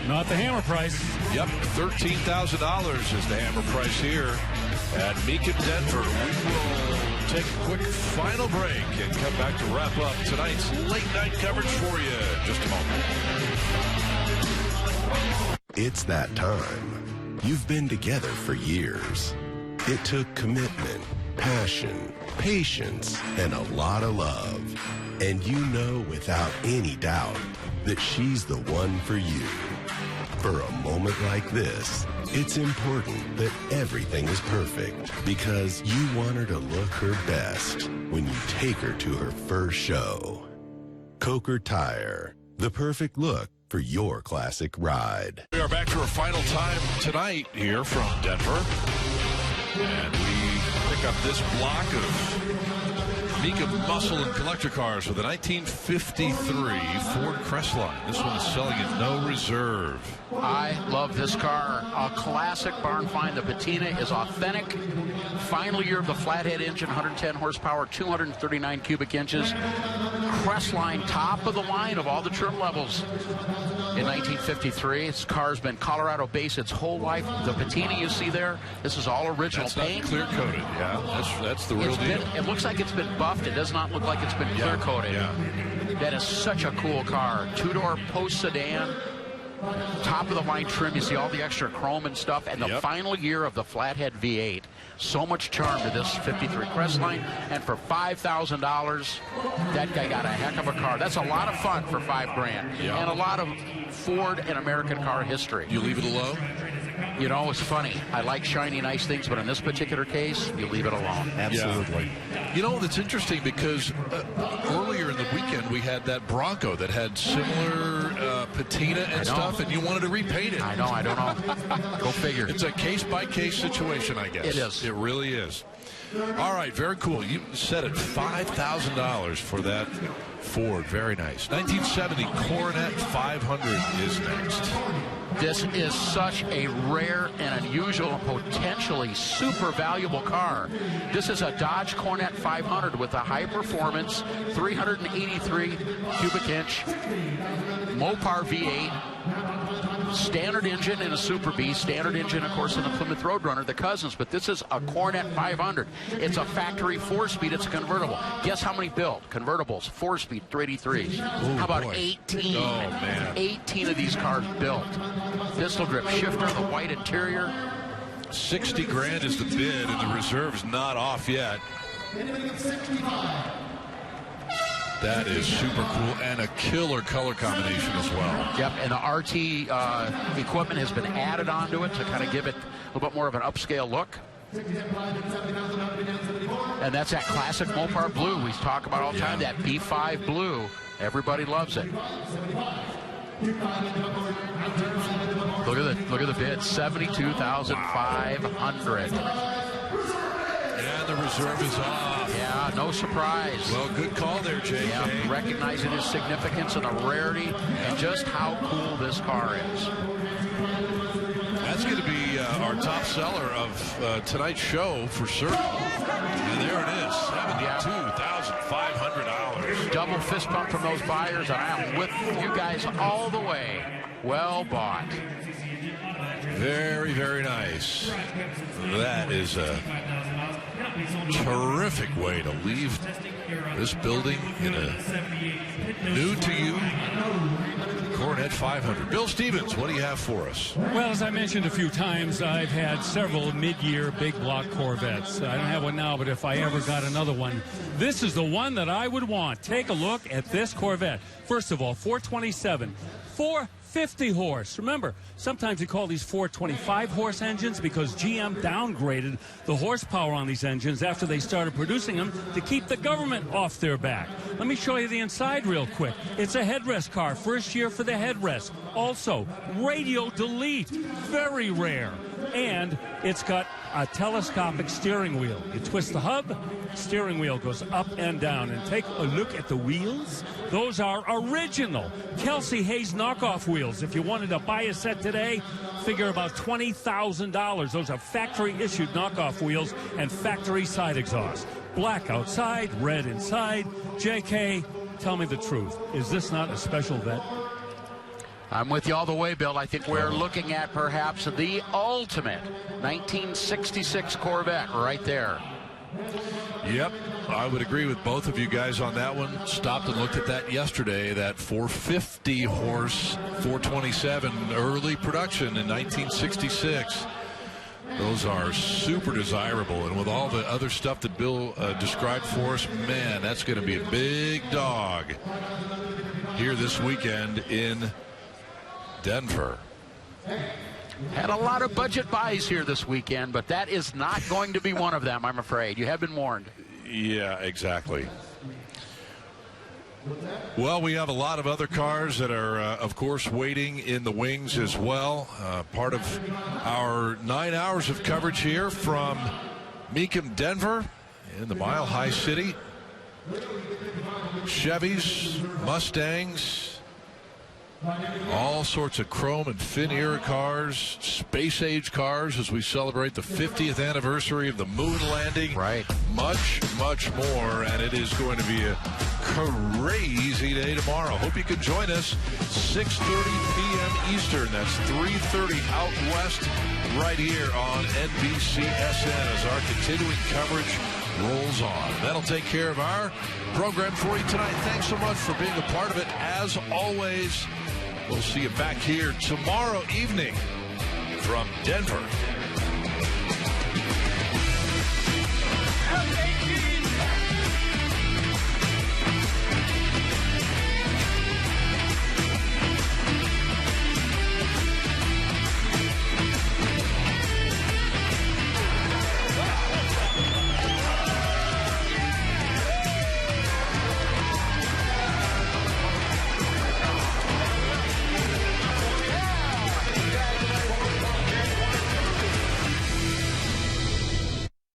not the hammer price. Yep, $13,000 is the hammer price here at Mecum Denver. We will take a quick final break and come back to wrap up tonight's late night coverage for you in just a moment. It's that time. You've been together for years. It took commitment, passion, patience, and a lot of love. And you know without any doubt that she's the one for you. For a moment like this, it's important that everything is perfect because you want her to look her best when you take her to her first show. Coker Tire, the perfect look for your classic ride. We are back to our final time tonight here from Denver. And we pick up this block of Mecum muscle and collector cars with a 1953 Ford Crestline. This one is selling at no reserve. I love this car. A classic barn find. The patina is authentic. Final year of the flathead engine, 110 horsepower, 239 cubic inches. Crestline, top of the line of all the trim levels. In 1953, this car's been Colorado based its whole life. The patina you see there, this is all original paint. Clear coated, yeah. That's the real deal. It looks like it's been buffed. It does not look like it's been clear coated. Yeah. That is such a cool car. 2-door post sedan. Top of the line trim, you see all the extra chrome and stuff, and the final year of the flathead V8. So much charm to this 53 Crestline, and for $5,000, that guy got a heck of a car. That's a lot of fun for $5,000, and a lot of Ford and American car history. You leave it alone? You know, it's funny. I like shiny, nice things, but in this particular case, you leave it alone. Absolutely. Yeah. You know, that's interesting because earlier in the weekend we had that Bronco that had similar patina and stuff, and you wanted to repaint it. I know, I don't know. Go figure. It's a case-by-case situation, I guess. It is. It really is. All right, very cool. You set it $5,000 for that Ford. Very nice. 1970 Coronet 500 is next. This is such a rare and unusual and potentially super valuable car. This is a Dodge Coronet 500 with a high-performance 383 cubic inch Mopar V8. Standard engine in a Super B, standard engine, of course, in the Plymouth Roadrunner, the cousins, but this is a Coronet 500. It's a factory 4-speed, it's a convertible. Guess how many built? Convertibles, 4-speed, 383s. How about 18? Oh, man. 18 of these cars built. Pistol grip shifter, the white interior. $60,000 is the bid, and the reserve's not off yet. That is super cool and a killer color combination as well. Yep, and the RT equipment has been added onto it to kind of give it a little bit more of an upscale look. And that's that classic Mopar blue we talk about all the time, that B5 blue. Everybody loves it. Look at the bid, $72,500. And the reserve is off. Yeah, no surprise. Well, good call there, JK. Yeah, recognizing its significance and the rarity and just how cool this car is. That's going to be our top seller of tonight's show for certain. And there it is, $72,500. Double fist bump from those buyers, and I'm with you guys all the way. Well bought. Very, very nice. That is a terrific way to leave this building in a new-to-you Coronet 500. Bill Stevens, what do you have for us? Well, as I mentioned a few times, I've had several mid-year big block Corvettes. I don't have one now, but if I ever got another one, this is the one that I would want. Take a look at this Corvette. First of all, 427, 450 horse. Remember, sometimes we call these 425 horse engines because GM downgraded the horsepower on these engines after they started producing them to keep the government off their back. Let me show you the inside real quick. It's a headrest car. First year for the headrest. Also, radio delete. Very rare. And it's got a telescopic steering wheel. You twist the hub, steering wheel goes up and down. And take a look at the wheels. Those are original Kelsey Hayes knockoff wheels. If you wanted to buy a set today, figure about $20,000. Those are factory-issued knockoff wheels and factory side exhaust. Black outside, red inside. JK, tell me the truth. Is this not a special vet? I'm with you all the way, Bill. I think we're looking at perhaps the ultimate 1966 Corvette right there. Yep, I would agree with both of you guys on that one. Stopped and looked at that yesterday, that 450 horse 427 early production in 1966. Those are super desirable, and with all the other stuff that Bill described for us, man, that's going to be a big dog here this weekend in Denver. Had a lot of budget buys here this weekend, but that is not going to be one of them, I'm afraid. You have been warned. Yeah, exactly. Well, we have a lot of other cars that are, of course, waiting in the wings as well. Part of our 9 hours of coverage here from Mecum, Denver, in the Mile High City. Chevys, Mustangs, all sorts of chrome and fin era cars, space age cars as we celebrate the 50th anniversary of the moon landing. Right. Much, much more, and it is going to be a crazy day tomorrow. Hope you can join us 6:30 p.m. Eastern. That's 3:30 out west right here on NBCSN as our continuing coverage rolls on. That'll take care of our program for you tonight. Thanks so much for being a part of it. As always, we'll see you back here tomorrow evening from Denver. Okay.